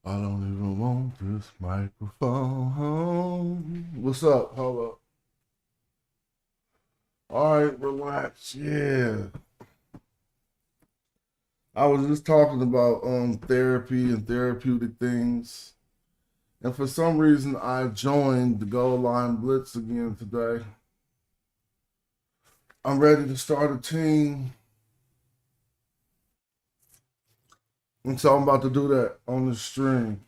I don't even want this microphone. What's up? Hold up. All right, relax. Yeah. I was just talking about therapy and therapeutic things. And for some reason I joined the Goal Line Blitz again today. I'm ready to start a team. And so I'm about to do that on the stream.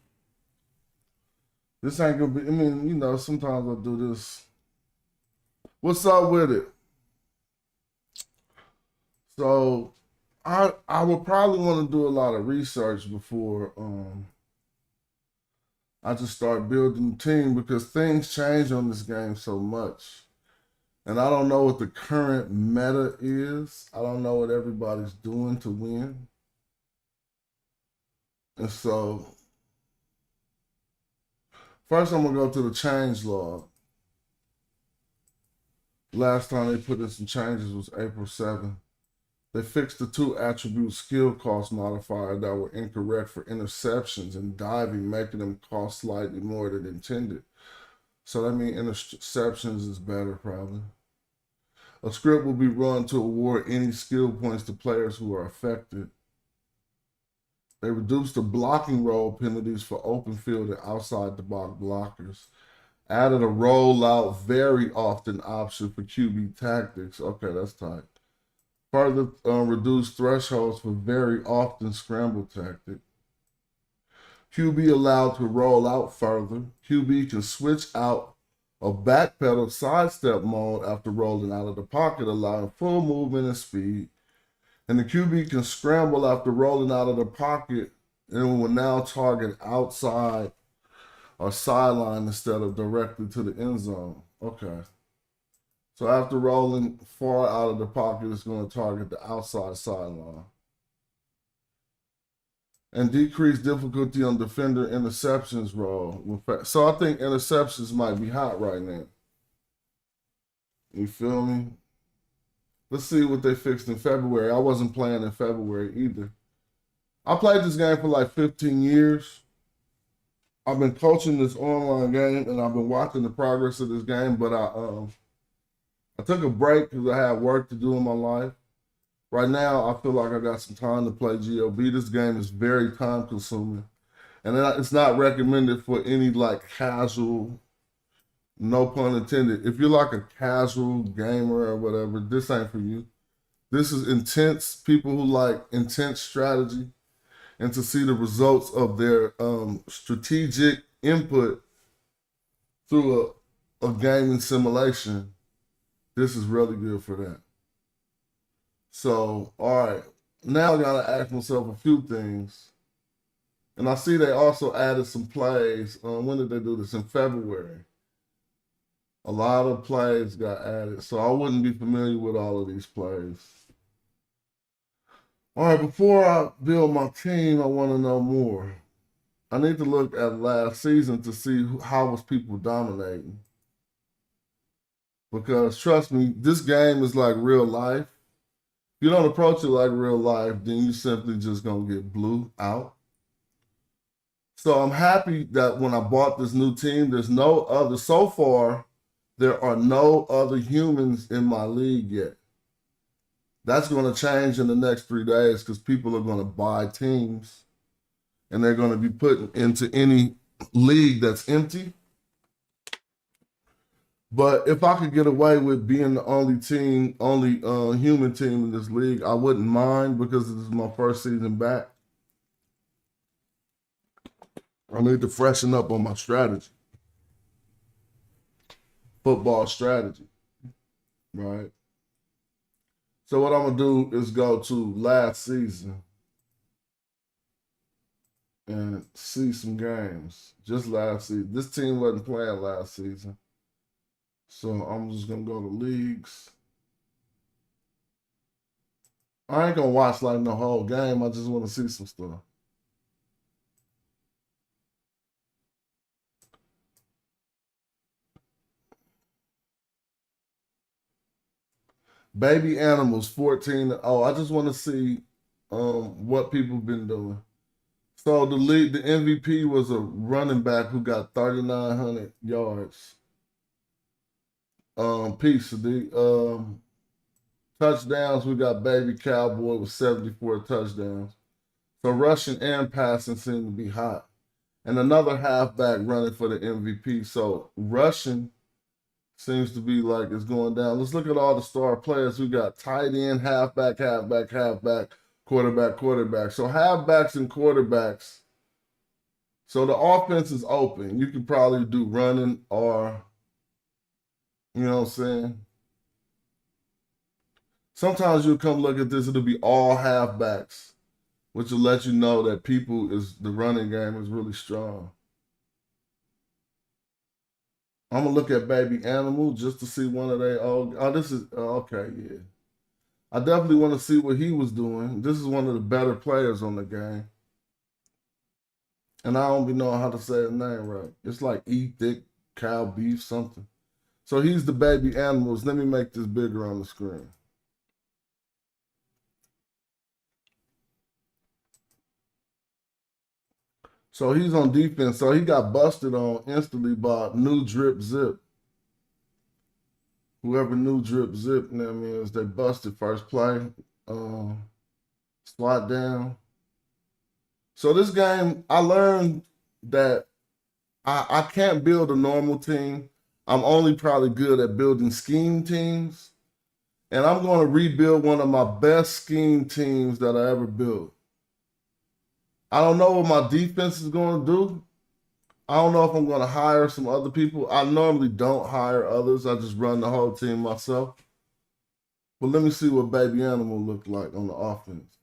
This ain't gonna be, sometimes I'll do this. What's up with it? So I would probably want to do a lot of research before I just start building a team because things change on this game so much. And I don't know what the current meta is. I don't know what everybody's doing to win. And so first I'm gonna go to the change log. Last time they put in some changes was April 7th. They fixed the two attribute skill cost modifier that were incorrect for interceptions and diving, making them cost slightly more than intended. So that means interceptions is better, probably. A script will be run to award any skill points to players who are affected. They reduced the blocking roll penalties for open field and outside the box blockers. Added a rollout very often option for QB tactics. Okay, that's tight. Further reduced thresholds for very often scramble tactic. QB allowed to roll out further. QB can switch out of backpedal sidestep mode after rolling out of the pocket, allowing full movement and speed. And the QB can scramble after rolling out of the pocket and will now target outside or sideline instead of directly to the end zone. Okay. So after rolling far out of the pocket, it's going to target the outside sideline. And decrease difficulty on defender interceptions roll. So I think interceptions might be hot right now. You feel me? Let's see what they fixed in February. I wasn't playing in February either. I played this game for like 15 years. I've been coaching this online game and I've been watching the progress of this game, but I took a break because I had work to do in my life. Right now, I feel like I got some time to play GOB. This game is very time consuming. And it's not recommended for any like casual, no pun intended. If you're like a casual gamer or whatever, this ain't for you. This is intense, people who like intense strategy and to see the results of their strategic input through a gaming simulation. This is really good for that. So, all right. Now I gotta ask myself a few things. And I see they also added some plays. When did they do this? In February. A lot of plays got added. So I wouldn't be familiar with all of these plays. All right, before I build my team, I want to know more. I need to look at last season to see how was people dominating. Because trust me, this game is like real life. If you don't approach it like real life, then you simply just gonna get blew out. So I'm happy that when I bought this new team, there's no other, so far, there are no other humans in my league yet. That's going to change in the next 3 days because people are going to buy teams and they're going to be put into any league that's empty. But if I could get away with being the only team, only human team in this league, I wouldn't mind because this is my first season back. I need to freshen up on my strategy, football strategy, right? So what I'm gonna do is go to last season and see some games. Just last season. This team wasn't playing last season. So I'm just gonna go to leagues. I ain't gonna watch like the whole game. I just want to see some stuff. Baby animals 14. Oh, I just want to see what people been doing. So the MVP was a running back who got 3,900 yards. Piece of the touchdowns, we got Baby Cowboy with 74 touchdowns. So rushing and passing seem to be hot. And another halfback running for the MVP. So rushing seems to be like it's going down. Let's look at all the star players. We got tight end, halfback, quarterback. So halfbacks and quarterbacks. So the offense is open. You can probably do running or, you know what I'm saying? Sometimes you'll come look at this, it'll be all halfbacks, which will let you know that the running game is really strong. I'm gonna look at Baby Animal just to see one of their this is okay, yeah. I definitely want to see what he was doing. This is one of the better players on the game. And I don't be knowing how to say his name right. It's like E Thick Cow Beef something. So he's the Baby Animals. Let me make this bigger on the screen. So he's on defense. So he got busted on instantly by New Drip Zip. Whoever New Drip Zip, you know what I mean, is they busted first play. Slot down. So this game, I learned that I can't build a normal team. I'm only probably good at building scheme teams. And I'm going to rebuild one of my best scheme teams that I ever built. I don't know what my defense is going to do. I don't know if I'm going to hire some other people. I normally don't hire others. I just run the whole team myself. But let me see what Baby Animal looked like on the offense.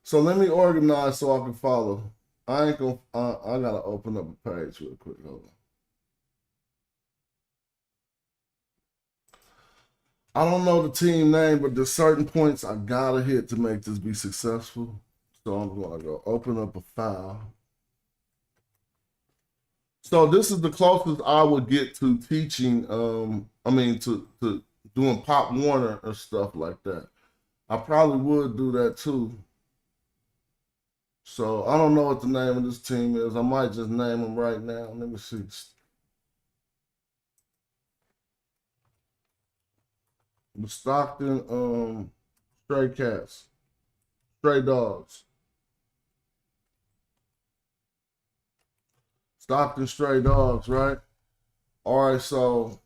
So let me organize so I can follow. I gotta open up a page real quick. Hold on. I don't know the team name, but there's certain points I gotta hit to make this be successful. So I'm gonna go open up a file. So this is the closest I would get to teaching, to doing Pop Warner or stuff like that. I probably would do that too. So I don't know what the name of this team is. I might just name them right now. Let me see. The Stockton Stray Cats. Stray Dogs. Stockton Stray Dogs, right? All right, so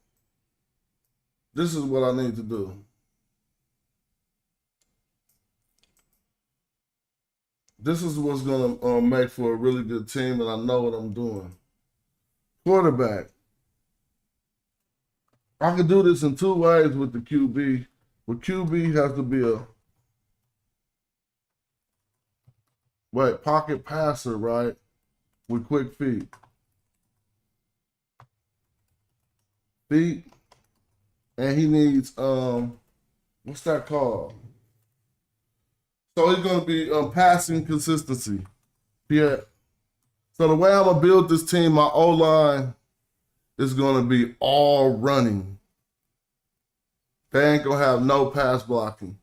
this is what I need to do. This is what's going to make for a really good team, and I know what I'm doing. Quarterback. I could do this in two ways with the QB. But QB has to be pocket passer, right? With quick feet. And he needs, what's that called? So he's going to be passing consistency. Yeah. So the way I'm going to build this team, my O-line is going to be all running. They ain't going to have no pass blocking.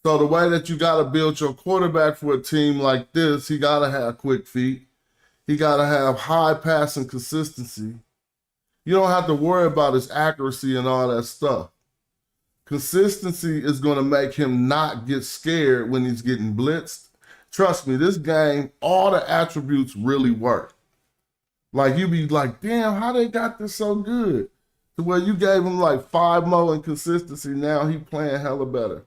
So the way that you got to build your quarterback for a team like this, he got to have quick feet. He got to have high passing consistency. You don't have to worry about his accuracy and all that stuff. Consistency is going to make him not get scared when he's getting blitzed. Trust me, this game, all the attributes really work. Like, you be like, damn, how they got this so good? To where you gave him like 5 more in consistency, now he playing hella better.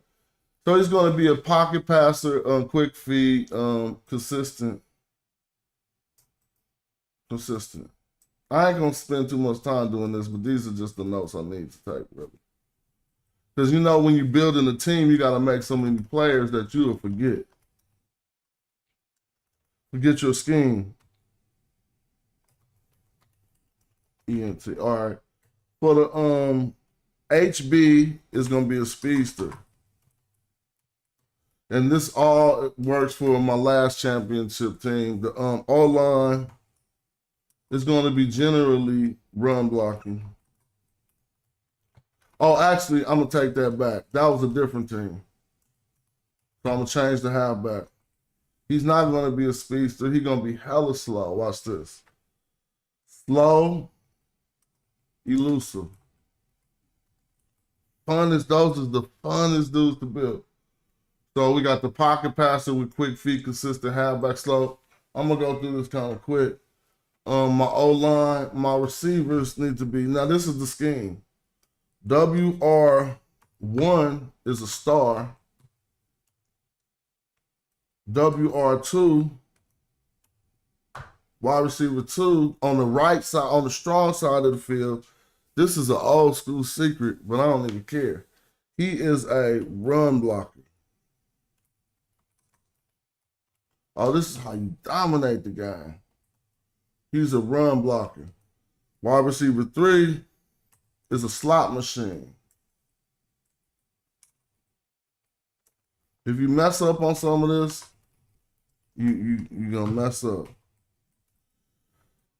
So he's going to be a pocket passer, quick feet, consistent. I ain't going to spend too much time doing this, but these are just the notes I need to take, really. Because, you know, when you're building a team, you got to make so many players that you'll forget. Forget your scheme. ENT. All right. For the HB is going to be a speedster. And this all works for my last championship team. The O-line is going to be generally run blocking. Oh, actually, I'm going to take that back. That was a different team. So I'm going to change the halfback. He's not going to be a speedster. He's going to be hella slow. Watch this. Slow, elusive. Those are the funnest dudes to build. So we got the pocket passer with quick feet, consistent halfback slow. I'm going to go through this kind of quick. My O-line, my receivers need to be, now this is the scheme. WR1 is a star. WR2, wide receiver 2, on the right side, on the strong side of the field. This is an old school secret, but I don't even care. He is a run blocker. Oh, this is how you dominate the game. He's a run blocker. Wide receiver 3 is a slot machine. If you mess up on some of this, you're gonna mess up.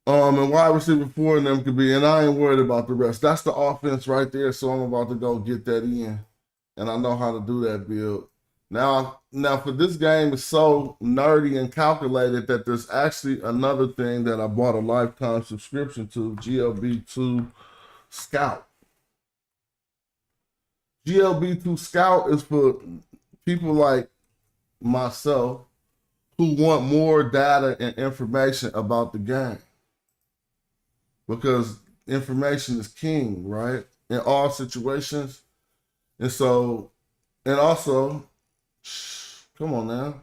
And wide receiver 4 in them could be, and I ain't worried about the rest. That's the offense right there, so I'm about to go get that in. And I know how to do that build. Now for this game, it's so nerdy and calculated that there's actually another thing that I bought a lifetime subscription to, GLB2 Scout. GLB2 Scout is for people like myself who want more data and information about the game. Because information is king, right? In all situations. And so, and also, come on now.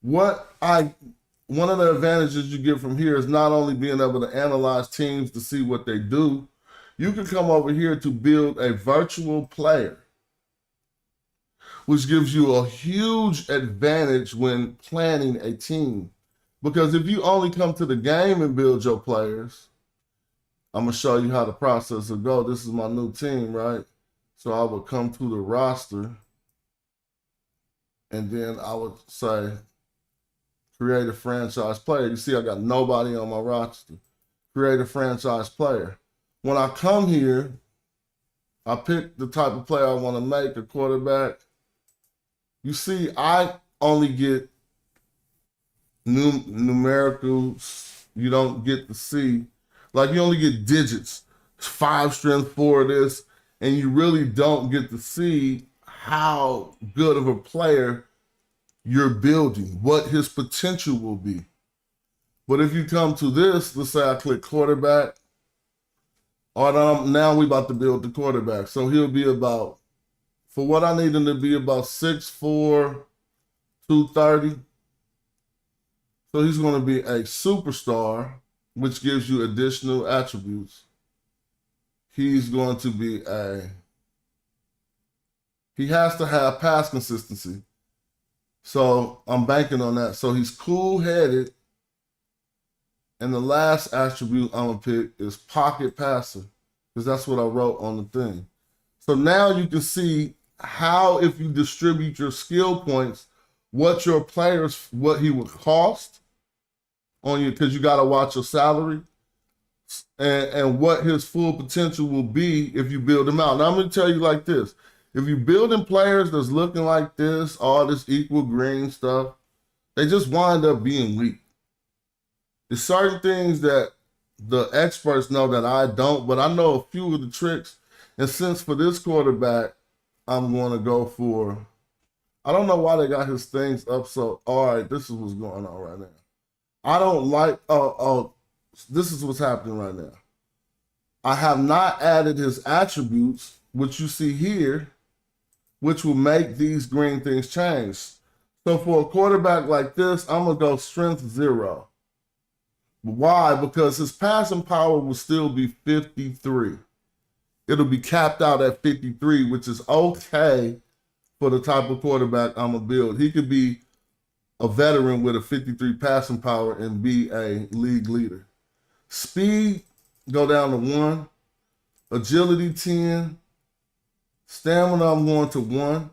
One of the advantages you get from here is not only being able to analyze teams to see what they do, you can come over here to build a virtual player, which gives you a huge advantage when planning a team. Because if you only come to the game and build your players, I'm going to show you how the process will go. This is my new team, right? So I would come to the roster, and then I would say, create a franchise player. You see, I got nobody on my roster. Create a franchise player. When I come here, I pick the type of player I want to make, a quarterback. You see, I only get numericals. You don't get to see, like you only get digits, 5 strength 4 this, and you really don't get to see how good of a player you're building, what his potential will be. But if you come to this, let's say I click quarterback, all right, now we about to build the quarterback. So he'll be about, for what I need him to be, about 6'4", 230. So he's going to be a superstar, which gives you additional attributes. He's going to be he has to have pass consistency. So I'm banking on that. So he's cool-headed. And the last attribute I'm going to pick is pocket passer, because that's what I wrote on the thing. So now you can see how, if you distribute your skill points, what your players, what he would cost on you, because you got to watch your salary, and what his full potential will be if you build him out. Now I'm going to tell you like this. If you're building players that's looking like this, all this equal green stuff, they just wind up being weak. There's certain things that the experts know that I don't, but I know a few of the tricks. And since for this quarterback, I'm going to go for, I don't know why they got his things up so, all right, this is what's going on right now. I don't like, this is what's happening right now. I have not added his attributes, which you see here, which will make these green things change. So for a quarterback like this, I'm going to go strength 0. Why? Because his passing power will still be 53. It'll be capped out at 53, which is okay for the type of quarterback I'm going to build. He could be a veteran with a 53 passing power and be a league leader. Speed, go down to 1. Agility, 10. Stamina, I'm going to 1.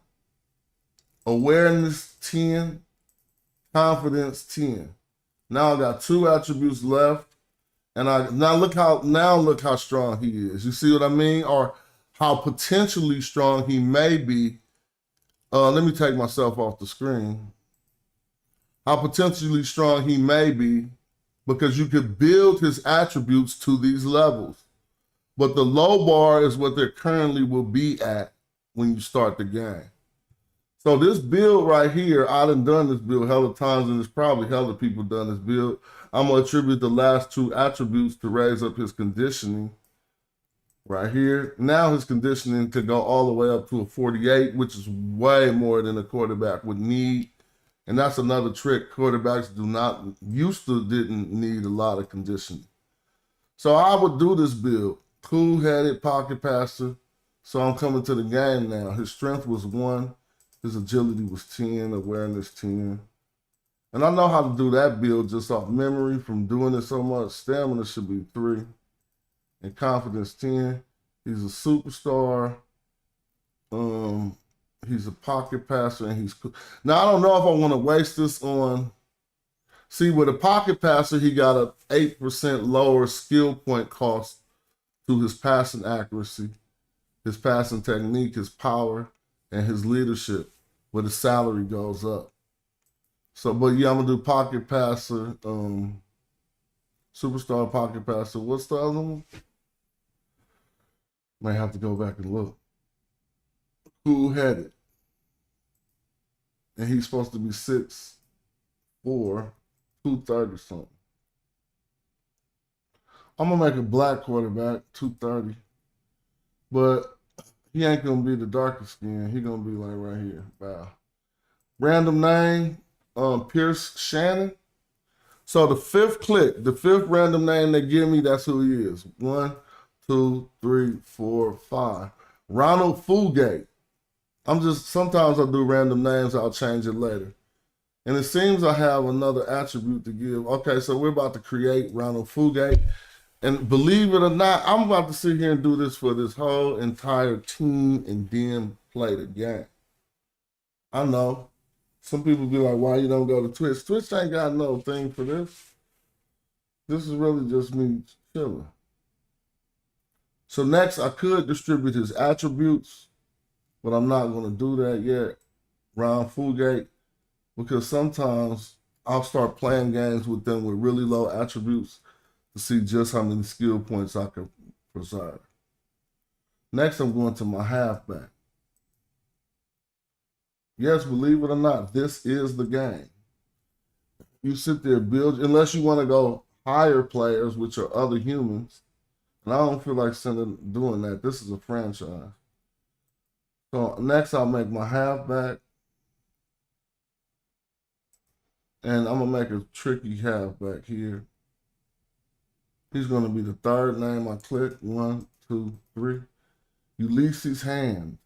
Awareness, 10. Confidence, 10. Now I got 2 attributes left. And now look how strong he is. You see what I mean? Or how potentially strong he may be. Let me take myself off the screen. how potentially strong he may be, because you could build his attributes to these levels. But the low bar is what they currently will be at when you start the game. So this build right here, I done this build hella times, and there's probably hella people done this build. I'm gonna attribute the last 2 attributes to raise up his conditioning right here. Now his conditioning could go all the way up to a 48, which is way more than a quarterback would need. And that's another trick. Quarterbacks didn't need a lot of conditioning. So I would do this build. Cool-headed pocket passer. So I'm coming to the game now. His strength was 1. His agility was 10. Awareness 10. And I know how to do that build just off memory from doing it so much. Stamina should be 3. And confidence 10. He's a superstar. He's a pocket passer, and he's cool. Now, I don't know if I want to waste this on. See, with a pocket passer, he got an 8% lower skill point cost to his passing accuracy, his passing technique, his power, and his leadership, but his salary goes up. So, but yeah, I'm gonna do pocket passer, superstar pocket passer. What's the other one? Might have to go back and look. Cool-headed. And he's supposed to be 6'4", 230 something. I'm gonna make a black quarterback, 230. But he ain't gonna be the darkest skin. He gonna be like right here. Wow. Random name, Pierce Shannon. So the 5th click, the 5th random name they give me, that's who he is. 1, 2, 3, 4, 5. Ronald Fulgate. Sometimes I do random names, I'll change it later. And it seems I have another attribute to give. Okay, so we're about to create Ronald Fulgate. And believe it or not, I'm about to sit here and do this for this whole entire team and then play the game. I know. Some people be like, why you don't go to Twitch? Twitch ain't got no thing for this. This is really just me chilling. So next, I could distribute his attributes, but I'm not going to do that yet. Ron Fulgate, because sometimes I'll start playing games with them with really low attributes to see just how many skill points I can preserve. Next, I'm going to my halfback. Yes, believe it or not, this is the game. You sit there, build, unless you want to go higher players, which are other humans. And I don't feel like doing that. This is a franchise. So next, I'll make my halfback. And I'm going to make a tricky halfback here. He's going to be the 3rd name I click. 1, 2, 3. Ulysses Hand.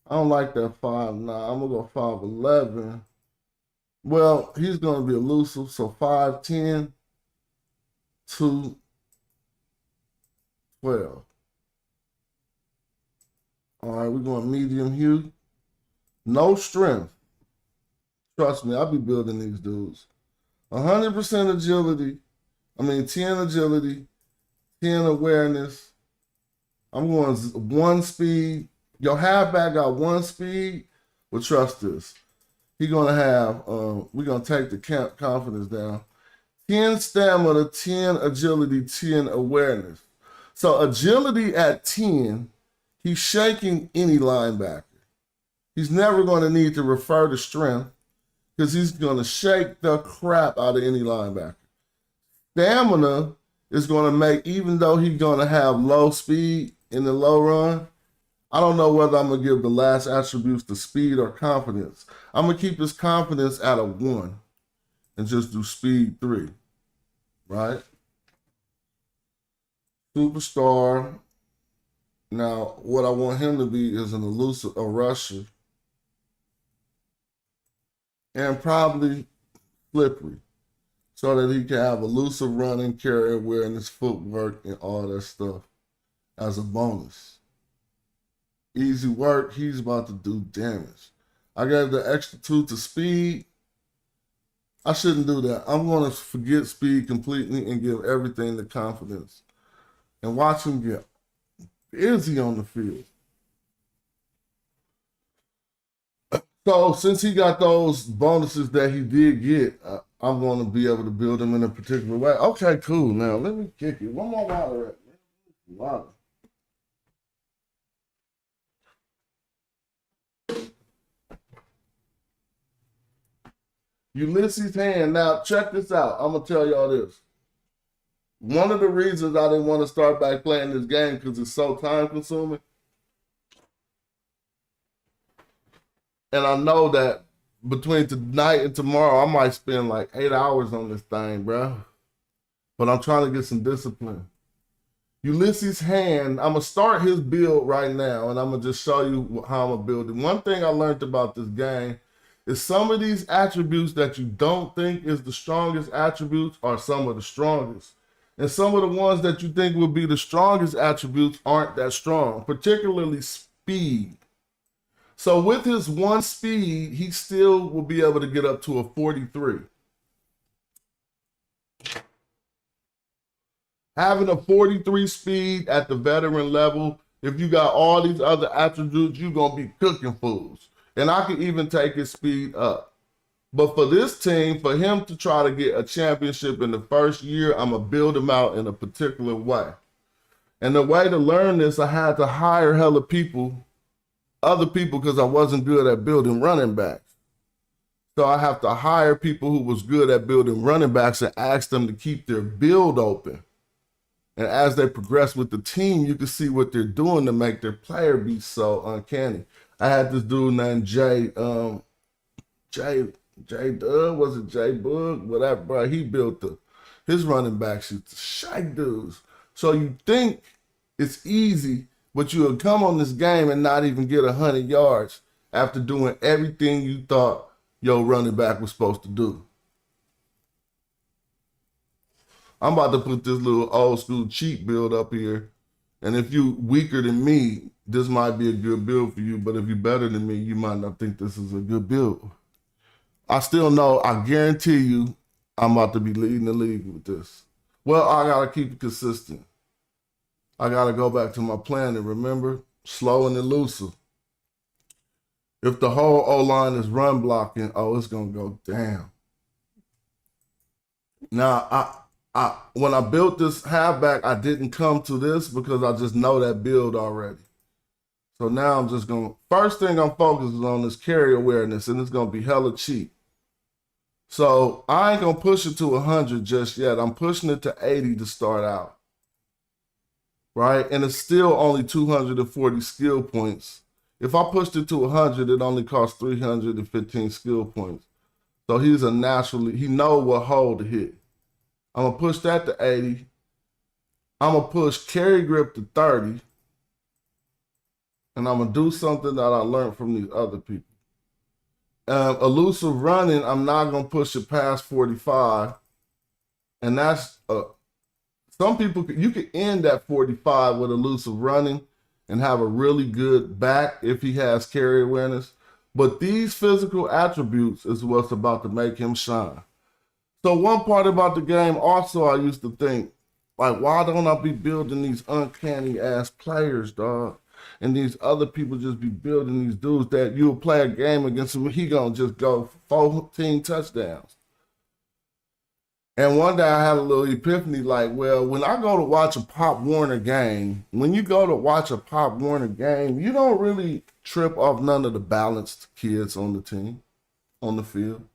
I don't like that 5'9". I'm going to go 5'11". Well, he's going to be elusive. So 5'10", 2, 12. All right, we're going medium hue. No strength. Trust me, I'll be building these dudes. 100% agility. 10 agility, 10 awareness. I'm going 1 speed. Your halfback got 1 speed, but trust this. He's going to have, we're going to take the confidence down. 10 stamina, 10 agility, 10 awareness. So agility at 10, he's shaking any linebacker. He's never going to need to refer to strength because he's going to shake the crap out of any linebacker. Stamina is going to make, even though he's going to have low speed in the low run, I don't know whether I'm going to give the last attributes to speed or confidence. I'm going to keep his confidence at a 1 and just do speed 3, right? Superstar. Now, what I want him to be is a rusher, and probably slippery, so that he can have elusive running, carry awareness, footwork, and all that stuff as a bonus. Easy work, he's about to do damage. I got the extra 2 to speed. I shouldn't do that. I'm going to forget speed completely and give everything to confidence. And watch him get busy on the field. So since he got those bonuses that he did get, I'm going to be able to build him in a particular way. Okay, cool. Now let me kick it. One more water at me. Water. Ulysses Hand. Now check this out. I'm gonna tell y'all this. One of the reasons I didn't want to start back playing this game because it's so time consuming. And I know that between tonight and tomorrow, I might spend like 8 hours on this thing, bro. But I'm trying to get some discipline. Ulysses Hand, I'm going to start his build right now, and I'm going to just show you how I'm going to build it. One thing I learned about this game is some of these attributes that you don't think is the strongest attributes are some of the strongest. And some of the ones that you think will be the strongest attributes aren't that strong, particularly speed. So with his 1 speed, he still will be able to get up to a 43. Having a 43 speed at the veteran level, if you got all these other attributes, you're going to be cooking fools. And I can even take his speed up. But for this team, for him to try to get a championship in the first year, I'm going to build him out in a particular way. And the way to learn this, I had to hire hella people, other people, because I wasn't good at building running backs. So I have to hire people who was good at building running backs and ask them to keep their build open. And as they progress with the team, you can see what they're doing to make their player be so uncanny. I had this dude named Jay Dub, was it Jay Bug? Whatever, bro. He built his running backs used to shake dudes. So you think it's easy, but you'll come on this game and not even get 100 yards after doing everything you thought your running back was supposed to do. I'm about to put this little old school cheat build up here. And if you weaker than me, this might be a good build for you. But if you're better than me, you might not think this is a good build. I still know, I guarantee you, I'm about to be leading the league with this. Well, I got to keep it consistent. I got to go back to my plan and remember, slow and elusive. If the whole O-line is run blocking, oh, it's going to go down. Now, when I built this halfback, I didn't come to this because I just know that build already. So now I'm just going to, first thing I'm focusing on is carry awareness, and it's going to be hella cheap. So I ain't going to push it to 100 just yet. I'm pushing it to 80 to start out. Right? And it's still only 240 skill points. If I pushed it to 100, it only costs 315 skill points. So he's a naturally, he know what hole to hit. I'm going to push that to 80. I'm going to push carry grip to 30. And I'm going to do something that I learned from these other people. Elusive running, I'm not going to push it past 45. And that's, some people, you could end at 45 with elusive running and have a really good back if he has carry awareness. But these physical attributes is what's about to make him shine. So one part about the game also I used to think, like, why don't I be building these uncanny ass players, dog? And these other people just be building these dudes that you'll play a game against him, he gonna just go 14 touchdowns. And one day I had a little epiphany, like, well, when I go to watch a Pop Warner game, when you go to watch a Pop Warner game, you don't really trip off none of the balanced kids on the team, on the field.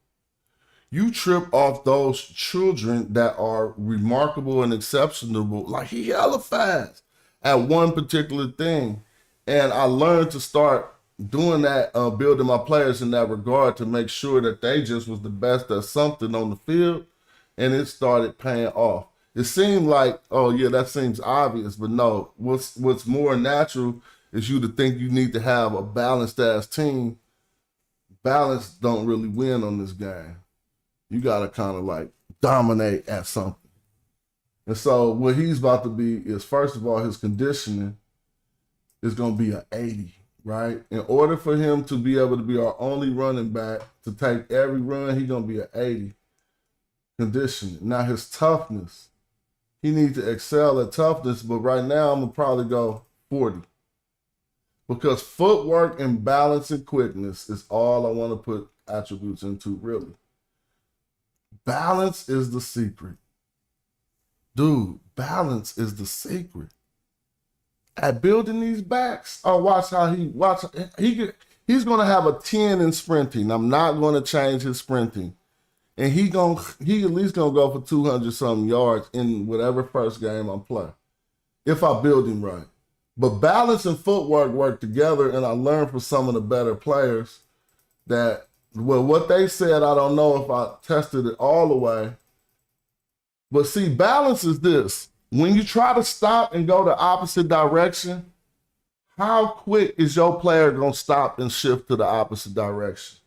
You trip off those children that are remarkable and exceptional, like he hella fast at one particular thing. And I learned to start doing that, building my players in that regard to make sure that they just was the best at something on the field. And it started paying off. It seemed like, oh yeah, that seems obvious, but no, what's more natural is you to think you need to have a balanced ass team. Balance don't really win on this game. You gotta kind of like dominate at something. And so what he's about to be is, first of all, his conditioning is gonna be an 80, right? In order for him to be able to be our only running back, to take every run, he's gonna be an 80 conditioning. Now his toughness, he needs to excel at toughness, but right now I'm gonna probably go 40. because footwork and balance and quickness is all I want to put attributes into, really. Balance is the secret. Dude, balance is the secret. At building these backs, watch how he's gonna have a 10 in sprinting. I'm not gonna change his sprinting. And he at least gonna go for 200 something yards in whatever first game I'm playing, if I build him right. But balance and footwork work together, and I learned from some of the better players that, well, what they said, I don't know if I tested it all the way. But see, balance is this. When you try to stop and go the opposite direction, how quick is your player gonna stop and shift to the opposite direction?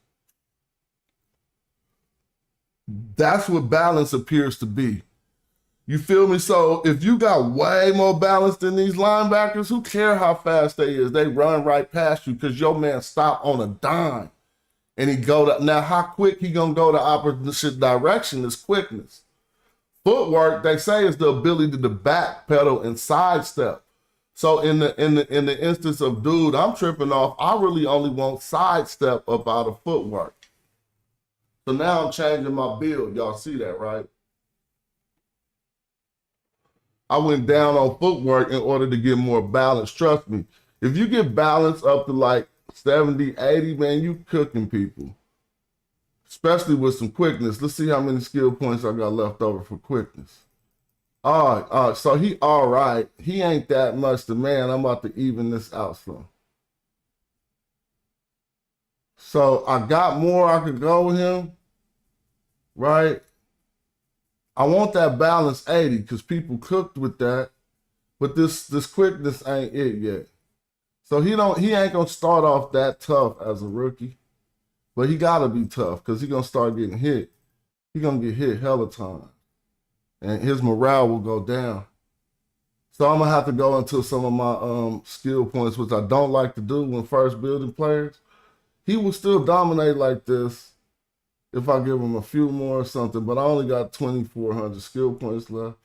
That's what balance appears to be. You feel me? So if you got way more balance than these linebackers, who care how fast they is? They run right past you because your man stopped on a dime. And he now how quick he gonna go the opposite direction is quickness. Footwork, they say, is the ability to backpedal and sidestep. So in the instance of dude I'm tripping off, I really only want sidestep up out of footwork. So now I'm changing my build. Y'all see that, right? I went down on footwork in order to get more balance. Trust me, if you get balance up to like 70, 80, man, you cooking people. Especially with some quickness. Let's see how many skill points I got left over for quickness. All right, so he all right. He ain't that much the man. I'm about to even this out some. So I got more I could go with him, right? I want that balance 80 because people cooked with that, but this quickness ain't it yet. So he ain't gonna start off that tough as a rookie. But he gotta be tough because he's gonna start getting hit. He's gonna get hit hella time. And his morale will go down. So I'm gonna have to go into some of my skill points, which I don't like to do when first building players. He will still dominate like this if I give him a few more or something, but I only got 2,400 skill points left.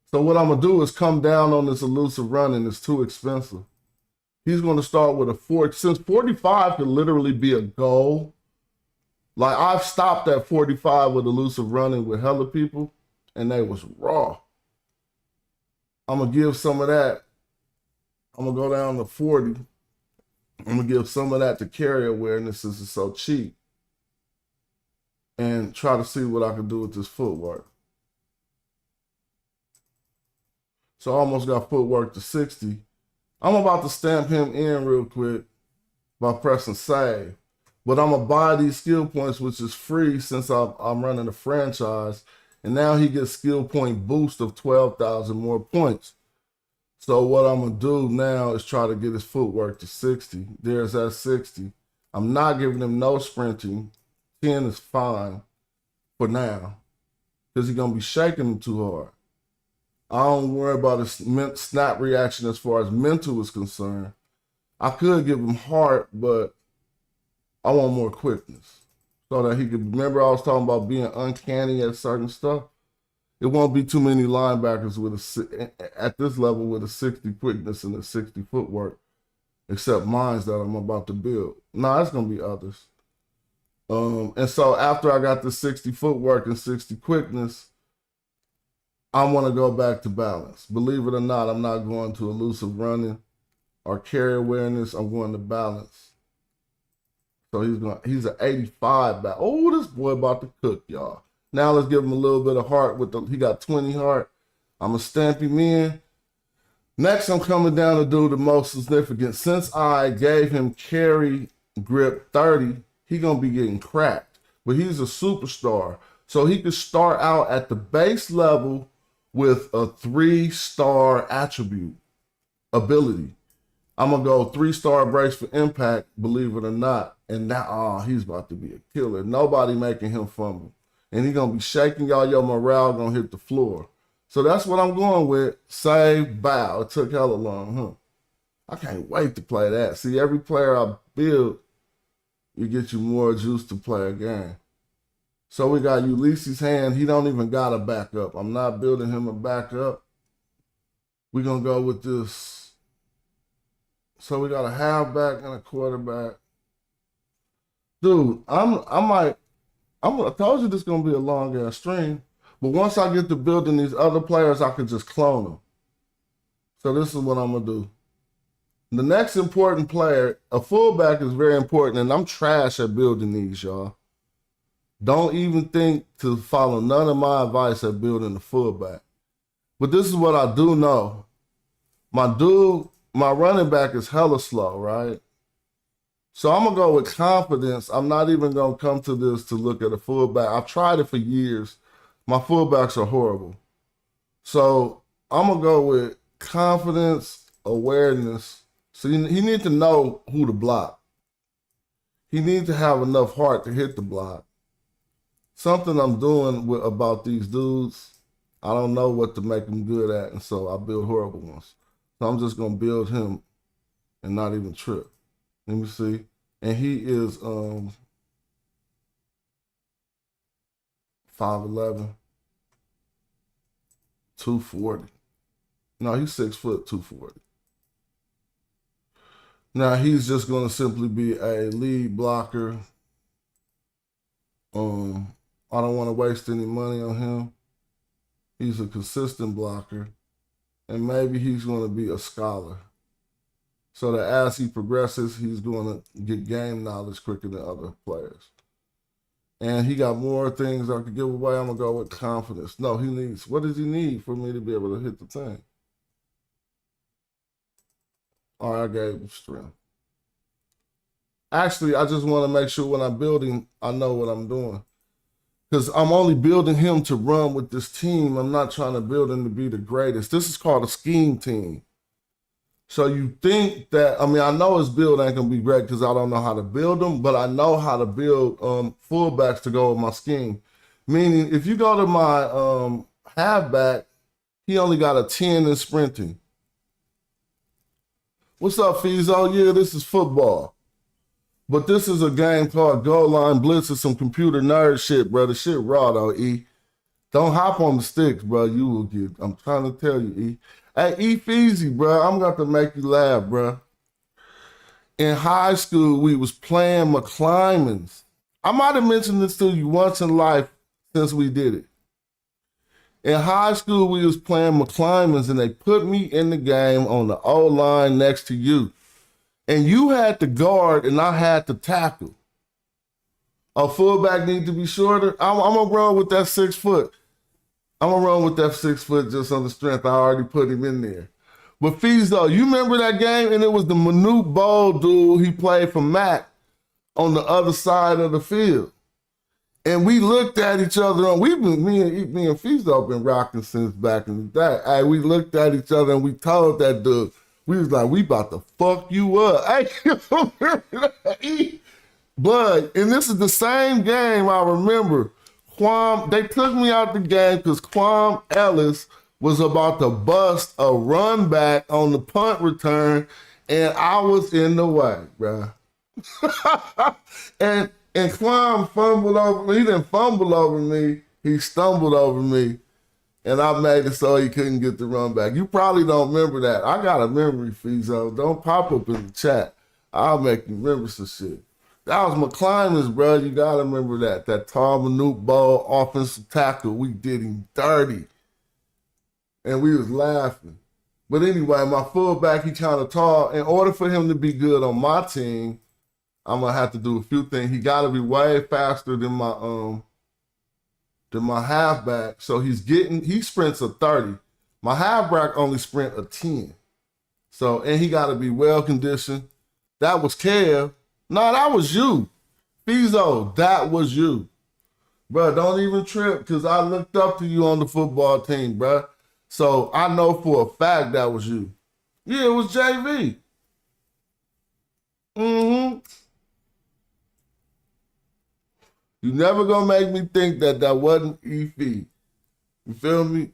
So what I'm gonna do is come down on this elusive running. It's too expensive. He's going to start with a 40. Since 45 could literally be a goal, like I've stopped at 45 with elusive running with hella people, and they was raw. I'm going to give some of that. I'm going to go down to 40. I'm going to give some of that to carry awareness since it's so cheap, and try to see what I can do with this footwork. So I almost got footwork to 60. I'm about to stamp him in real quick by pressing save. But I'm going to buy these skill points, which is free since I'm running a franchise. And now he gets skill point boost of 12,000 more points. So what I'm going to do now is try to get his footwork to 60. There's that 60. I'm not giving him no sprinting. 10 is fine for now because he's going to be shaking him too hard. I don't worry about his snap reaction as far as mental is concerned. I could give him heart, but I want more quickness so that he could remember I was talking about being uncanny at certain stuff. It won't be too many linebackers with at this level with a 60 quickness and a 60 footwork, except mine that I'm about to build. Nah, it's gonna be others. And so after I got the 60 footwork and 60 quickness, I want to go back to balance. Believe it or not, I'm not going to elusive running or carry awareness. I'm going to balance. So he's an 85 back. Oh, this boy about to cook, y'all. Now let's give him a little bit of heart he got 20 heart. I'm gonna stamp him in. Next, I'm coming down to do the most significant. Since I gave him carry grip 30, he gonna be getting cracked. But he's a superstar. So he could start out at the base level with a 3-star attribute ability. I'm gonna go 3-star brace for impact, believe it or not. And now, he's about to be a killer. Nobody making him fumble. And he's gonna be shaking y'all, your morale gonna hit the floor. So that's what I'm going with. Save, bow. It took hella long, huh? I can't wait to play that. See, every player I build, you get you more juice to play a game. So we got Ulysses' hand. He don't even got a backup. I'm not building him a backup. We're going to go with this So we got a halfback and a quarterback. Dude, I told you this is gonna be a long ass stream. But once I get to building these other players, I can just clone them. So this is what I'm gonna do. The next important player, a fullback, is very important, and I'm trash at building these, y'all. Don't even think to follow none of my advice at building a fullback. But this is what I do know. My running back is hella slow, right? So I'm gonna go with confidence. I'm not even gonna come to this to look at a fullback. I've tried it for years. My fullbacks are horrible. So I'm gonna go with confidence, awareness. So he needs to know who to block. He needs to have enough heart to hit the block. Something I'm doing about these dudes, I don't know what to make them good at, and so I build horrible ones. So I'm just gonna build him and not even trip. Let me see. And he is 5'11", 240. No, he's 6 foot, 240. Now he's just gonna simply be a lead blocker. I don't want to waste any money on him. He's a consistent blocker. And maybe he's going to be a scholar. So that as he progresses, he's going to get game knowledge quicker than other players. And he got more things I could give away. I'm going to go with confidence. No, he needs, what does he need for me to be able to hit the thing? All right, I gave him strength. Actually, I just want to make sure when I'm building, I know what I'm doing. Because I'm only building him to run with this team. I'm not trying to build him to be the greatest. This is called a scheme team. So you think that, I mean, I know his build ain't going to be great because I don't know how to build them, but I know how to build fullbacks to go with my scheme. Meaning, if you go to my halfback, he only got a 10 in sprinting. What's up, Fizo? Yeah, this is football. But this is a game called Goallineblitz. It's some computer nerd shit, bro. The shit raw, though, E. Don't hop on the sticks, bro. You will get, I'm trying to tell you, E. Hey, E Feezy, bro. I'm going to make you laugh, bro. In high school, we was playing McClimans. I might have mentioned this to you once in life since we did it. In high school, we was playing McClimans, and they put me in the game on the O-line next to you. And you had to guard, and I had to tackle. A fullback need to be shorter. I'm going to run with that 6 foot. I'm going to run with that 6 foot just on the strength. I already put him in there. But Fizo, you remember that game? And it was the Manute Bowl dude he played for Mac on the other side of the field. And we looked at each other, and me and Fizo been rocking since back in the day. Hey, we looked at each other, and we told that dude, we was like, we about to fuck you up. Hey, but, and this is the same game I remember. They took me out the game because Quam Ellis was about to bust a run back on the punt return, and I was in the way, bro. and Quam fumbled over me. He didn't fumble over me. He stumbled over me. And I made it so he couldn't get the run back. You probably don't remember that. I got a memory, Fizo. Don't pop up in the chat. I'll make you remember some shit. That was McClimans, bro. You got to remember that. That tall Manute Bowl offensive tackle. We did him dirty. And we was laughing. But anyway, my fullback, he kind of tall. In order for him to be good on my team, I'm going to have to do a few things. He got to be way faster than my halfback. So he sprints a 30. My halfback only sprint a 10. So, and he got to be well conditioned. That was Kev. No, that was you. Fizo, that was you. Bro, don't even trip because I looked up to you on the football team, bro. So I know for a fact that was you. Yeah, it was JV. Mm-hmm. You never gonna make me think that wasn't EF. You feel me?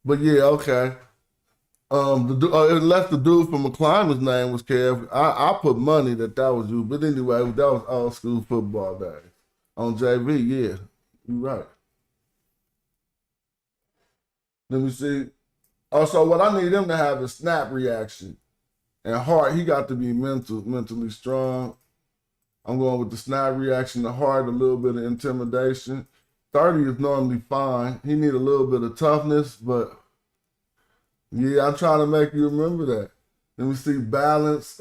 But yeah, okay. Unless the dude from McClimon's name was Kev, I put money that was you. But anyway, that was old school football days. On JV, yeah, you're right. Let me see. Also, what I need him to have is snap reaction. And heart, he got to be mentally strong. I'm going with the snap reaction, the heart, a little bit of intimidation. 30 is normally fine. He need a little bit of toughness, but yeah, I'm trying to make you remember that. Let me see, balance.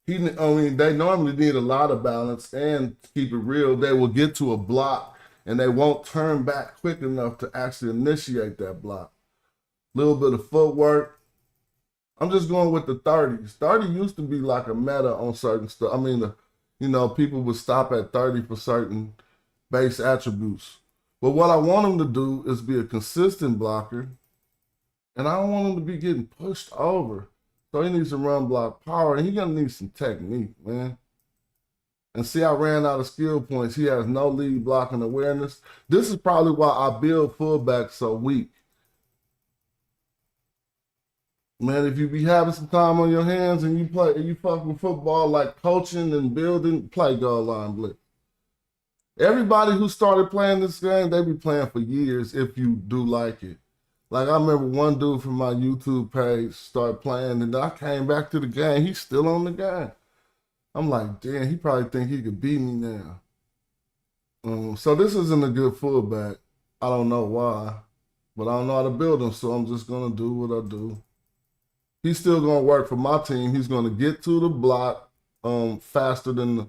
They normally need a lot of balance, and keep it real, they will get to a block and they won't turn back quick enough to actually initiate that block. Little bit of footwork. I'm just going with the 30s. 30 used to be like a meta on certain stuff. I mean, people would stop at 30 for certain base attributes. But what I want him to do is be a consistent blocker, and I don't want him to be getting pushed over. So he needs to run block power, and he's going to need some technique, man. And see, I ran out of skill points. He has no lead blocking awareness. This is probably why I build fullbacks so weak. Man, if you be having some time on your hands and you fucking football like coaching and building, play Goallineblitz. Everybody who started playing this game, they be playing for years if you do like it. Like I remember one dude from my YouTube page started playing, and then I came back to the game. He's still on the game. I'm like, damn, he probably think he could beat me now. So this isn't a good fullback. I don't know why, but I don't know how to build him, so I'm just gonna do what I do. He's still gonna work for my team. He's gonna get to the block faster than the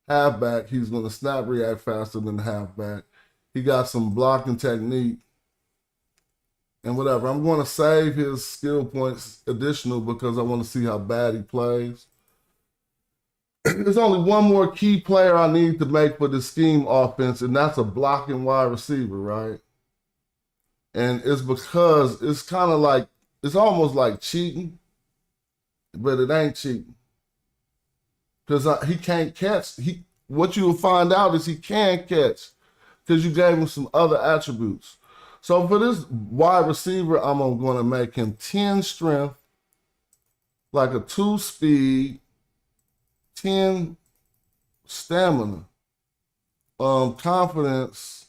halfback. He's gonna snap react faster than the halfback. He got some blocking technique and whatever. I'm gonna save his skill points additional because I want to see how bad he plays. There's only one more key player I need to make for the scheme offense, and that's a blocking wide receiver, right? And it's because it's kind of like, it's almost like cheating, but it ain't cheating. Because he can't catch. What you'll find out is he can catch because you gave him some other attributes. So for this wide receiver, I'm going to make him 10 strength, like a 2 speed, 10 stamina, confidence.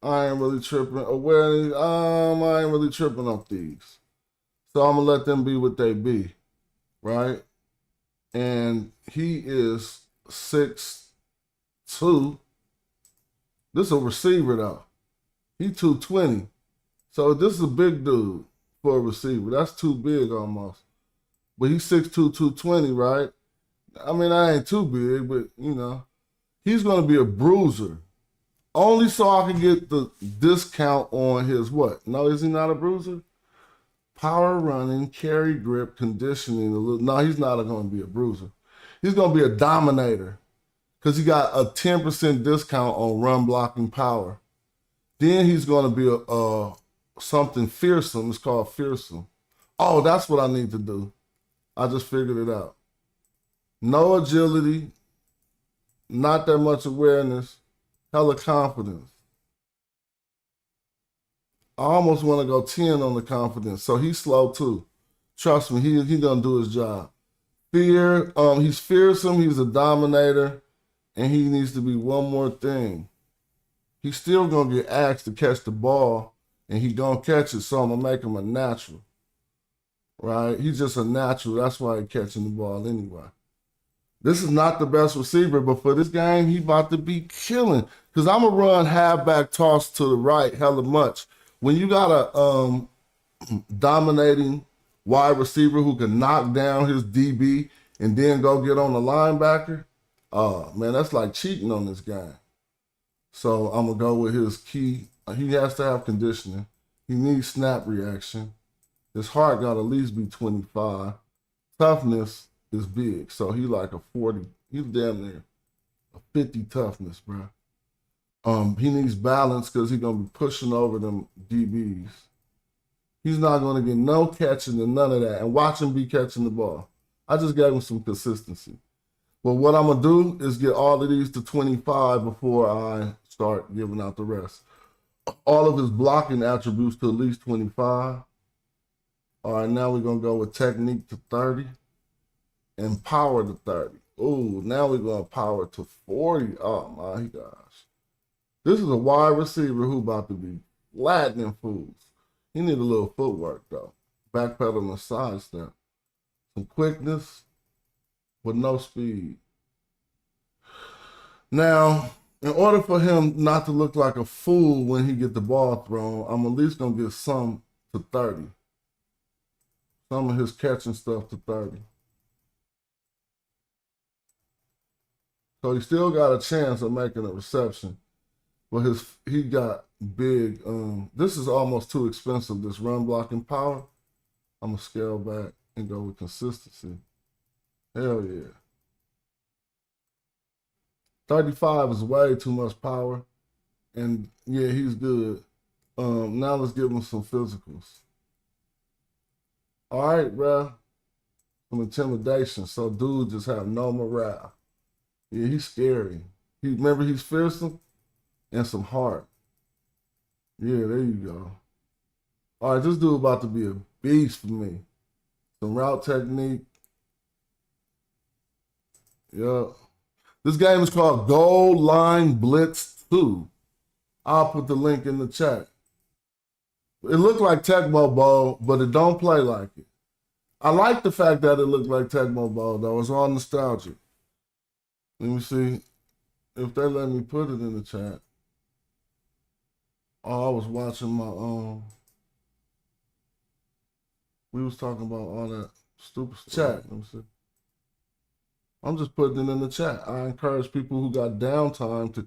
I ain't really tripping. Awareness, I ain't really tripping off these. So I'm gonna let them be what they be, right? And he is 6'2". This is a receiver though. He 220. So this is a big dude for a receiver. That's too big almost. But he's 6'2", 220, right? I mean, I ain't too big, but he's gonna be a bruiser. Only so I can get the discount on his what? No, is he not a bruiser? Power running, carry grip, conditioning. No, he's not going to be a bruiser. He's going to be a dominator because he got a 10% discount on run blocking power. Then he's going to be something fearsome. It's called fearsome. Oh, that's what I need to do. I just figured it out. No agility, not that much awareness, hella confidence. I almost want to go 10 on the confidence. So he's slow too. Trust me, he gonna do his job. Fear, he's fearsome, he's a dominator, and he needs to be one more thing. He's still gonna get asked to catch the ball, and he gonna catch it, so I'm gonna make him a natural. Right? He's just a natural. That's why he's catching the ball anyway. This is not the best receiver, but for this game, he about to be killing. Because I'm gonna run halfback toss to the right hella much. When you got a dominating wide receiver who can knock down his DB and then go get on the linebacker, man, that's like cheating on this guy. So I'm going to go with his key. He has to have conditioning. He needs snap reaction. His heart got to at least be 25. Toughness is big. So he like a 40. He's damn near a 50 toughness, bro. He needs balance because he's going to be pushing over them DBs. He's not going to get no catching and none of that. And watch him be catching the ball. I just gave him some consistency. But what I'm going to do is get all of these to 25 before I start giving out the rest. All of his blocking attributes to at least 25. All right, now we're going to go with technique to 30 and power to 30. Oh, now we're going to power to 40. Oh, my gosh. This is a wide receiver who about to be flattening fools. He need a little footwork, though. Backpedal and side step. some quickness with no speed. Now, in order for him not to look like a fool when he get the ball thrown, I'm at least going to get some to 30. Some of his catching stuff to 30. So he still got a chance of making a reception. But he got big. This is almost too expensive, this run blocking power. I'm going to scale back and go with consistency. Hell yeah. 35 is way too much power. And yeah, he's good. Now let's give him some physicals. All right, bro. Some intimidation. So dude just have no morale. Yeah, he's scary. Remember he's fearsome and some heart. Yeah, there you go. All right, this dude about to be a beast for me. Some route technique. Yeah. This game is called Goallineblitz2. I'll put the link in the chat. It looked like Tecmo Bowl, but it don't play like it. I like the fact that it looked like Tecmo Bowl, though. It's all nostalgic. Let me see if they let me put it in the chat. Oh, I was watching my we was talking about all that stupid chat. Let me see. I'm just putting it in the chat. I encourage people who got downtime to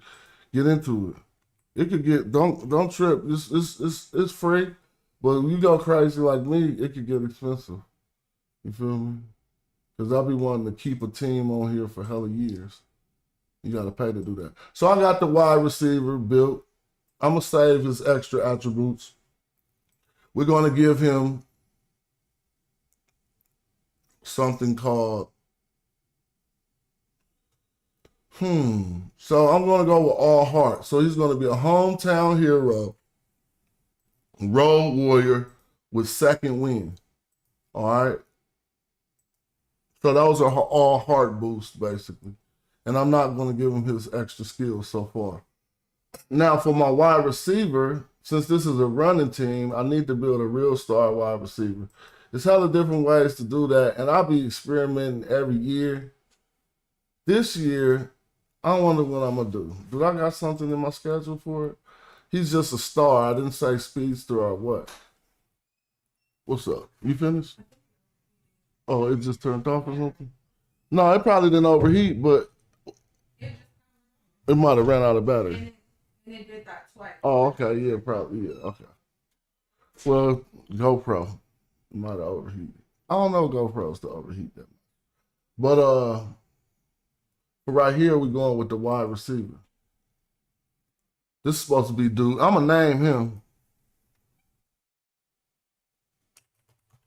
get into it. It could get don't trip. It's free, but when you go crazy like me, it could get expensive. You feel me? Because I'll be wanting to keep a team on here for hella years. You got to pay to do that. So I got the wide receiver built. I'm going to save his extra attributes. We're going to give him something called, So I'm going to go with all heart. So he's going to be a hometown hero, road warrior with second win. All right. So that was an all heart boost, basically. And I'm not going to give him his extra skills so far. Now, for my wide receiver, since this is a running team, I need to build a real star wide receiver. There's hella different ways to do that, and I'll be experimenting every year. This year, I wonder what I'm going to do. Do I got something in my schedule for it? He's just a star. I didn't say speedster or what. What's up? You finished? Oh, it just turned off or something? No, it probably didn't overheat, but it might have ran out of battery. And it did that twice. Oh, okay. Yeah, probably. Yeah, okay. Well, GoPro might have overheated. I don't know GoPros to overheat that much. But right here, we're going with the wide receiver. This is supposed to be dude. I'm going to name him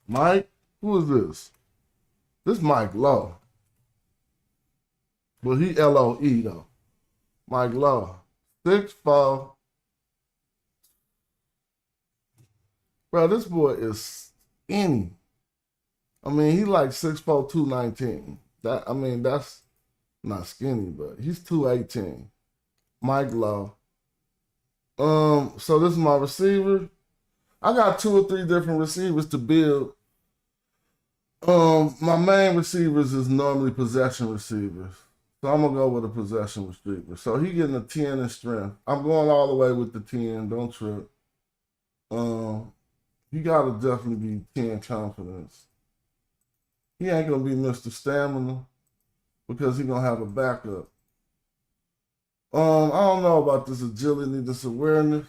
Mike. Who is this? This Mike Lowe. But he L-O-E, though. Mike Lowe. 6'4". Bro, this boy is skinny. I mean, he like 6'4", 219. That's not skinny, but he's 218. Mike Lowe. So this is my receiver. I got 2 or 3 different receivers to build. My main receivers is normally possession receivers. So I'm going to go with a possession receiver. So he getting a 10 in strength. I'm going all the way with the 10. Don't trip. He got to definitely be 10 confidence. He ain't going to be Mr. Stamina because he going to have a backup. I don't know about this agility, this awareness.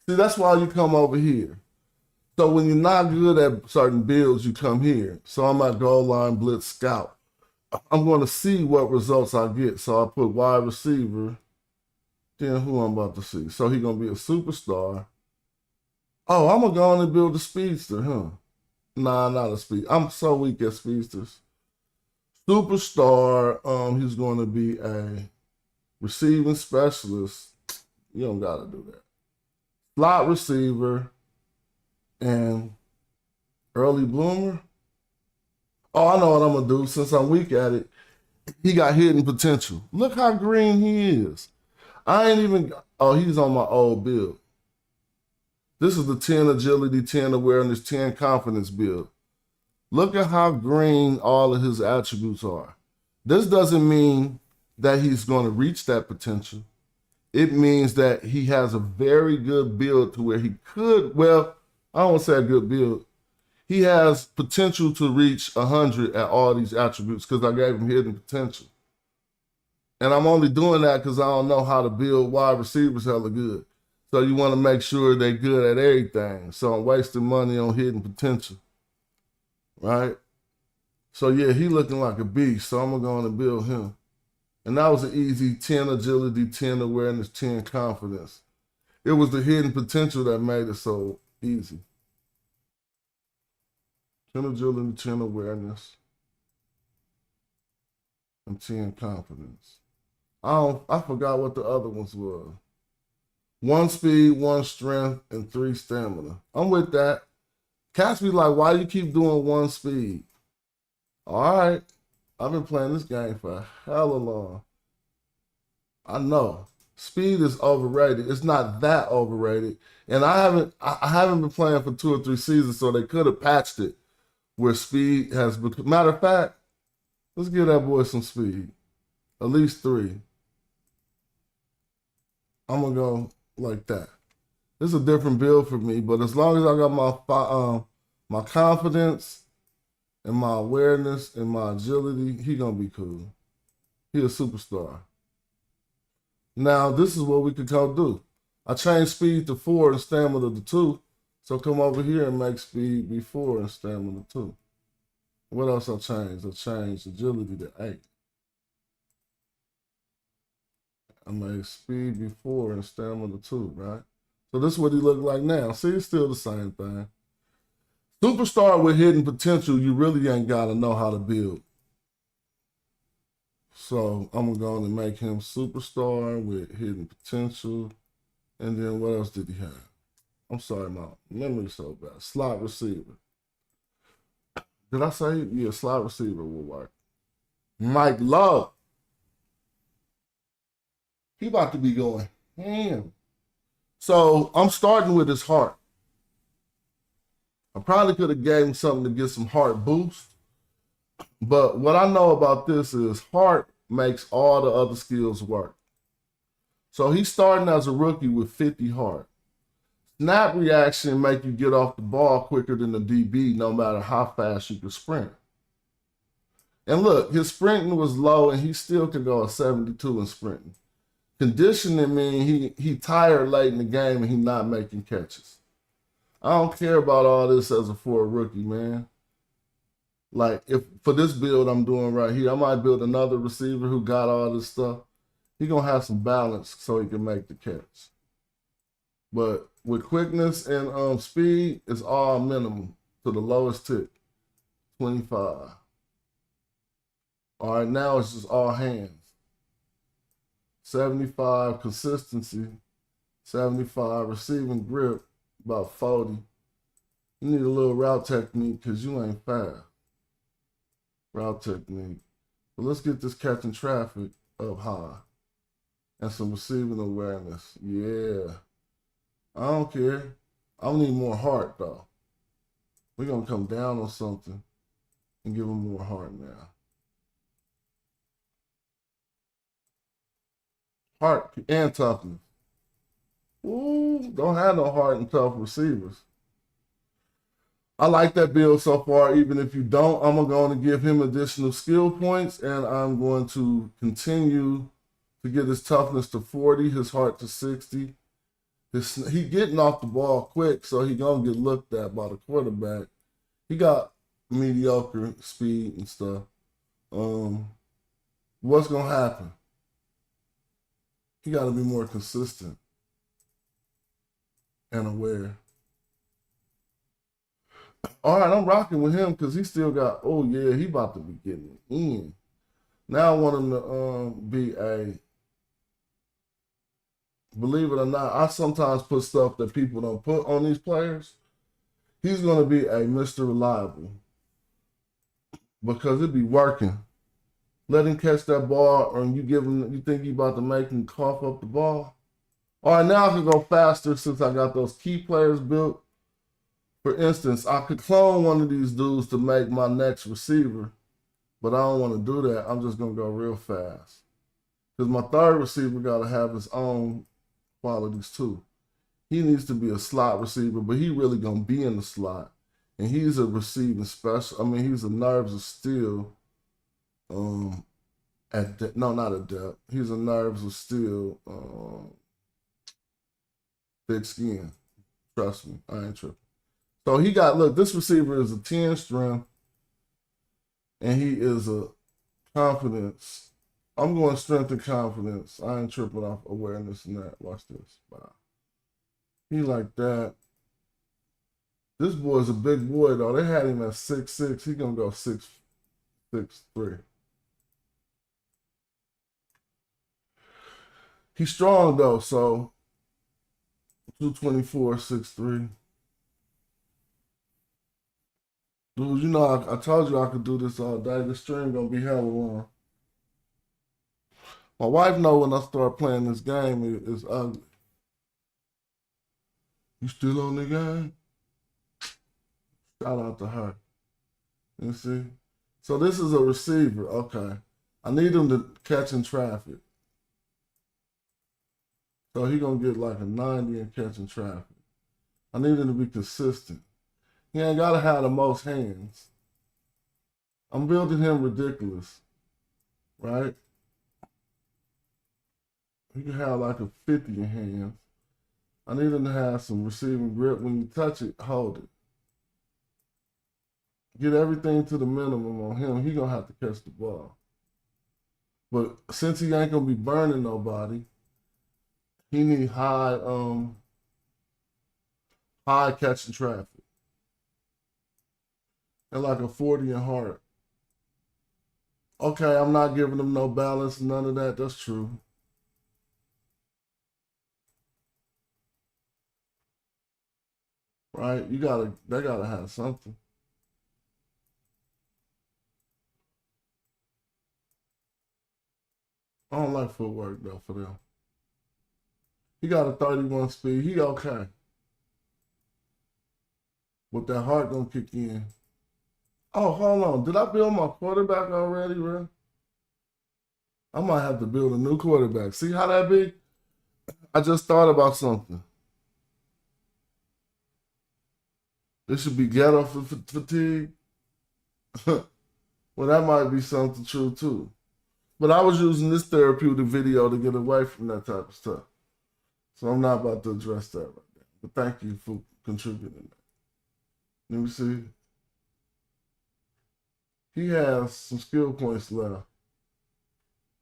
See, that's why you come over here. So when you're not good at certain builds, you come here. So I'm at Goallineblitz Scout. I'm going to see what results I get. So I put wide receiver. Then who I'm about to see. So he's going to be a superstar. Oh, I'm going to go on and build a speedster, huh? Nah, not a speed. I'm so weak at speedsters. Superstar, he's going to be a receiving specialist. You don't got to do that. Slot receiver and early bloomer. Oh, I know what I'm going to do. Since I'm weak at it, he got hidden potential. Look how green he is. I ain't even, oh, he's on my old build. This is the 10 agility, 10 awareness, 10 confidence build. Look at how green all of his attributes are. This doesn't mean that he's going to reach that potential. It means that he has a very good build to where he could, well, I don't want to say a good build. He has potential to reach 100 at all these attributes because I gave him hidden potential. And I'm only doing that because I don't know how to build wide receivers hella good. So you want to make sure they're good at everything. So I'm wasting money on hidden potential. Right? So yeah, he looking like a beast. So I'm going to build him. And that was an easy 10 agility, 10 awareness, 10 confidence. It was the hidden potential that made it so easy. 10 agility, 10 awareness, and 10 confidence. I forgot what the other ones were. 1 speed, 1 strength, and 3 stamina. I'm with that. Cats be like, why you keep doing 1 speed? All right. I've been playing this game for hella long. I know. Speed is overrated. It's not that overrated. And I haven't been playing for 2 or 3 seasons, so they could have patched it where speed has become. Matter of fact, let's give that boy some speed. At least 3. I'm going to go like that. This is a different build for me, but as long as I got my confidence and my awareness and my agility, he going to be cool. He a superstar. Now, this is what we could go do. I changed speed to 4 and stamina to 2. So come over here and make speed be 4 and stamina 2. What else I changed? I changed agility to 8. I made speed be 4 and stamina 2, right? So this is what he look like now. See, it's still the same thing. Superstar with hidden potential, you really ain't got to know how to build. So I'm going to make him superstar with hidden potential. And then what else did he have? I'm sorry, my memory's so bad. Slot receiver. Did I say? Yeah, slot receiver will work. Mike Love. He about to be going ham. So I'm starting with his heart. I probably could have gave him something to get some heart boost. But what I know about this is heart makes all the other skills work. So he's starting as a rookie with 50 heart. Snap reaction make you get off the ball quicker than the DB no matter how fast you can sprint. And look, his sprinting was low and he still could go a 72 in sprinting. Conditioning mean he tired late in the game and he not making catches. I don't care about all this for a rookie, man. Like, if for this build I'm doing right here, I might build another receiver who got all this stuff. He gonna have some balance so he can make the catch. But with quickness and speed, it's all minimum to the lowest tick, 25. All right, now it's just all hands. 75 consistency, 75 receiving grip, about 40. You need a little route technique because you ain't fast. Route technique. But let's get this catching traffic up high. And some receiving awareness. Yeah. I don't care. I need more heart, though. We're going to come down on something and give him more heart now. Heart and toughness. Ooh, don't have no heart and tough receivers. I like that build so far. Even if you don't, I'm going to give him additional skill points, and I'm going to continue to get his toughness to 40, his heart to 60. He getting off the ball quick, so he going to get looked at by the quarterback. He got mediocre speed and stuff. What's going to happen? He got to be more consistent and aware. All right, I'm rocking with him because he still got, oh, yeah, he about to be getting in. Now I want him to be a, believe it or not, I sometimes put stuff that people don't put on these players. He's going to be a Mr. Reliable because it be working. Let him catch that ball, and you think you about to make him cough up the ball. All right, now I can go faster since I got those key players built. For instance, I could clone one of these dudes to make my next receiver, but I don't want to do that. I'm just going to go real fast. Because my third receiver got to have his own qualities too. He needs to be a slot receiver, but he really going to be in the slot. And he's a receiving special. I mean, he's a nerves of steel. No, not a depth. He's a nerves of steel. Thick skin. Trust me, I ain't tripping. So he got, look, this receiver is a 10 strength, and he is a confidence. I'm going strength and confidence. I ain't tripping off awareness and that. Watch this. Wow. He like that. This boy's a big boy, though. They had him at 6'6". He going to go 6'3". He's strong, though, so 224, 6'3". Dude, you know, I told you I could do this all day. This stream gonna be hella long. My wife know when I start playing this game, it's ugly. You still on the game? Shout out to her. You see? So this is a receiver. Okay. I need him to catch in traffic. So he gonna get like a 90 in catching traffic. I need him to be consistent. He ain't gotta have the most hands. I'm building him ridiculous, right? He can have like a 50 in hands. I need him to have some receiving grip. When you touch it, hold it. Get everything to the minimum on him. He gonna have to catch the ball. But since he ain't gonna be burning nobody, he need high catching traffic. And like a 40 in heart. Okay, I'm not giving him no balance, none of that. That's true. Right? They gotta have something. I don't like footwork though for them. He got a 31 speed. He okay. But that heart gonna kick in. Oh, hold on. Did I build my quarterback already, bro? I might have to build a new quarterback. See how that be? I just thought about something. This should be ghetto fatigue. Well, that might be something true too. But I was using this therapeutic video to get away from that type of stuff. So I'm not about to address that right now. But thank you for contributing that. Let me see. He has some skill points left.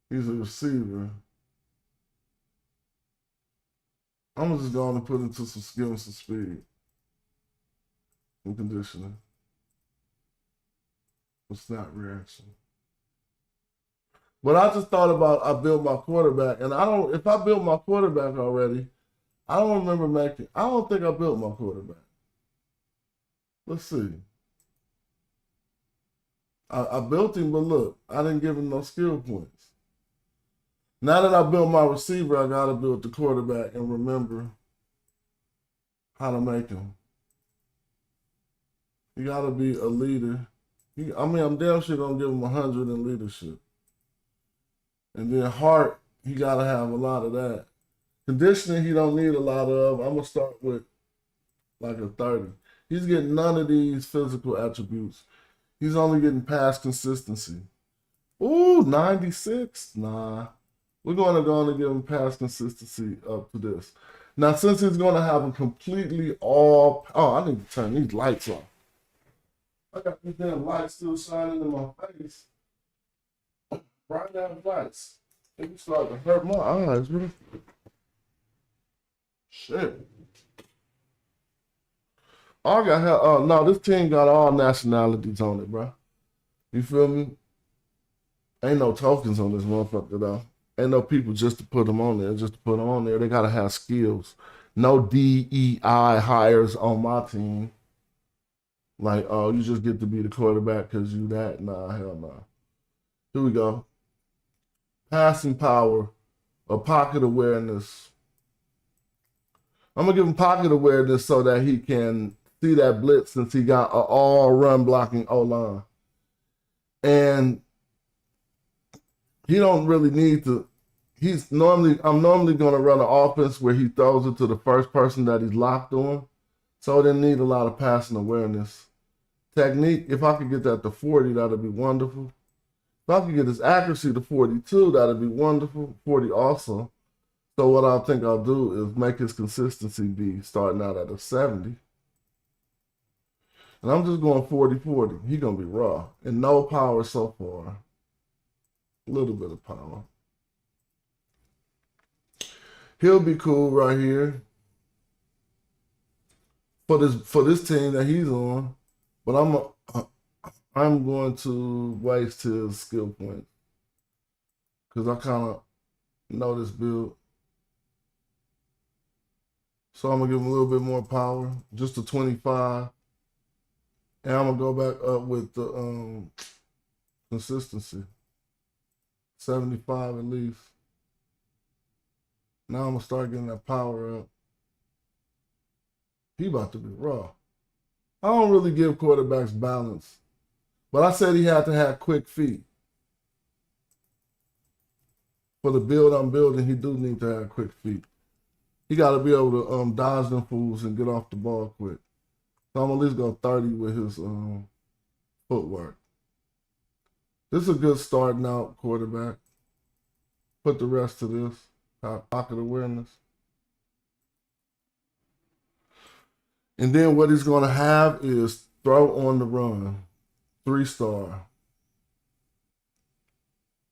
He's a receiver. I'm just going to put into some skill and some speed and conditioning. With snap reaction. But I just thought about I built my quarterback, and if I built my quarterback already, I don't think I built my quarterback. Let's see. I built him, but look, I didn't give him no skill points. Now that I built my receiver, I gotta build the quarterback and remember how to make him. You gotta be a leader. I'm damn sure gonna give him 100 in leadership. And then heart, he gotta have a lot of that. Conditioning, he don't need a lot of. I'm gonna start with like a 30. He's getting none of these physical attributes. He's only getting past consistency. Ooh, 96? Nah. We're going to go on and give him past consistency up to this. Now, since he's going to have a completely all... Oh, I need to turn these lights off. I got these damn lights still shining in my face. Bright down lights. It start to hurt my eyes, bro. Shit. No, this team got all nationalities on it, bro. You feel me? Ain't no tokens on this motherfucker, though. Ain't no people just to put them on there. Just to put them on there, they gotta have skills. No DEI hires on my team. Like, oh, you just get to be the quarterback because you that. Nah, hell no. Nah. Here we go. Passing power or pocket awareness. I'm gonna give him pocket awareness so that he can see that blitz since he got an all run blocking O-line. And he don't really need to. I'm normally going to run an offense where he throws it to the first person that he's locked on. So it didn't need a lot of passing awareness. Technique, if I could get that to 40, that'd be wonderful. If I could get his accuracy to 42, that'd be wonderful. 40 also. So what I think I'll do is make his consistency be starting out at a 70. And I'm just going 40-40. He's going to be raw. And no power so far. A little bit of power. He'll be cool right here for this team that he's on. But I'm going to waste his skill points because I kind of know this build. So I'm going to give him a little bit more power, just a 25. And I'm going to go back up with the consistency. 75 at least. Now I'm going to start getting that power up. He about to be raw. I don't really give quarterbacks balance. But I said he had to have quick feet. For the build I'm building, he do need to have quick feet. He got to be able to dodge them fools and get off the ball quick. So I'm at least go 30 with his footwork. This is a good starting out quarterback. Put the rest to this. Pocket awareness. And then what he's going to have is throw on the run. 3-star.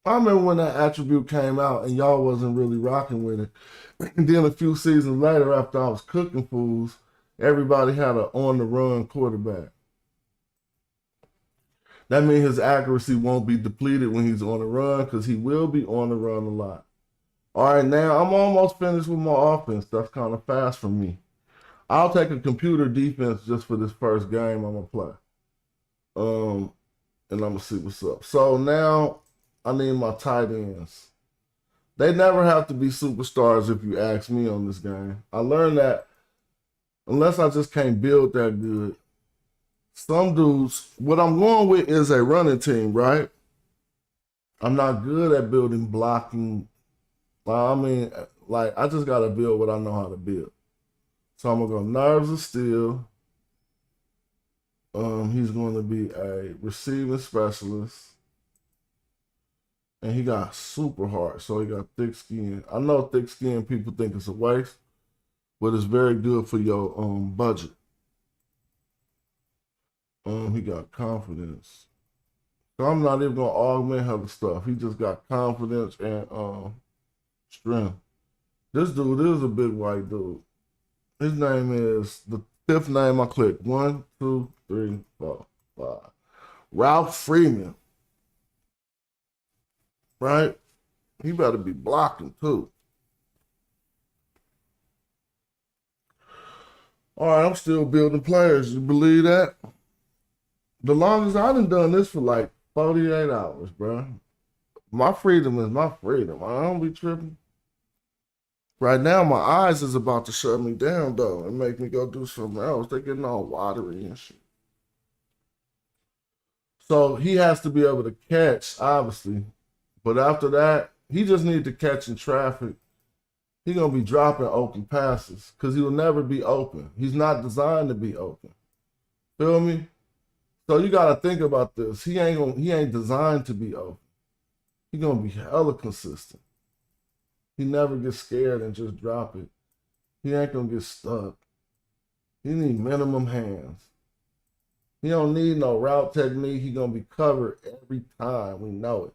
I remember when that attribute came out and y'all wasn't really rocking with it. And then a few seasons later, after I was cooking fools, everybody had an on-the-run quarterback. That means his accuracy won't be depleted when he's on the run because he will be on the run a lot. All right, now I'm almost finished with my offense. That's kind of fast for me. I'll take a computer defense just for this first game I'm going to play. And I'm going to see what's up. So now I need my tight ends. They never have to be superstars if you ask me on this game. I learned that unless I just can't build that good, some dudes, what I'm going with is a running team, right? I'm not good at building blocking. I mean, like, I just got to build what I know how to build. So I'm going to go nerves of steel. He's going to be a receiving specialist. And he got super hard, so he got thick skin. I know thick skin people think it's a waste, but it's very good for your budget. He got confidence. So I'm not even going to augment other stuff. He just got confidence and strength. This dude is a big white dude. His name is the 5th name I clicked. 1, 2, 3, 4, 5. Ralph Freeman. Right? He better be blocking too. All right, I'm still building players. You believe that? The longest I done this for like 48 hours, bro. My freedom is my freedom. I don't be tripping. Right now, my eyes is about to shut me down, though, and make me go do something else. They're getting all watery and shit. So he has to be able to catch, obviously. But after that, he just needs to catch in traffic. He's going to be dropping open passes because he will never be open. He's not designed to be open. Feel me? So you got to think about this. He ain't designed to be open. He's going to be hella consistent. He never gets scared and just drop it. He ain't going to get stuck. He need minimum hands. He don't need no route technique. He going to be covered every time. We know it.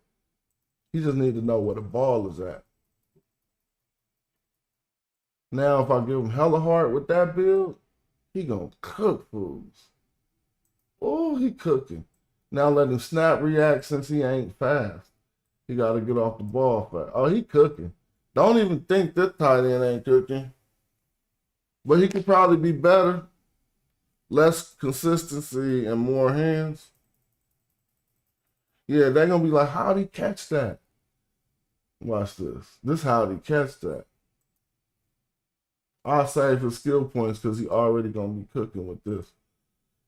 He just need to know where the ball is at. Now, if I give him hella hard with that build, he going to cook fools. Oh, he cooking. Now let him snap react since he ain't fast. He got to get off the ball fast. Oh, he cooking. Don't even think this tight end ain't cooking. But he could probably be better. Less consistency and more hands. Yeah, they're going to be like, how'd he catch that? Watch this. This how'd he catch that? I'll save his skill points because he already going to be cooking with this.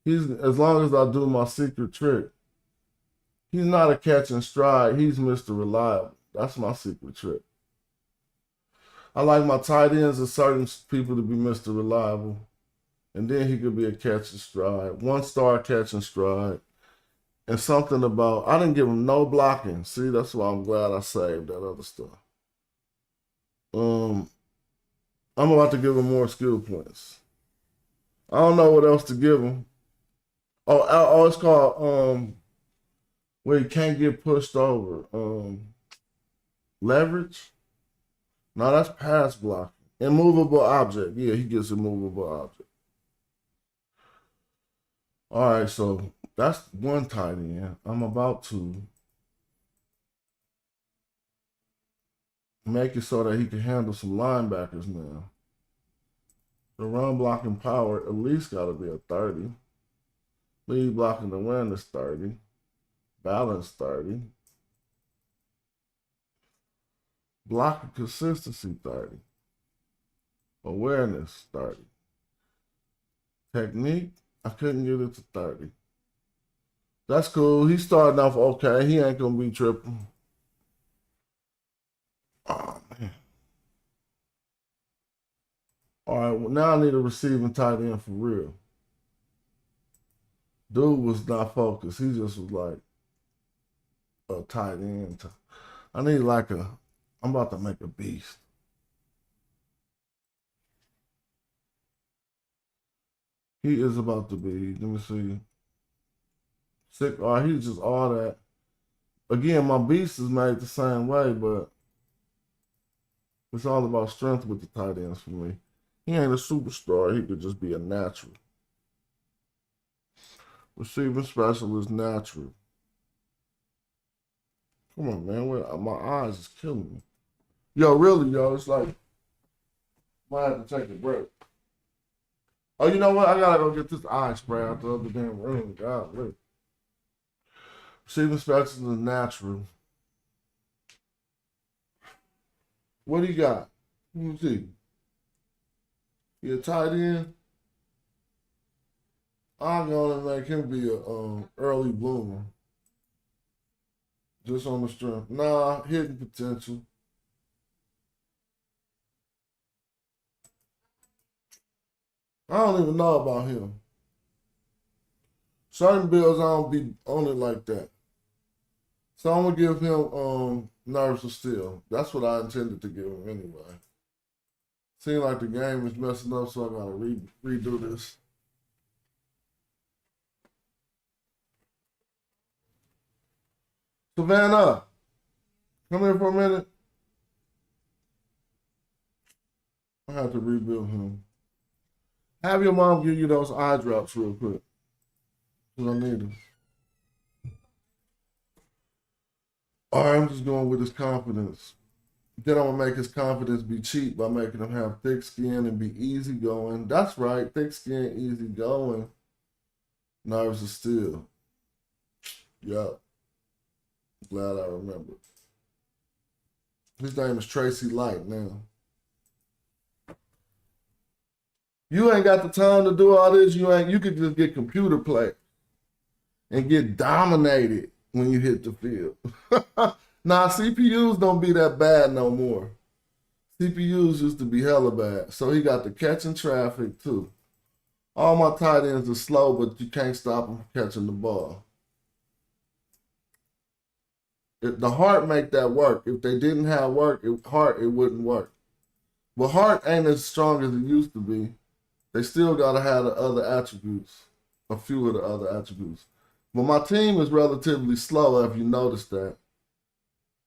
He's as long as I do my secret trick. He's not a catch and stride. He's Mr. Reliable. That's my secret trick. I like my tight ends and certain people to be Mr. Reliable. And then he could be a catch and stride. 1-star catch and stride. And something about, I didn't give him no blocking. See, that's why I'm glad I saved that other stuff. I'm about to give him more skill points. I don't know what else to give him. Oh, it's called where he can't get pushed over. Leverage. No, that's pass blocking. Immovable object. Yeah, he gets immovable object. All right, so that's one tight end. I'm about to make it so that he can handle some linebackers now. The run blocking power at least got to be a 30. Lead blocking awareness 30. Balance 30. Blocking consistency 30. Awareness 30. Technique, I couldn't get it to 30. That's cool. He's starting off okay. He ain't going to be tripping. Oh, man. All right, well, now I need a receiving tight end for real. Dude was not focused. He just was like a tight end. I need like I'm about to make a beast. He is about to be, let me see. Sick. All right, he's just all that. Again, my beast is made the same way, but it's all about strength with the tight ends for me. He ain't a superstar. He could just be a natural. Receiving specialist natural. Come on, man. My eyes is killing me. Yo, really, yo. It's like, might have to take a break. Oh, you know what? I gotta go get this eye spray out the other damn room. God, wait. Receiving specialist natural. What do you got? Let me see. You a tight end? I'm gonna make him be a early bloomer. Just on the strength. Nah, hidden potential. I don't even know about him. Certain bills I don't be on it like that. So I'm gonna give him nerves of steel. That's what I intended to give him anyway. Seems like the game is messing up, so I gotta redo this. Savannah, come here for a minute. I have to rebuild him. Have your mom give you those eye drops real quick. Because I need them. All right, I'm just going with his confidence. Then I'm going to make his confidence be cheap by making him have thick skin and be easygoing. That's right, thick skin, easygoing. Nerves of steel. Yup. Glad I remembered. His name is Tracy Light now. You ain't got the time to do all this. You could just get computer play and get dominated when you hit the field. Nah, CPUs don't be that bad no more. CPUs used to be hella bad. So he got the catching traffic too. All my tight ends are slow, but you can't stop them from catching the ball. The heart make that work. If they didn't have heart, it wouldn't work. But heart ain't as strong as it used to be. They still gotta have the other attributes, a few of the other attributes. But my team is relatively slow, if you notice that.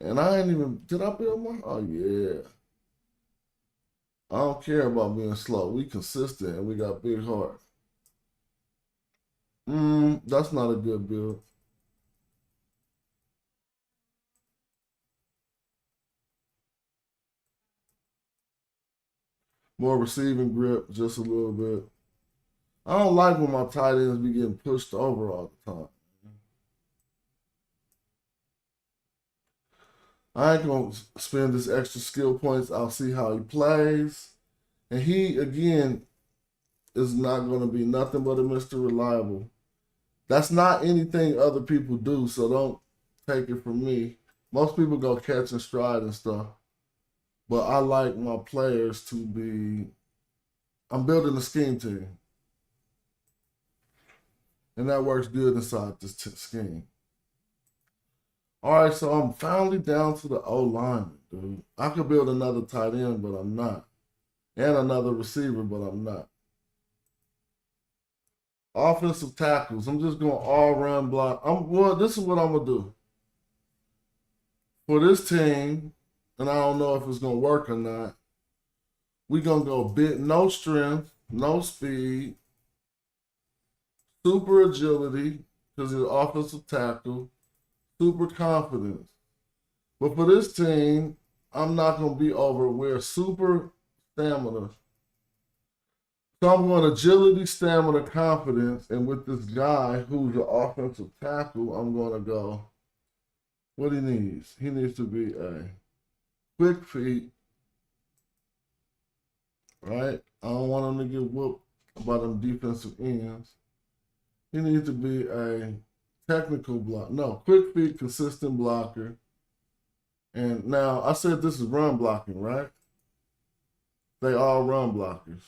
And I ain't even, did I build my? Oh yeah. I don't care about being slow. We consistent and we got big heart. That's not a good build. More receiving grip, just a little bit. I don't like when my tight ends be getting pushed over all the time. I ain't gonna spend this extra skill points. I'll see how he plays. And he, again, is not going to be nothing but a Mr. Reliable. That's not anything other people do, so don't take it from me. Most people go catch and stride and stuff, but I like my players to be. I'm building a scheme team, and that works good inside this scheme. All right, so I'm finally down to the O line, dude. I could build another tight end, but I'm not, and another receiver, but I'm not. Offensive tackles. I'm just going all run block. This is what I'm gonna do for this team, and I don't know if it's gonna work or not. We're gonna go no strength, no speed, super agility, because it's offensive tackle, super confidence. But for this team, I'm not gonna be over where super stamina. So I'm going agility, stamina, confidence, and with this guy who's the offensive tackle, I'm going to go what he needs. He needs to be a quick feet, right? I don't want him to get whooped by them defensive ends. He needs to be a technical block. No, quick feet, consistent blocker. And now I said this is run blocking, right? They all run blockers.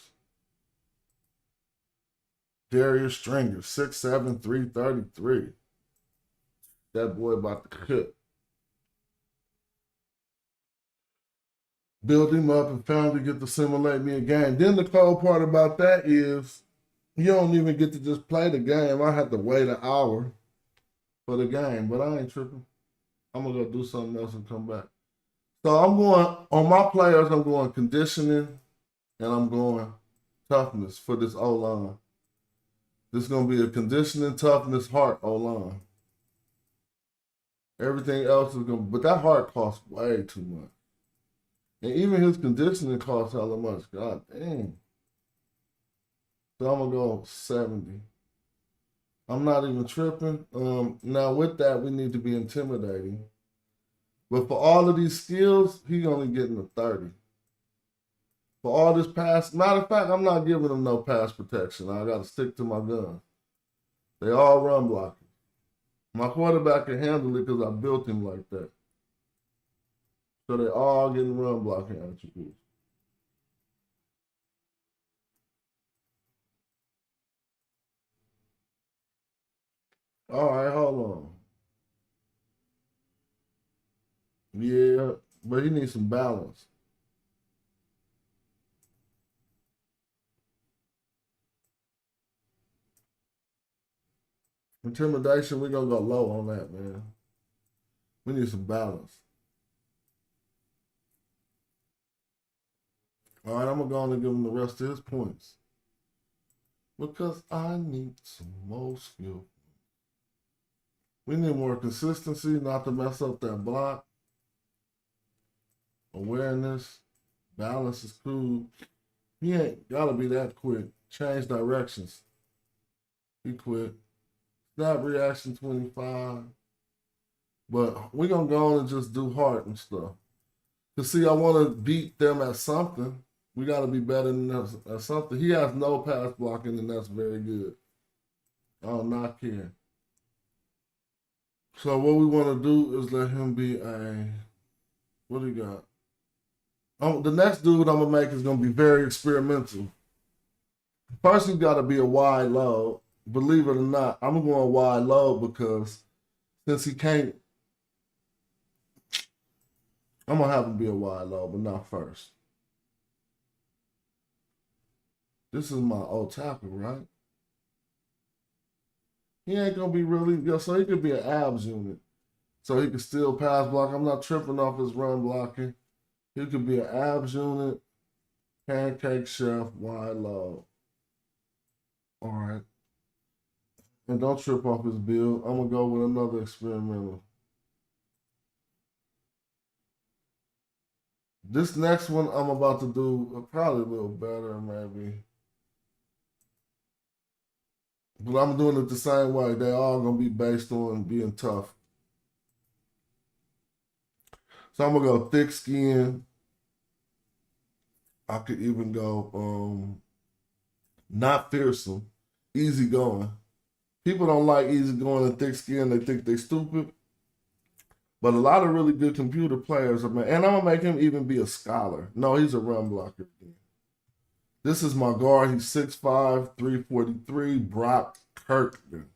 Darius Stringer, 6'7", 333. That boy about to cook. Build him up and finally get to simulate me a game. Then the cold part about that is you don't even get to just play the game. I have to wait an hour for the game, but I ain't tripping. I'm going to go do something else and come back. So I'm going, on my players, I'm going conditioning and I'm going toughness for this O-line. This is going to be a conditioning, toughness, heart O-line. Everything else is going to, but that heart costs way too much. And even his conditioning costs hella much. God dang. So I'm going to go 70. I'm not even tripping. Now with that, we need to be intimidating. But for all of these skills, he's only getting a 30. For all this pass, matter of fact, I'm not giving him no pass protection. I got to stick to my gun. They all run blocking. My quarterback can handle it because I built him like that. So they all getting run blocking attributes. All right, hold on. Yeah, but he needs some balance. Intimidation, we're going to go low on that, man. We need some balance. All right, I'm going to go on and give him the rest of his points. Because I need some more skill. We need more consistency, not to mess up that block. Awareness, balance is cool. He ain't got to be that quick. Change directions. He quit. Snap reaction 25. But we're going to go on and just do heart and stuff. Because, see, I want to beat them at something. We got to be better than them at something. He has no pass blocking, and that's very good. Oh, not here. So what we want to do is let him be a, what do you got? The next dude I'm going to make is going to be very experimental. First, he's got to be a wide low. Believe it or not, I'm going wide low because since he can't, I'm going to have him be a wide low, but not first. This is my old tackle, right? He ain't going to be really, so he could be an abs unit. So he can still pass block. I'm not tripping off his run blocking. He could be an abs unit, pancake chef, wide low. All right. And don't trip off his build. I'm going to go with another experimental. This next one I'm about to do probably a little better, maybe. But I'm doing it the same way. They all going to be based on being tough. So I'm going to go thick skin. I could even go not fearsome, easy going. People don't like easy going and thick skin. They think they stupid. But a lot of really good computer players are, and I'm gonna make him even be a scholar. No, he's a run blocker. This is my guard. He's 6'5", 343, Brock Kirkman.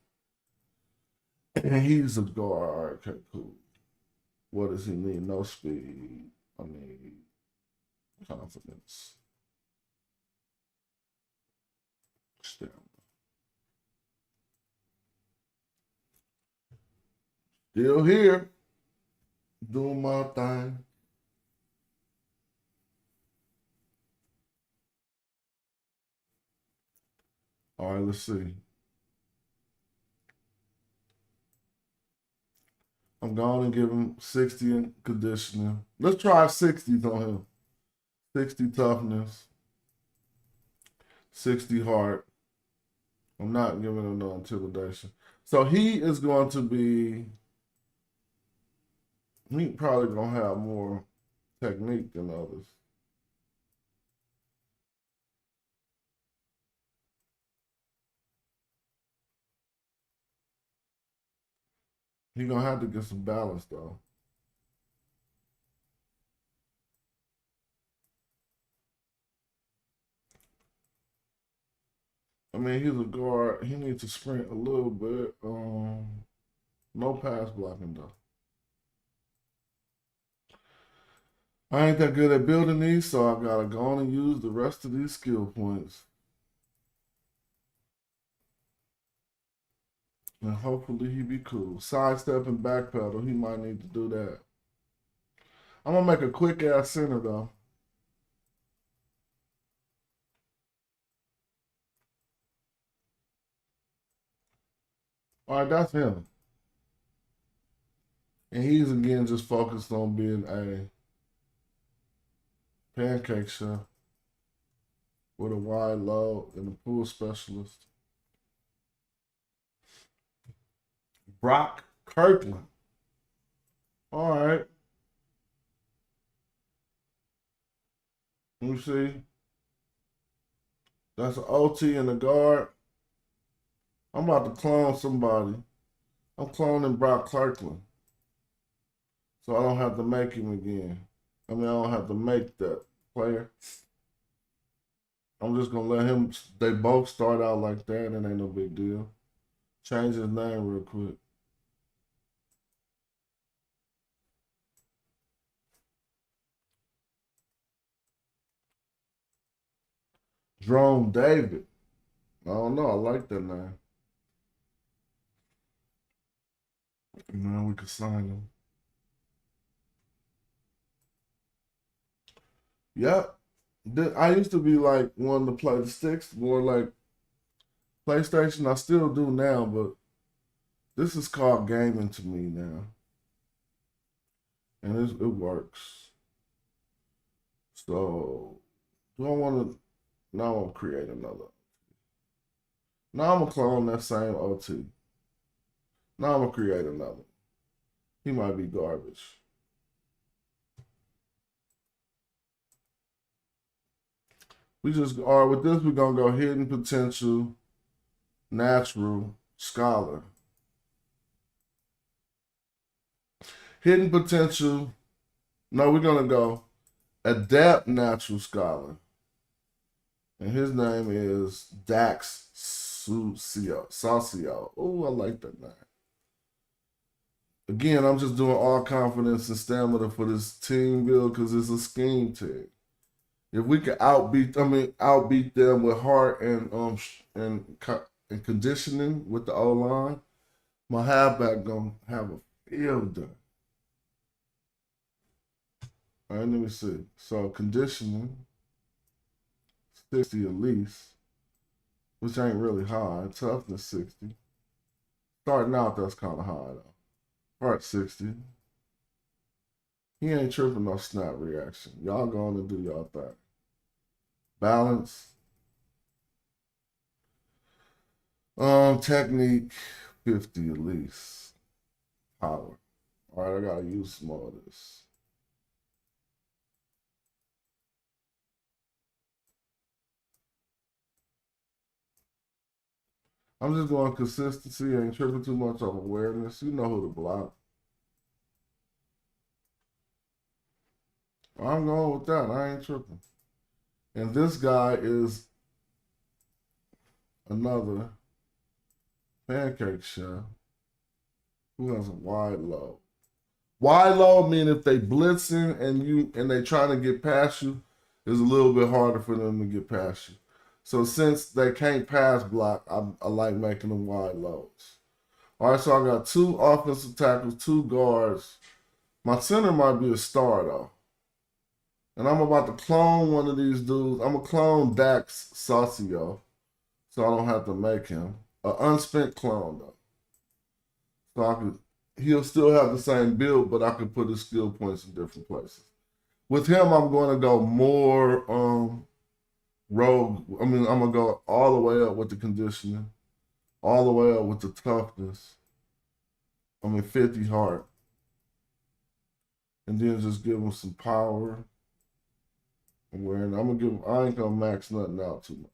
And he's a guard. All right, okay, cool. What does he need? No speed. I need confidence. Stamina. Still here. Doing my thing. All right, let's see. I'm going to give him 60 in conditioning. Let's try 60s on him. 60 toughness. 60 heart. I'm not giving him no intimidation. So he is going to be, he probably going to have more technique than others. He's going to have to get some balance, though. I mean, he's a guard. He needs to sprint a little bit. No pass blocking, though. I ain't that good at building these, so I got to go on and use the rest of these skill points. And hopefully he be cool. Sidestep and backpedal. He might need to do that. I'm going to make a quick ass center, though. All right, that's him. And he's, again, just focused on being a pancake chef with a wide load and a pool specialist. Brock Kirkland. All right. Let me see. That's an OT and a guard. I'm about to clone somebody. I'm cloning Brock Kirkland. So I don't have to make him again. I mean, I don't have to make that player. I'm just going to let him, they both start out like that, and ain't no big deal. Change his name real quick. Jerome David. I don't know. I like that name. Man, we could sign him. Yep. I used to be like wanting to play the sticks, more like PlayStation. I still do now, but this is called gaming to me now. And it works. So, do I want to, now I'm going to create another. Now I'm going to clone that same OT. Now I'm going to create another. He might be garbage. We just, all right, with this, we're going to go hidden potential, natural, scholar. Hidden potential, no, we're going to go adept natural scholar. And his name is Dax Saucio. Oh, I like that name. Again, I'm just doing all confidence and stamina for this team build because it's a scheme team. If we can outbeat them with heart and conditioning with the O line, my halfback gonna have a field day. All right, let me see. So conditioning, 60 at least, which ain't really high. Toughness 60. Starting out, that's kind of high though. Heart 60. He ain't tripping no snap reaction. Y'all going to do y'all thing. Balance. Technique 50 at least. Power. All right, I gotta use some more of this. I'm just going consistency. Ain't tripping too much on awareness. You know who to block. I'm going with that. I ain't tripping. And this guy is another pancake chef who has a wide low. Wide low mean if they blitzing and they trying to get past you, it's a little bit harder for them to get past you. So since they can't pass block, I like making them wide lows. All right, so I got 2 offensive tackles, 2 guards. My center might be a star though. And I'm about to clone one of these dudes. I'm going to clone Dax Saucio so I don't have to make him. An unspent clone, though. So he'll still have the same build, but I could put his skill points in different places. With him, I'm going to go more rogue. I mean, I'm going to go all the way up with the conditioning, all the way up with the toughness. 50 heart. And then just give him some power. I ain't gonna max nothing out too much.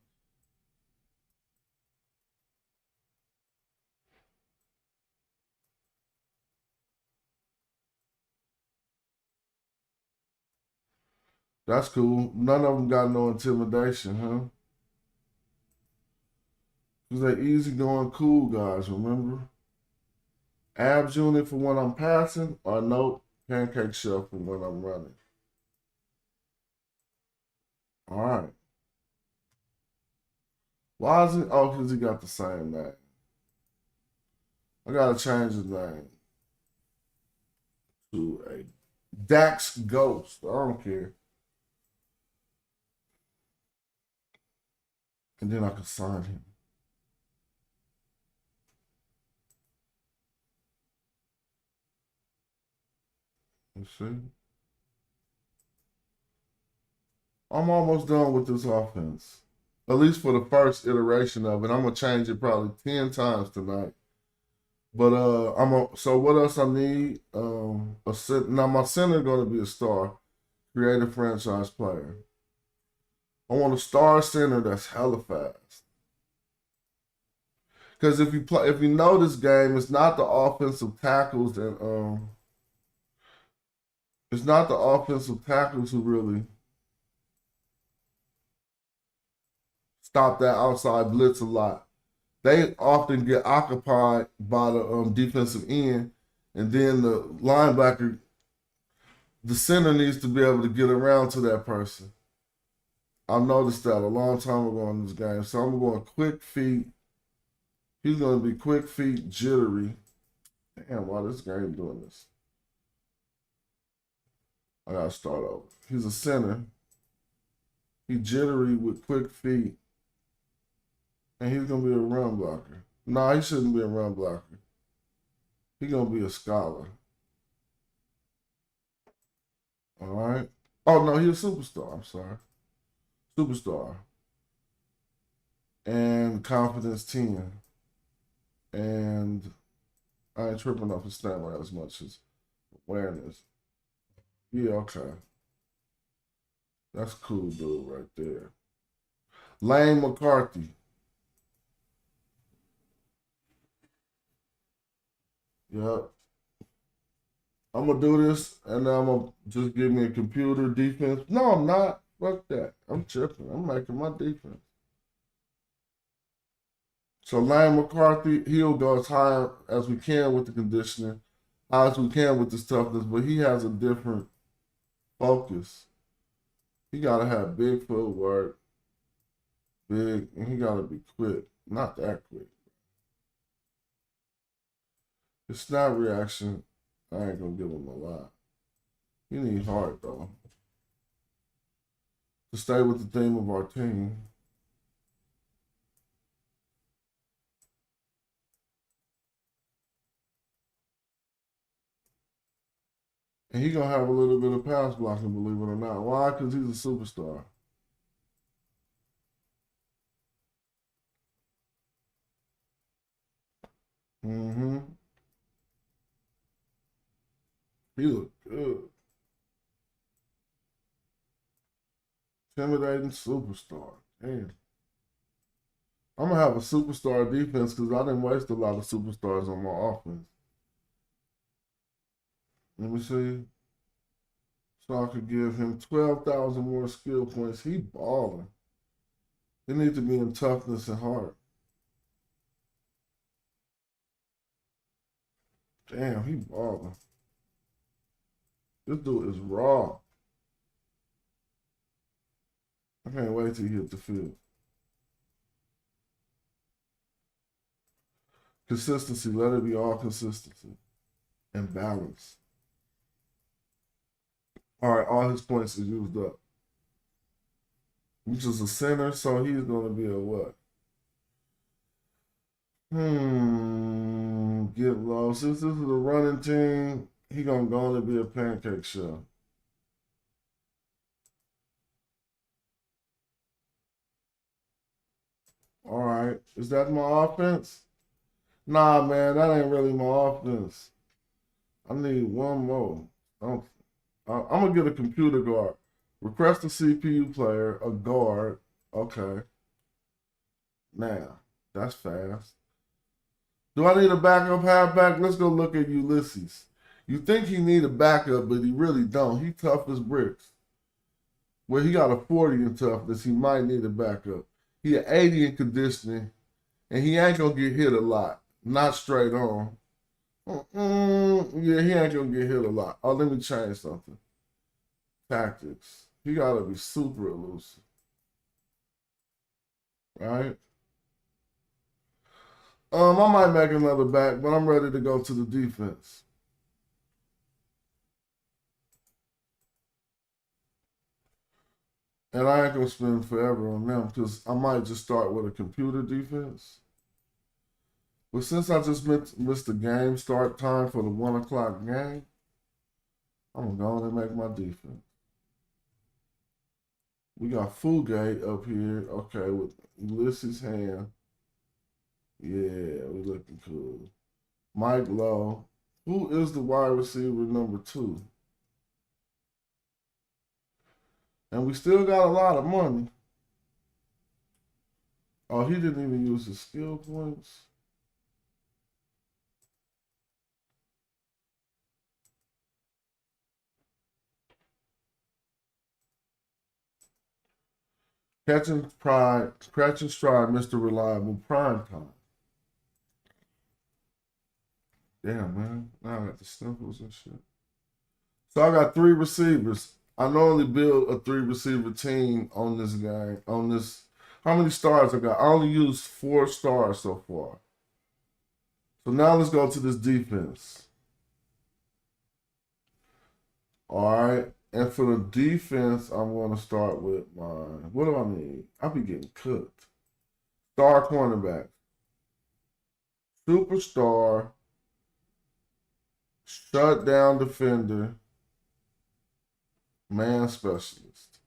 That's cool. None of them got no intimidation, huh? Because they easygoing, cool guys, remember? Abs unit for when I'm passing, or no pancake chef for when I'm running. All right. Why is it? Oh, because he got the same name. I gotta change his name to a Dax Ghost. I don't care. And then I can sign him. You see? I'm almost done with this offense. At least for the first iteration of it. I'm gonna change it probably 10 times tonight. But so what else I need? Now my center gonna be a star, creative franchise player. I want a star center that's hella fast. Because if you know this game, it's not the offensive tackles it's not the offensive tackles who really stop that outside blitz a lot. They often get occupied by the defensive end, and then the linebacker, the center needs to be able to get around to that person. I noticed that a long time ago in this game. So I'm going quick feet. He's going to be quick feet, jittery. Damn, why this game doing this? I got to start over. He's a center. He jittery with quick feet. And he's going to be a run blocker. No, he shouldn't be a run blocker. He's going to be a scholar. All right. Oh, no, he's a superstar. I'm sorry. Superstar. And confidence 10. And I ain't tripping off his stamina as much as awareness. Yeah, okay. That's cool, dude, right there. Lane McCarthy. Yep. I'm gonna do this, and I'm gonna just give me a computer defense. No, I'm not. Fuck that. I'm tripping. I'm making my defense. So Lane McCarthy, he'll go as high as we can with the conditioning, high as we can with the toughness, but he has a different focus. He gotta have big footwork, and he gotta be quick. Not that quick. His snap reaction, I ain't gonna give him a lot. He need heart though. To stay with the theme of our team. And he gonna have a little bit of pass blocking, believe it or not. Why? Because he's a superstar. Mm-hmm. He look good. Intimidating superstar. Damn. I'm gonna have a superstar defense because I didn't waste a lot of superstars on my offense. Let me see. So I could give him 12,000 more skill points. He balling. He needs to be in toughness and heart. Damn, he balling. This dude is raw. I can't wait till he hit the field. Consistency. Let it be all consistency and balance. All right, all his points is used up. Which is a center, so he's going to be a what? Get low. Since this is a running team, he going to go and be a pancake show. All right. Is that my offense? Nah, man, that ain't really my offense. I need one more. I'm going to get a computer guard. Request a CPU player, a guard. Okay. Now, that's fast. Do I need a backup halfback? Let's go look at Ulysses. You think he need a backup, but he really don't. He tough as bricks. Well, he got a 40 in toughness. He might need a backup. He an 80 in conditioning, and he ain't going to get hit a lot. Not straight on. Yeah, he ain't going to get hit a lot. Oh, let me change something. Tactics. He got to be super elusive. Right? I might make another back, but I'm ready to go to the defense. And I ain't going to spend forever on them because I might just start with a computer defense. But since I just missed the game start time for the 1 o'clock game, I'm going to go and make my defense. We got Fugate up here. Okay, with Ulysses Hand. Yeah, we looking cool. Mike Lowe. Who is the wide receiver number 2? And we still got a lot of money. Oh, he didn't even use his skill points. Catching stride, Mr. Reliable, prime time. Damn, man. Now I got the sniffles and shit. So I got 3 receivers. I normally build a 3 receiver team on this game. On this, how many stars I got? I only used 4 stars so far. So now let's go to this defense. All right. And for the defense, I'm going to start with my, what do I need? I'll be getting cooked. Star cornerback. Superstar. Shutdown defender. Man specialist.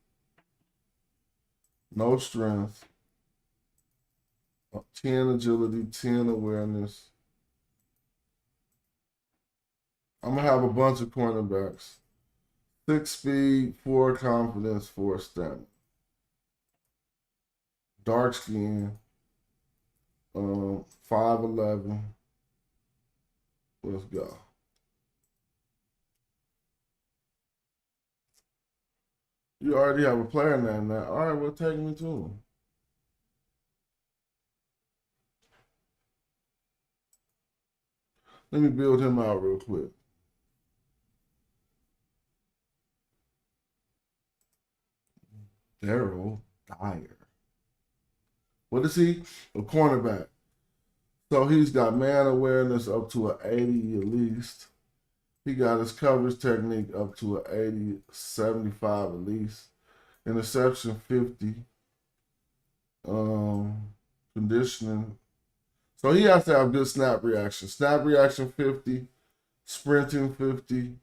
No strength. 10 agility, 10 awareness. I'm going to have a bunch of cornerbacks. 6 speed, 4 confidence, 4 stamina. Dark skin. 5'11". Let's go. You already have a player name now. All right, well, take me to him. Let me build him out real quick. Daryl Dyer. What is he? A cornerback. So he's got man awareness up to an 80 at least. He got his coverage technique up to an 80, 75 at least. Interception 50. Conditioning. So he has to have good snap reaction. Snap reaction 50. Sprinting 50.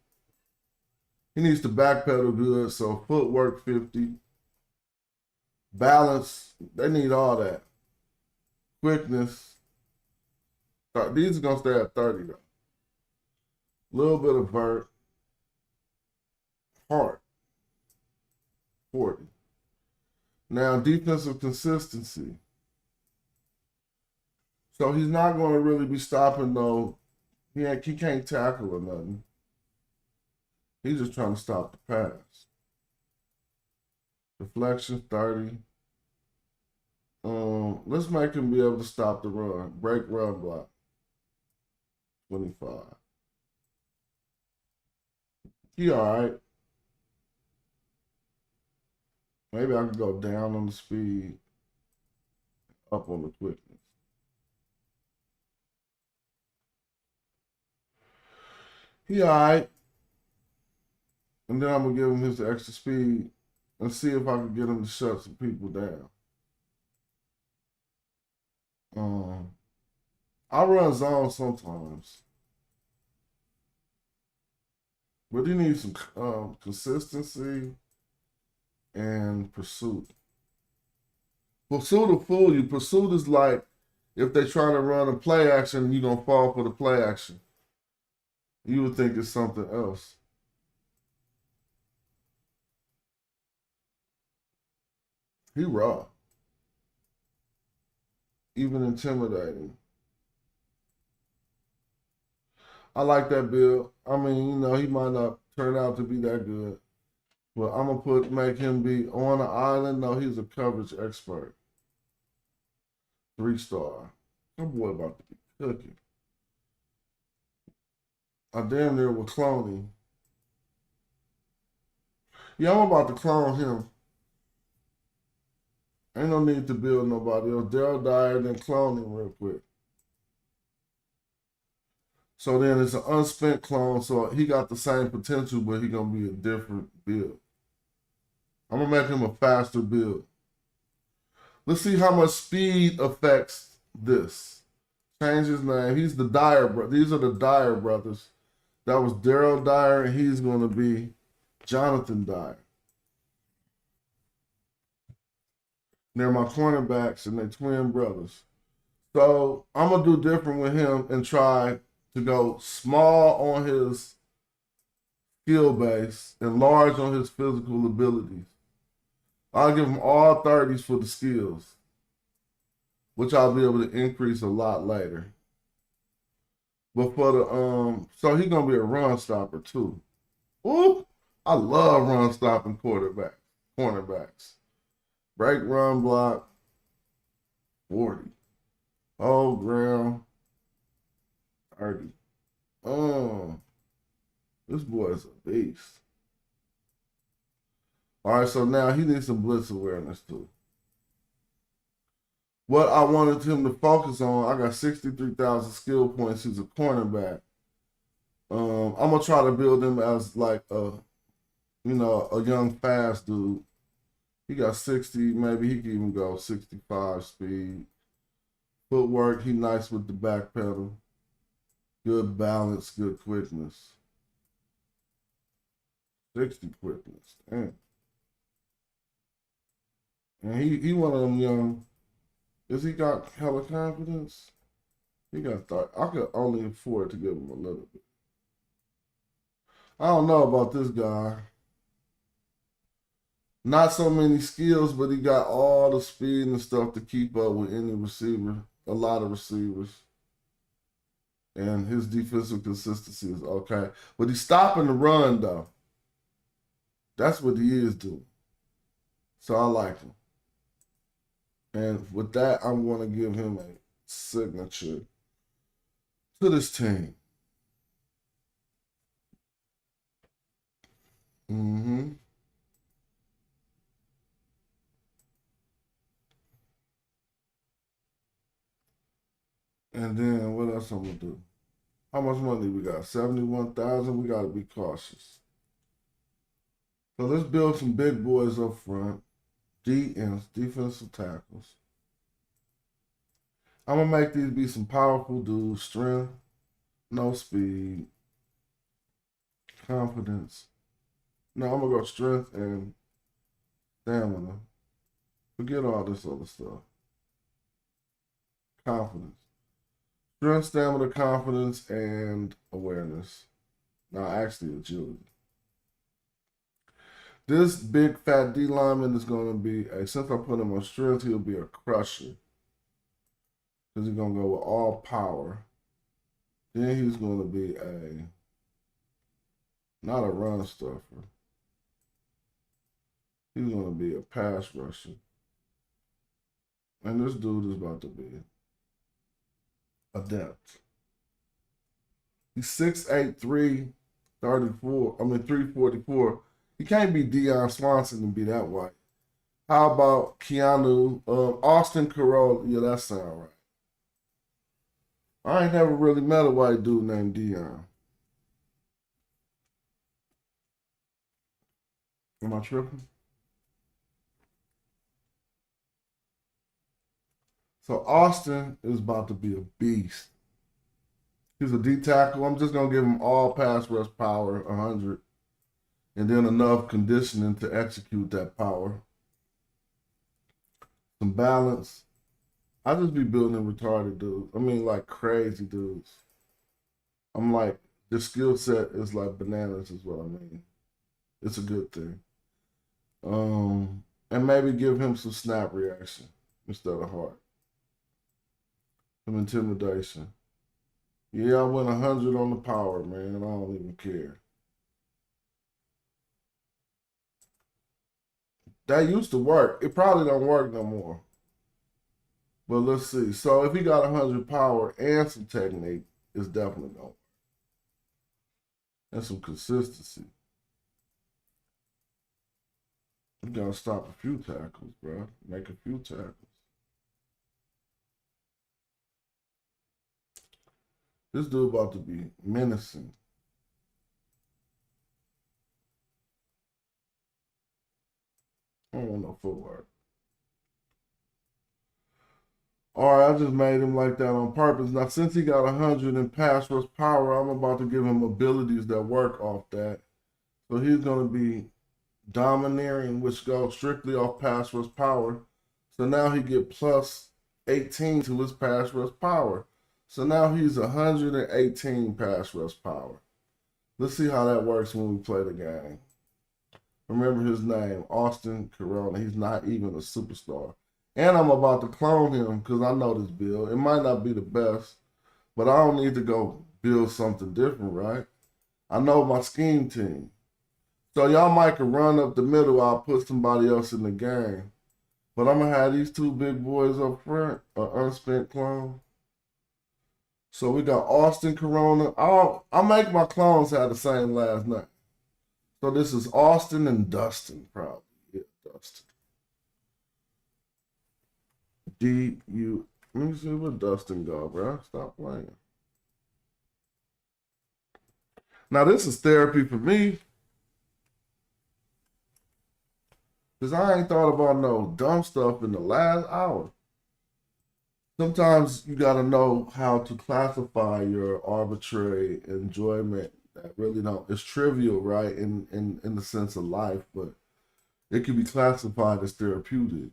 He needs to backpedal good, so footwork 50. Balance, they need all that. Quickness. These are going to stay at 30 though. Little bit of vert. Heart. 40. Now, defensive consistency. So he's not going to really be stopping though. He can't tackle or nothing. He's just trying to stop the pass. Deflection 30. Let's make him be able to stop the run. Break run block. 25. He all right. Maybe I could go down on the speed, up on the quickness. He all right. And then I'm going to give him his extra speed and see if I can get him to shut some people down. I run zone sometimes. But he needs some consistency and pursuit. Pursuit will fool you. Pursuit is like if they're trying to run a play action, you're going to fall for the play action. You would think it's something else. He raw. Even intimidating. I like that build. I mean, you know, he might not turn out to be that good. But I'm gonna make him be on the island. No, he's a coverage expert. 3-star. That boy about to be cooking. I damn near was cloning. Yeah, I'm about to clone him. Ain't no need to build nobody else. Daryl Dyer, then clone him real quick. So then it's an unspent clone, so he got the same potential, but he gonna be a different build. I'm gonna make him a faster build. Let's see how much speed affects this. Change his name. He's the Dyer brother. These are the Dyer brothers. That was Daryl Dyer, and he's gonna be Jonathan Dyer. They're my cornerbacks, and they're twin brothers. So I'm gonna do different with him and try to go small on his skill base and large on his physical abilities. I'll give him all 30s for the skills, which I'll be able to increase a lot later. But for the so he's gonna be a run stopper too. Ooh, I love run stopping cornerbacks. Break run block, 40. Oh ground, 30. This boy is a beast. All right, so now he needs some blitz awareness too. What I wanted him to focus on, I got 63,000 skill points. He's a cornerback. I'm gonna try to build him as like a young fast dude. He got 60, maybe he can even go 65 speed. Footwork, he nice with the back pedal. Good balance, good quickness. 60 quickness, damn. And he one of them young. Is he got hella confidence? He got thought. I could only afford to give him a little bit. I don't know about this guy. Not so many skills, but he got all the speed and stuff to keep up with any receiver. A lot of receivers. And his defensive consistency is okay. But he's stopping the run, though. That's what he is doing. So I like him. And with that, I'm going to give him a signature to this team. And then what else I'm going to do? How much money we got? 71,000. We got to be cautious. So let's build some big boys up front. DNs, defensive tackles. I'm going to make these be some powerful dudes. Strength, no speed, confidence. No, I'm going to go strength and stamina. Forget all this other stuff. Confidence. Strength, stamina, confidence, and awareness. Now, actually, agility. This big fat D lineman is going to be, since I put him on strength, he'll be a crusher. because he's going to go with all power. Then he's going to be not a run stuffer. He's going to be a pass rusher. And this dude is about to be adept. He's 6'8", 344. He can't be Deion Swanson and be that white. How about Keanu, Austin Carroll? Yeah, that sound right. I ain't never really met a white dude named Deion. Am I tripping? So Austin is about to be a beast. He's a D tackle. I'm just going to give him all pass rush power, 100, and then enough conditioning to execute that power. Some balance. I just be building retarded dudes. I mean, like crazy dudes. I'm like, the skill set is like bananas is what I mean. It's a good thing. And maybe give him some snap reaction instead of heart. Some intimidation. Yeah, I went 100 on the power, man. I don't even care. That used to work. It probably don't work no more. But let's see. So if he got 100 power and some technique, it's definitely going to work. And some consistency. You got to stop a few tackles, bro. Make a few tackles. This dude about to be menacing. I don't want no footwork. All right, I just made him like that on purpose. Now, since he got 100 in pass rush power, I'm about to give him abilities that work off that. So he's going to be domineering, which goes strictly off pass rush power. So now he get plus 18 to his pass rush power. So now he's 118 pass rush power. Let's see how that works when we play the game. Remember his name, Austin Carroll. He's not even a superstar. And I'm about to clone him because I know this build. It might not be the best, but I don't need to go build something different, right? I know my scheme team. So y'all might could run up the middle. I'll put somebody else in the game. But I'm going to have these two big boys up front, an unspent clone. So we got Austin Corona. I'll make my clones have the same last name. So this is Austin and Dustin, probably. Yeah, Dustin. D-U. Let me see where Dustin go, bro. Stop playing. Now, this is therapy for me. Because I ain't thought about no dumb stuff in the last hour. Sometimes you got to know how to classify your arbitrary enjoyment that really don't. It's trivial, right, in the sense of life, but it can be classified as therapeutic.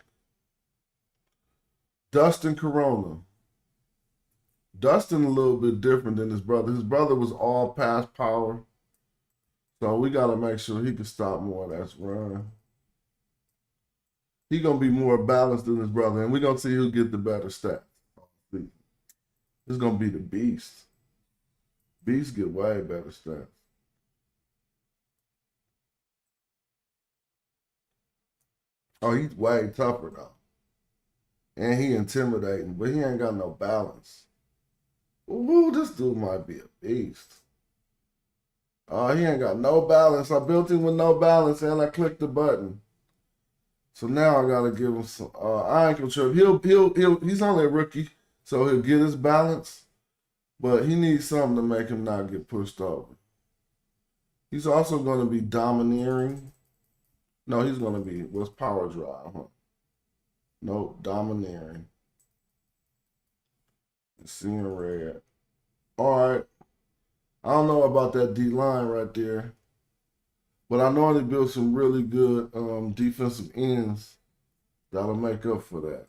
Dustin Corona. Dustin a little bit different than his brother. His brother was all pass power. So we got to make sure he can stop more of that run. He's going to be more balanced than his brother, and we're going to see who get the better stats. It's going to be the Beast. Beast get way better stats. Oh, he's way tougher, though. And he intimidating, but he ain't got no balance. Ooh, this dude might be a beast. He ain't got no balance. I built him with no balance, and I clicked the button. So now I gotta give him some. I ain't gonna trip. He's only a rookie, so he'll get his balance, but he needs something to make him not get pushed over. He's also gonna be domineering. No, he's gonna be what's power drive, huh? No, domineering. Seeing red. All right. I don't know about that D line right there, but I know they built some really good defensive ends that'll make up for that.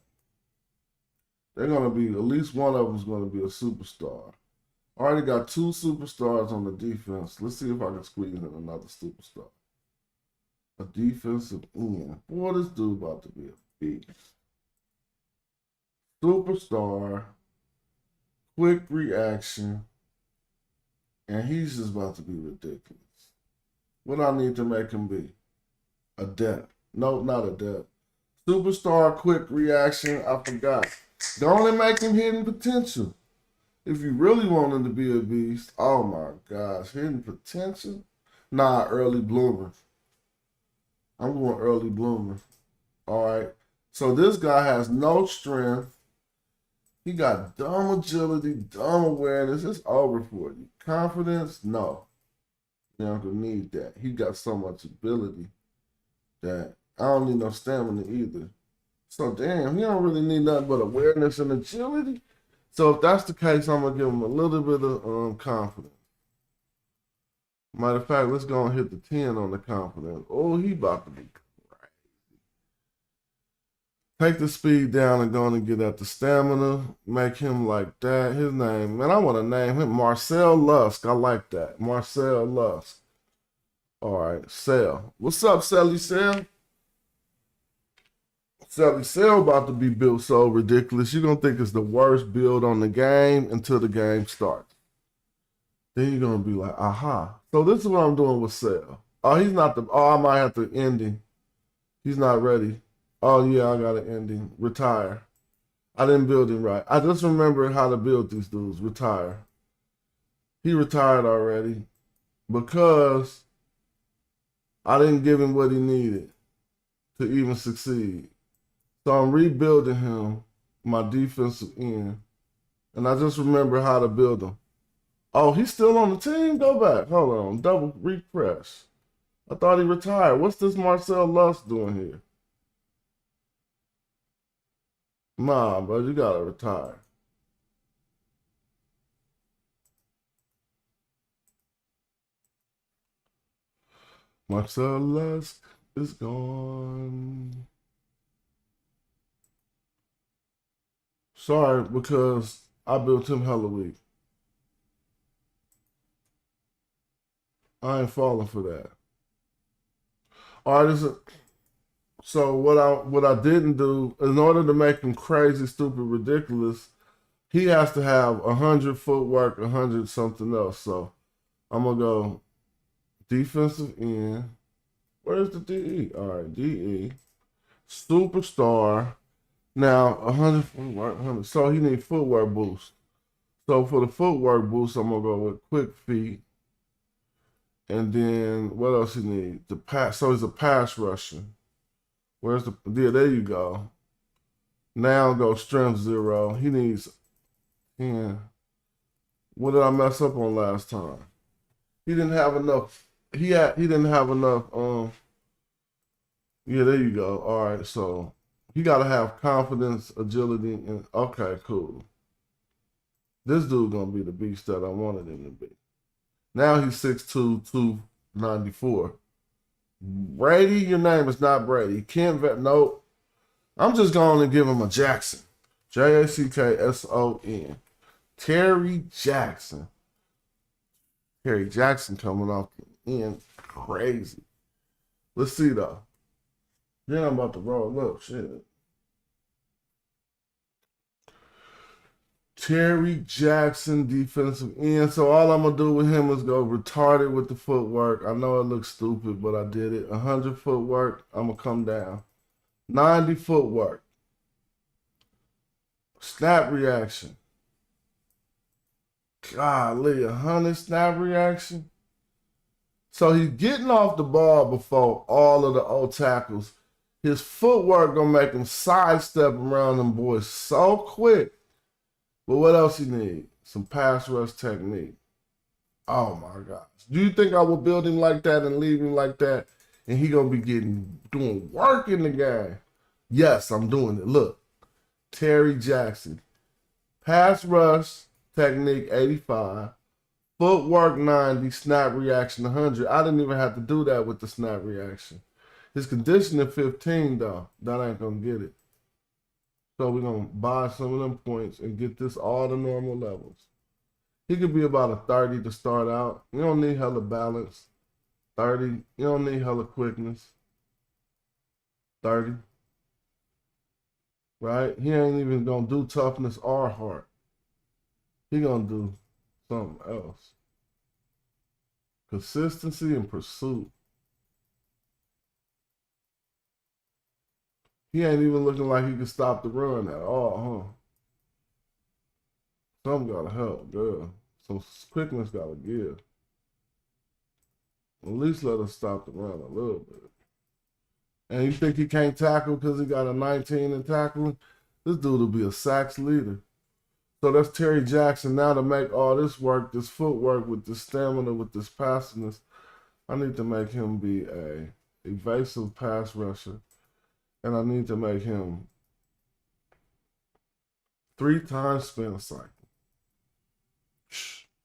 They're going to be, at least one of them is going to be a superstar. Already got two superstars on the defense. Let's see if I can squeeze in another superstar. A defensive end. Boy, this dude about to be a beast. Superstar. quick reaction, and he's just about to be ridiculous. What I need to make him be? Adept. No, not adept. Superstar quick reaction. I forgot. Don't only make him hidden potential. If you really want him to be a beast, oh my gosh, hidden potential? Nah, early bloomer. I'm going early bloomer. All right. So this guy has no strength. He got dumb agility, dumb awareness. It's over for you. Confidence? No. You're not going to need that. He got so much ability that I don't need no stamina either. So damn, he don't really need nothing but awareness and agility. So if that's the case, I'm going to give him a little bit of confidence. Matter of fact, let's go and hit the 10 on the confidence. Oh, he about to be crazy. Take the speed down and go and get at the stamina. Make him like that. His name, man, I want to name him Marcel Lusk. I like that. Marcel Lusk. All right, Cell. What's up, Sally Cell? Sally Cell about to be built so ridiculous. You're going to think it's the worst build on the game until the game starts. Then you're going to be like, aha. So this is what I'm doing with Cell. Oh, he's not the, oh, I might have to end him. He's not ready. Oh, yeah, I got to end him. Retire. I didn't build him right. I just remembered how to build these dudes. Retire. He retired already because I didn't give him what he needed to even succeed. So I'm rebuilding him, my defensive end. And I just remember how to build him. Oh, he's still on the team? Go back. Hold on. Double refresh. I thought he retired. What's this Marcel Lusk doing here? Nah, bro, you gotta retire. Marcel Lusk is gone. Sorry, because I built him hella weak. I ain't falling for that. All right, so what I didn't do, in order to make him crazy, stupid, ridiculous, he has to have 100 footwork, 100 something else. So I'm gonna go defensive end. Where's the DE? All right, DE, superstar. Now 100 footwork, 100. So he needs footwork boost. So for the footwork boost, I'm gonna go with quick feet. And then what else he needs? The pass. So he's a pass rusher. Where's the? Yeah, there you go. Now go strength 0. He needs 10. What did I mess up on last time? He didn't have enough. He didn't have enough. Yeah, there you go. All right, so he got to have confidence, agility, and okay, cool. This dude gonna be the beast that I wanted him to be. Now he's 6'2", 294. Brady, your name is not Brady. Ken nope. I'm just going to give him a Jackson. Jackson. Terry Jackson. Terry Jackson coming off the end. Crazy. Let's see though. Then I'm about to roll up. Shit. Terry Jackson, defensive end. So all I'm going to do with him is go retarded with the footwork. I know it looks stupid, but I did it. 100 footwork, I'm going to come down. 90 footwork. Snap reaction. Golly, 100 snap reaction. So he's getting off the ball before all of the old tackles. His footwork going to make him sidestep around them boys so quick. But what else he need? Some pass rush technique. Oh my gosh. Do you think I will build him like that and leave him like that? And he gonna be doing work in the game? Yes, I'm doing it. Look. Terry Jackson. Pass rush technique 85. Footwork 90. Snap reaction 100. I didn't even have to do that with the snap reaction. His conditioning 15 though. That ain't gonna get it. So we're going to buy some of them points and get this all the normal levels. He could be about a 30 to start out. You don't need hella balance. 30. You don't need hella quickness. 30. Right? He ain't even going to do toughness or heart. He gonna do something else. Consistency and pursuit. He ain't even looking like he can stop the run at all, huh? Something gotta help, girl. Some quickness gotta give. At least let us stop the run a little bit. And you think he can't tackle because he got a 19 in tackling? This dude will be a sacks leader. So that's Terry Jackson. Now to make all this work, this footwork with this stamina, with this passiveness, I need to make him be a evasive pass rusher. And I need to make him 3 times spin cycle.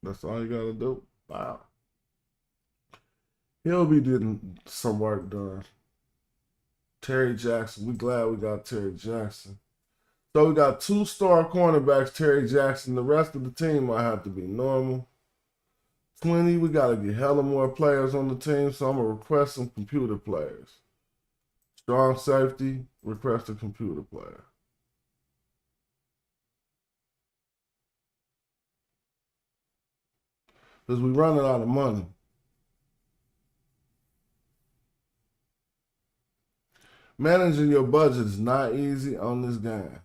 That's all you gotta do. Wow. He'll be getting some work done. Terry Jackson. We glad we got Terry Jackson. So we got 2-star cornerbacks, Terry Jackson. The rest of the team might have to be normal. 20, we got to get hella more players on the team, so I'm going to request some computer players. Strong safety, request a computer player. Because we're running out of money. Managing your budget is not easy on this game.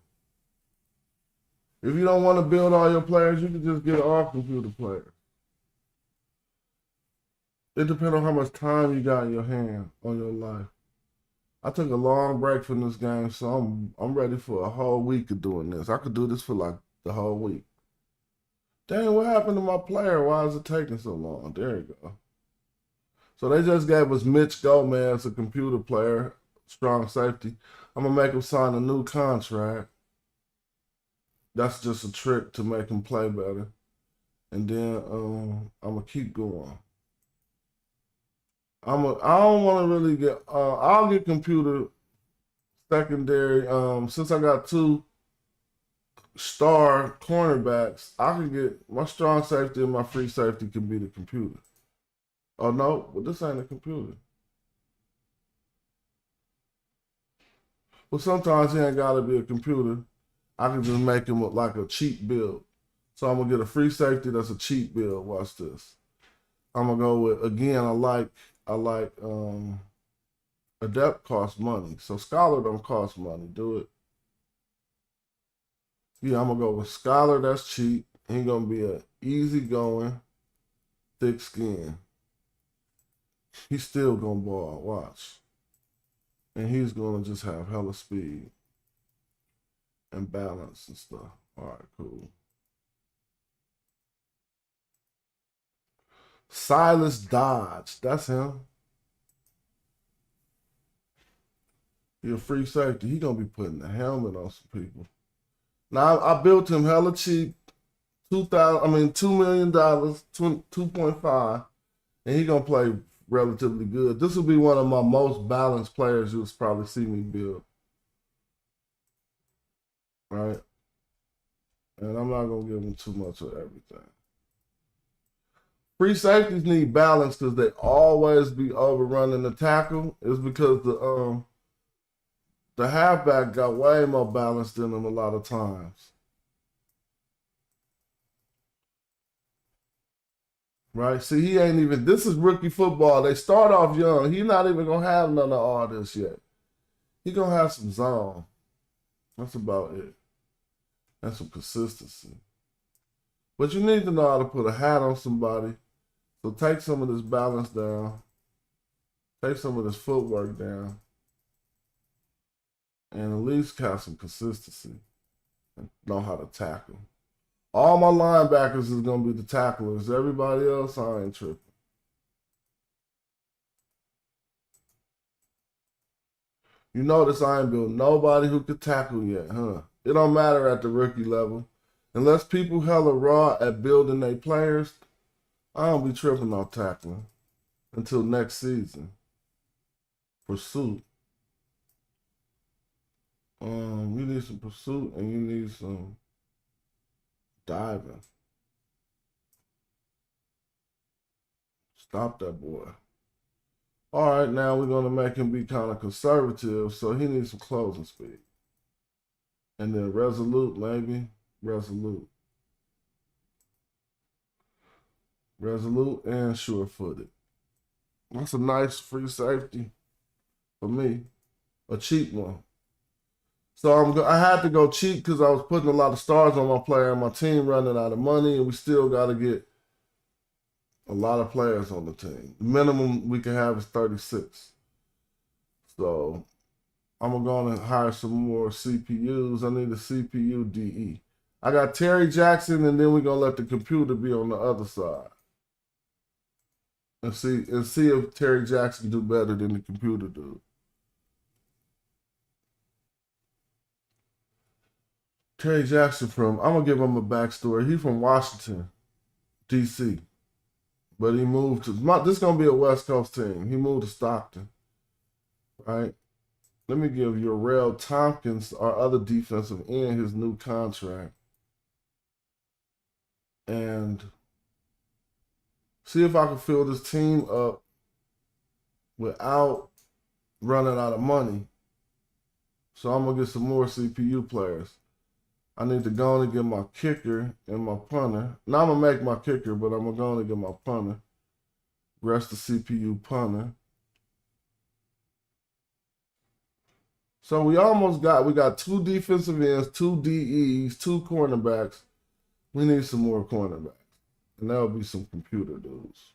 If you don't want to build all your players, you can just get all computer players. It depends on how much time you got in your hand on your life. I took a long break from this game, so I'm ready for a whole week of doing this. I could do this for like the whole week. Dang, what happened to my player? Why is it taking so long? There you go. So they just gave us Mitch Gomez, a computer player, strong safety. I'm going to make him sign a new contract. That's just a trick to make him play better. And then I'm going to keep going. I don't want to really get, I'll get computer secondary. Since I got 2 star cornerbacks, I can get my strong safety and my free safety can be the computer. Oh no, but this ain't a computer. Well, sometimes he ain't gotta be a computer. I can just make him look like a cheap build. So I'm gonna get a free safety that's a cheap build. Watch this. I'm gonna go with, again, I like Adept costs money. So Scholar don't cost money. Do it. Yeah, I'm gonna go with Scholar, that's cheap. He's gonna be a easy going, thick skin. He's still gonna ball, watch. And he's gonna just have hella speed and balance and stuff. All right, cool. Silas Dodge, that's him. He's a free safety. He gonna be putting the helmet on some people. Now I built him hella cheap, $2 million, 2.5, and he gonna play relatively good. This will be one of my most balanced players you'll probably see me build. Right? And I'm not gonna give him too much of everything. Free safeties need balance because they always be overrunning the tackle. It's because the halfback got way more balance than them a lot of times. Right? See, he ain't even, this is rookie football. They start off young. He's not even going to have none of all this yet. He's going to have some zone. That's about it. And some consistency. But you need to know how to put a hat on somebody. So take some of this balance down. Take some of this footwork down. And at least have some consistency. And know how to tackle. All my linebackers is going to be the tacklers. Everybody else, I ain't tripping. You notice I ain't built nobody who could tackle yet, huh? It don't matter at the rookie level. Unless people hella raw at building their players, I don't be tripping on tackling until next season. Pursuit. You need some pursuit and you need some diving. Stop that boy. All right, now we're going to make him be kind of conservative, so he needs some closing speed. And then resolute, maybe. Resolute. Resolute and sure-footed. That's a nice free safety for me. A cheap one. So I had to go cheap because I was putting a lot of stars on my player and my team running out of money, and we still got to get a lot of players on the team. The minimum we can have is 36. So I'm going to hire some more CPUs. I need a CPU DE. I got Terry Jackson, and then we're going to let the computer be on the other side. And see if Terry Jackson do better than the computer do. Terry Jackson I'm going to give him a backstory. He's from Washington, D.C. But he moved to, this is going to be a West Coast team. He moved to Stockton, right? Let me give Urrell Tompkins, our other defensive end, his new contract. And see if I can fill this team up without running out of money. So I'm going to get some more CPU players. I need to go on and get my kicker and my punter. Now I'm going to make my kicker, but I'm going to go on and get my punter. Rest the CPU punter. So we got 2 defensive ends, 2 DEs, 2 cornerbacks. We need some more cornerbacks. And that'll be some computer dudes.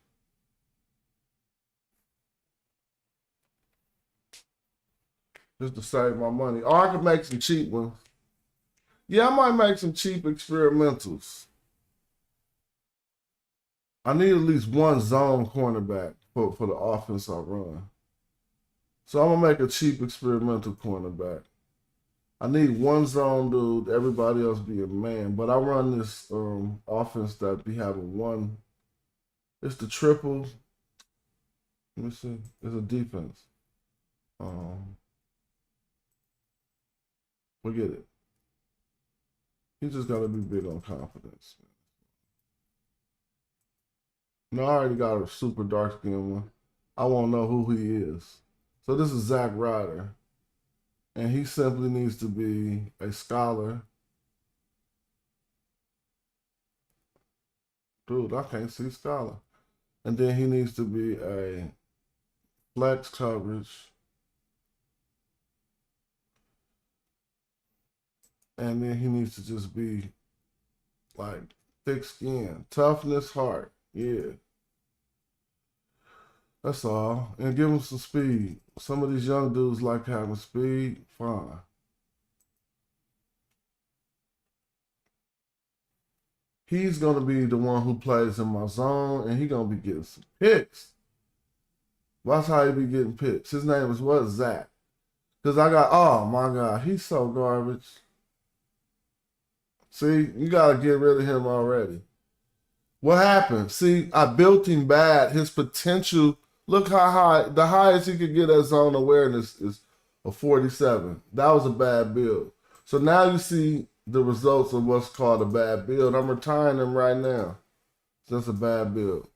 Just to save my money. Or I could make some cheap ones. Yeah, I might make some cheap experimentals. I need at least one zone cornerback for the offense I run. So I'm going to make a cheap experimental cornerback. I need one zone dude, everybody else be a man. But I run this offense that be having one. It's the triple. Let me see. It's a defense. Forget it. He just got to be big on confidence. No, I already got a super dark skin one. I won't know who he is. So this is Zach Ryder. And he simply needs to be a scholar. Dude, I can't see scholar. And then he needs to be a flex coverage. And then he needs to just be like thick skin, toughness, heart. Yeah. That's all. And give him some speed. Some of these young dudes like having speed. Fine. He's going to be the one who plays in my zone, and he's going to be getting some picks. Watch how he be getting picks. His name is what? Zach. Because oh my God, he's so garbage. See, you got to get rid of him already. What happened? See, I built him bad. His potential, look how high, the highest he could get at zone awareness is a 47. That was a bad build. So now you see the results of what's called a bad build. I'm retiring him right now. That's a bad build.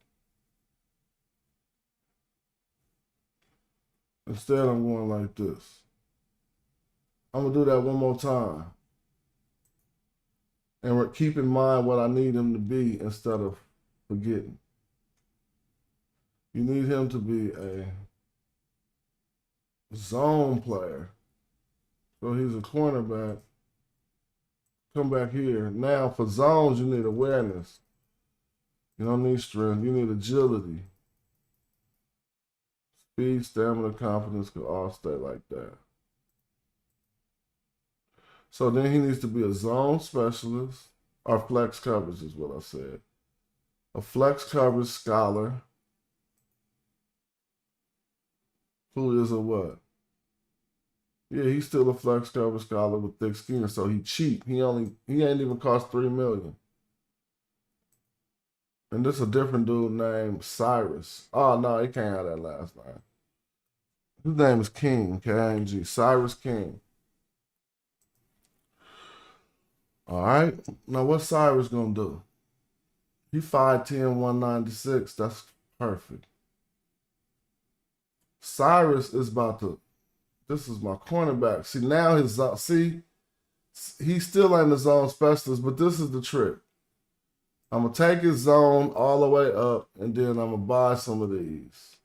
Instead, I'm going like this. I'm going to do that one more time. And keep in mind what I need him to be instead of forgetting. You need him to be a zone player. So he's a cornerback. Come back here. Now for zones, you need awareness. You don't need strength. You need agility. Speed, stamina, confidence could all stay like that. So then he needs to be a zone specialist, or flex coverage is what I said. A flex coverage scholar who is a what? Yeah, he's still a flex coverage scholar with thick skin, so he cheap. He ain't even cost $3 million. And this is a different dude named Cyrus. Oh no, he can't have that last name. His name is King, K-I-N-G, Cyrus King. All right. Now, what's Cyrus going to do? He 5'10", 196. That's perfect. Cyrus is this is my cornerback. See, now he's still ain't the zone specialist, but this is the trick. I'm going to take his zone all the way up, and then I'm going to buy some of these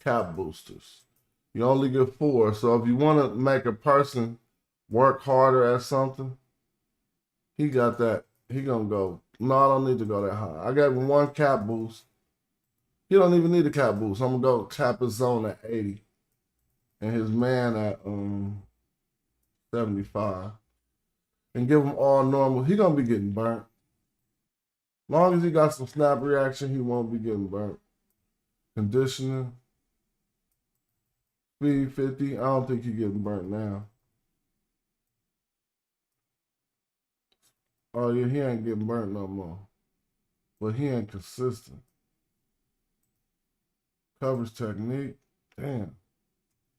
cap boosters. You only get 4. So if you want to make a person work harder at something, he got that. He going to go, no, I don't need to go that high. I gave him 1 cap boost. He don't even need a cap boost. I'm going to go cap his zone at 80 and his man at 75 and give him all normal. He going to be getting burnt. As long as he got some snap reaction, he won't be getting burnt. Conditioning. Speed 50. I don't think he's getting burnt now. Oh, yeah, he ain't getting burnt no more. But he ain't consistent. Coverage technique. Damn.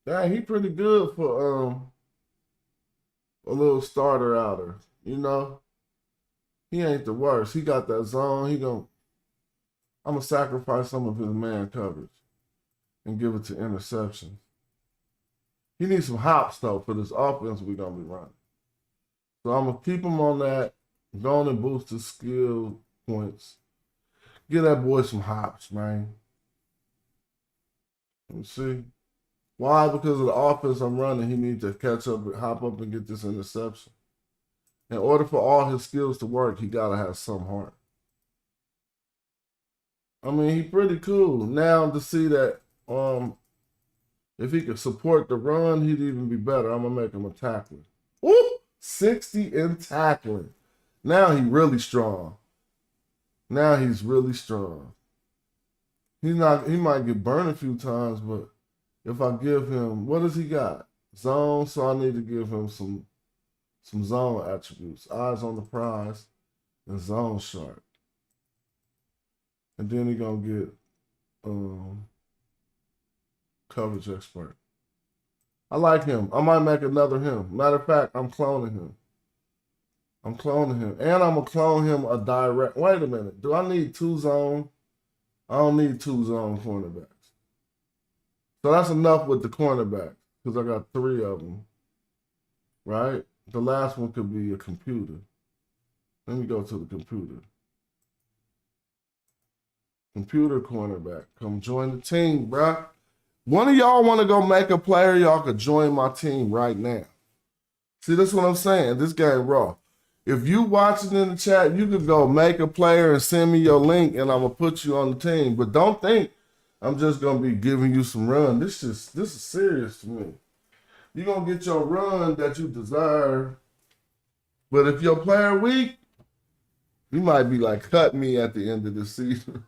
Dang, he pretty good for a little starter outer. You know? He ain't the worst. He got that zone. I'm going to sacrifice some of his man coverage and give it to interception. He needs some hops, though, for this offense we're going to be running. So I'm going to keep him on that. Go on and boost his skill points. Get that boy some hops, man. Let me see. Why? Because of the offense I'm running, he needs to catch up, hop up, and get this interception. In order for all his skills to work, he got to have some heart. I mean, he's pretty cool. Now to see that if he could support the run, he'd even be better. I'm going to make him a tackler. Woo! 60 in tackling. Now he's really strong. Now he's really strong. He might get burned a few times, but if I give him, what does he got? Zone, so I need to give him some zone attributes. Eyes on the prize and zone sharp. And then he's going to get coverage expert. I like him. I might make another him. Matter of fact, I'm cloning him. And I'm going to clone him a direct. Wait a minute. Do I need 2 zone? I don't need 2 zone cornerbacks. So that's enough with the cornerbacks because I got 3 of them. Right? The last one could be a computer. Let me go to the computer. Computer cornerback. Come join the team, bruh. One of y'all want to go make a player, y'all could join my team right now. See, that's what I'm saying. This game raw. If you watching in the chat, you could go make a player and send me your link, and I'm going to put you on the team. But don't think I'm just going to be giving you some run. This is serious to me. You're going to get your run that you deserve. But if your player weak, you might be like, cut me at the end of the season.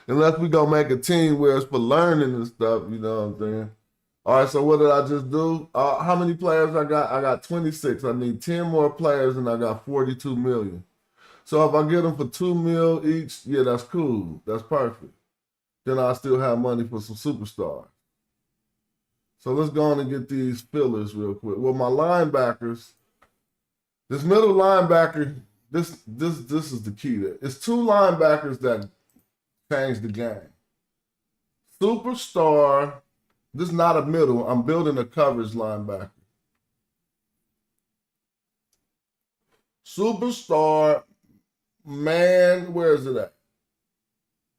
Unless we go make a team where it's for learning and stuff, you know what I'm saying? All right, so what did I just do? How many players I got? I got 26. I need 10 more players, and I got 42 million. So if I get them for 2 mil each, yeah, that's cool. That's perfect. Then I still have money for some superstars. So let's go on and get these fillers real quick. Well, my linebackers, this middle linebacker, this is the key there. It's 2 linebackers that change the game. Superstar. This is not a middle. I'm building a coverage linebacker. Superstar, man, where is it at?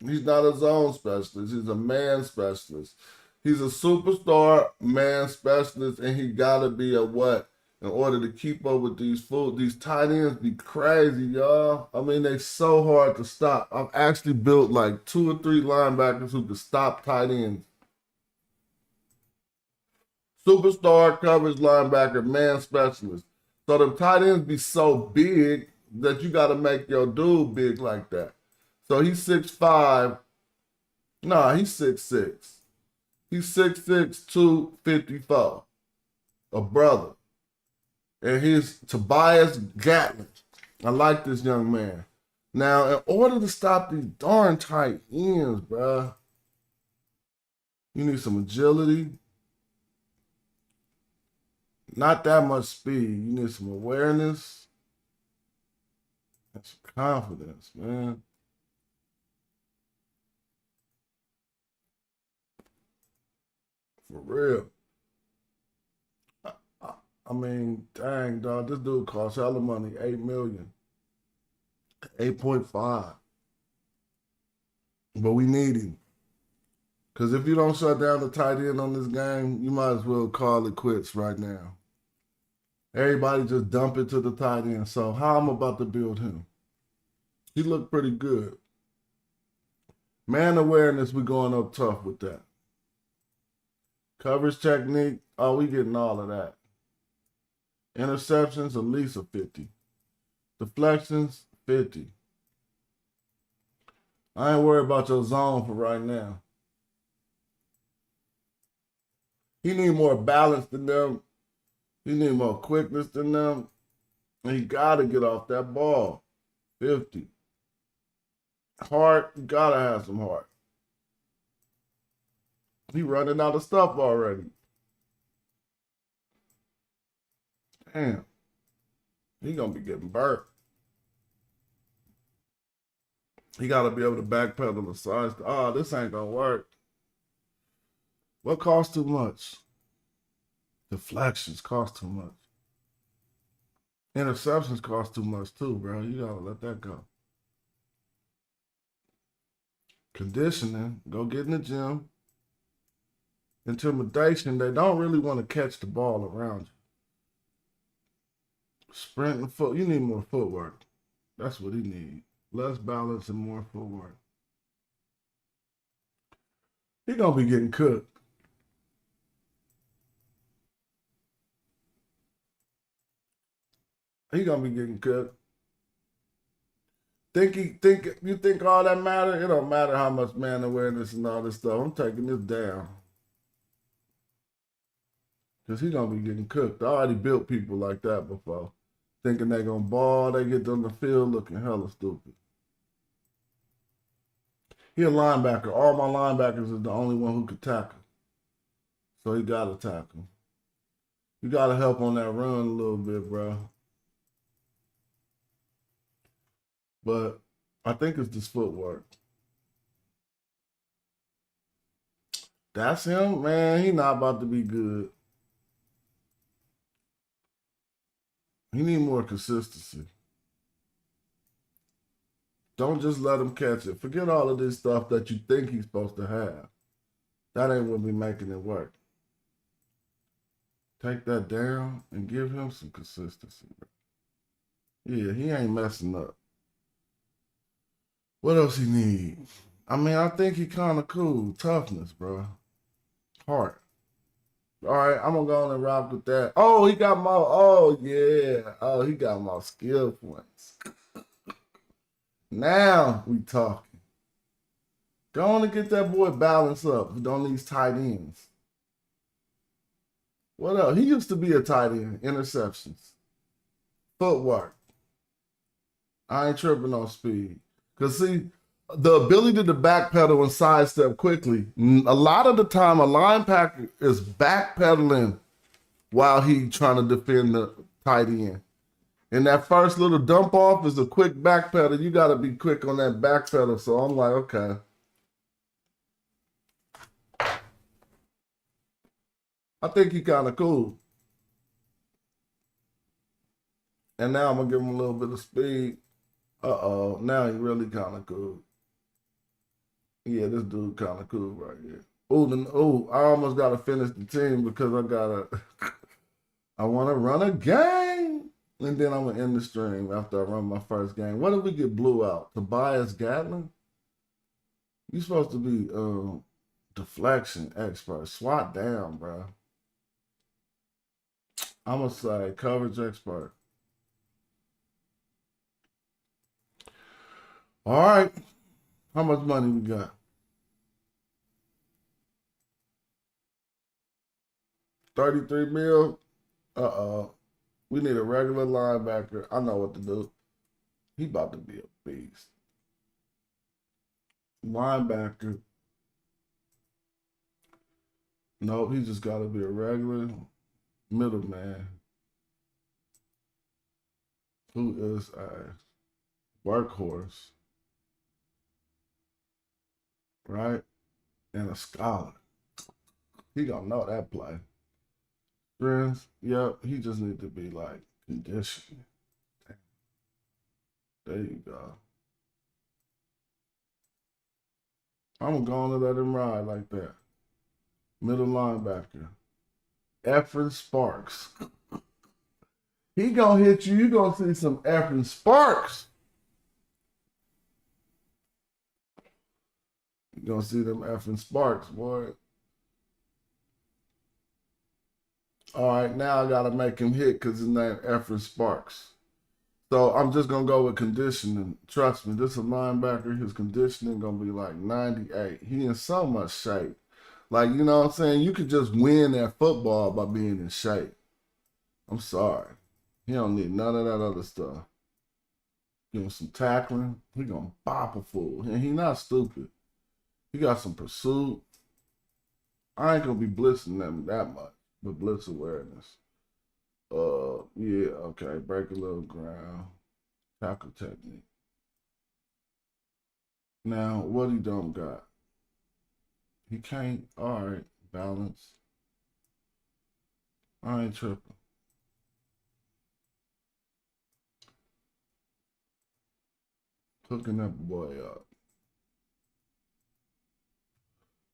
He's not a zone specialist. He's a man specialist. He's a superstar man specialist, and he got to be a what? In order to keep up with these fools. These tight ends be crazy, y'all. I mean, they're so hard to stop. I've actually built like 2 or 3 linebackers who can stop tight ends. Superstar coverage linebacker, man specialist. So the tight ends be so big that you got to make your dude big like that. So he's 6'5". Nah, he's 6'6". He's 6'6", 254. A brother. And he's Tobias Gatlin. I like this young man. Now, in order to stop these darn tight ends, bruh, you need some agility. Not that much speed. You need some awareness and some confidence, man. For real. I mean, dang, dog, this dude costs hella money, 8 million, 8.5. But we need him. Because if you don't shut down the tight end on this game, you might as well call it quits right now. Everybody just dump it to the tight end. So how I'm about to build him? He looked pretty good. Man awareness, we going up tough with that. Coverage technique, oh, we getting all of that. Interceptions, at least a 50. Deflections, 50. I ain't worried about your zone for right now. He need more balance than them. He need more quickness than them. And he got to get off that ball. 50. Heart, you got to have some heart. He running out of stuff already. Damn. He going to be getting burnt. He got to be able to backpedal the sides. Oh, this ain't going to work. What costs too much? Deflections cost too much. Interceptions cost too much too, bro. You got to let that go. Conditioning, go get in the gym. Intimidation, they don't really want to catch the ball around you. Sprint and foot, you need more footwork. That's what he needs. Less balance and more footwork. He gonna be getting cooked. He gonna be getting cooked. You think all that matter? It don't matter how much man awareness and all this stuff. I'm taking this down. Because he's gonna be getting cooked. I already built people like that before. Thinking they're gonna ball, they get on the field looking hella stupid. He a linebacker. All my linebackers is the only one who could tackle. So he gotta tackle. You gotta help on that run a little bit, bro. But I think it's this footwork. That's him, man. He not about to be good. He need more consistency. Don't just let him catch it. Forget all of this stuff that you think he's supposed to have. That ain't what be making it work. Take that down and give him some consistency. Yeah, he ain't messing up. What else he need? I mean, I think he kind of cool. Toughness, bro. Heart. All right, I'm gonna go on and rock with that. Oh, he got more. Oh, yeah. Oh, he got more skill points. Now we talking. Go on and get that boy balance up on these tight ends. What else? He used to be a tight end. Interceptions. Footwork. I ain't tripping on speed. Because, see, the ability to backpedal and sidestep quickly, a lot of the time a linebacker is backpedaling while he trying to defend the tight end. And that first little dump off is a quick backpedal. You got to be quick on that backpedal. So I'm like, okay. I think he kind of cool. And now I'm going to give him a little bit of speed. Uh-oh, now he really kind of cool. Yeah, this dude kind of cool right here. Oh, I almost got to finish the team because I want to run a game. And then I'm going to end the stream after I run my first game. What if we get blew out? Tobias Gatlin? You supposed to be deflection expert. SWAT down, bro. I'm going to say coverage expert. All right. How much money we got? 33 mil. Uh-oh. We need a regular linebacker. I know what to do. He about to be a beast. Linebacker. Nope, he just got to be a regular middleman who is a workhorse, right? And a scholar. He gonna know that play. Friends, yep, he just need to be like conditioned. There you go. I'm going to let him ride like that. Middle linebacker. Effing Sparks. He gonna hit you. You gonna see some effing sparks. You gonna see them effing sparks, boy. All right, now I gotta make him hit because his name effing Sparks. So I'm just gonna go with conditioning. Trust me, this is a linebacker. His conditioning gonna be like 98. He in so much shape. Like, you know what I'm saying? You could just win at football by being in shape. I'm sorry. He don't need none of that other stuff. Give him some tackling. He gonna bop a fool. And he not stupid. He got some pursuit. I ain't gonna be blitzing them that much, but blitz awareness. Yeah, okay. Break a little ground. Tackle technique. Now, what he don't got? He can't. All right, balance. I ain't tripping. Hooking that boy up.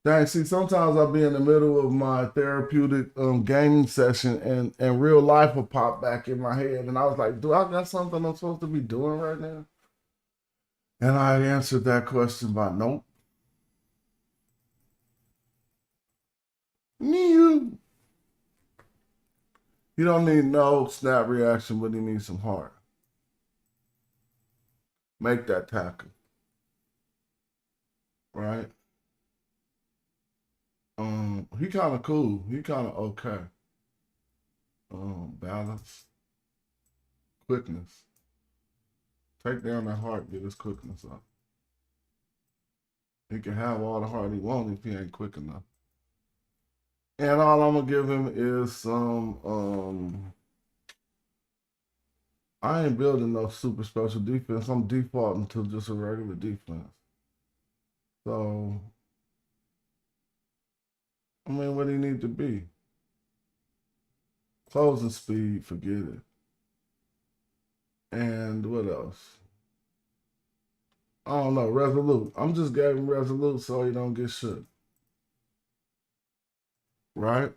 Dang, see, sometimes I'll be in the middle of my therapeutic gaming session and real life will pop back in my head. And I was like, do I got something I'm supposed to be doing right now? And I answered that question by nope. You. He don't need no snap reaction, but he needs some heart. Make that tackle. Right? He kind of cool. He kind of okay. Balance, quickness. Take down that heart, get his quickness up. He can have all the heart he wants if he ain't quick enough. And all I'm gonna give him is some. I ain't building no super special defense. I'm defaulting to just a regular defense. So, I mean, what he need to be? Closing speed, forget it. And what else? I don't know, resolute. I'm just giving him resolute so he don't get shook. Right?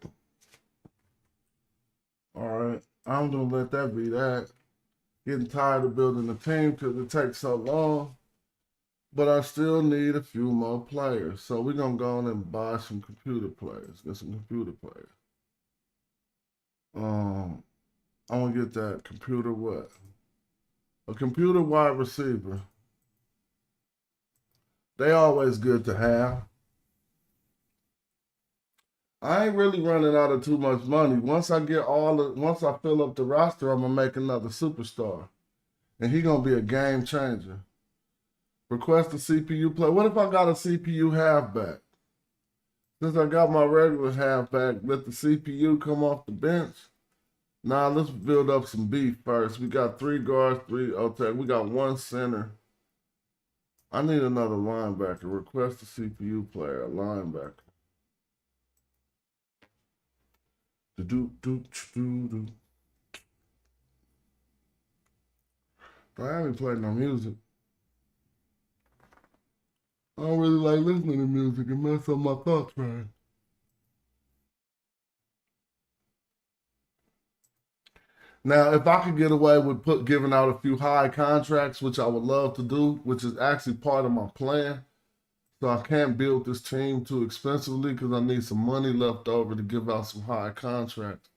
All right. I'm gonna let that be that. Getting tired of building the team because it takes so long. But I still need a few more players. So we're gonna go on and buy some computer players. Get some computer players. I'm gonna get that computer what? A computer wide receiver. They always good to have. I ain't really running out of too much money. Once I fill up the roster, I'm gonna make another superstar. And he gonna be a game changer. Request a CPU play. What if I got a CPU halfback? Since I got my regular halfback, let the CPU come off the bench. Now let's build up some beef first. We got 3 guards, 3 okay. We got 1 center. I need another linebacker. Request a CPU player, a linebacker. I haven't played no music. I don't really like listening to music. It messes up my thoughts, man. Now, if I could get away with giving out a few high contracts, which I would love to do, which is actually part of my plan, so I can't build this team too expensively because I need some money left over to give out some high contracts.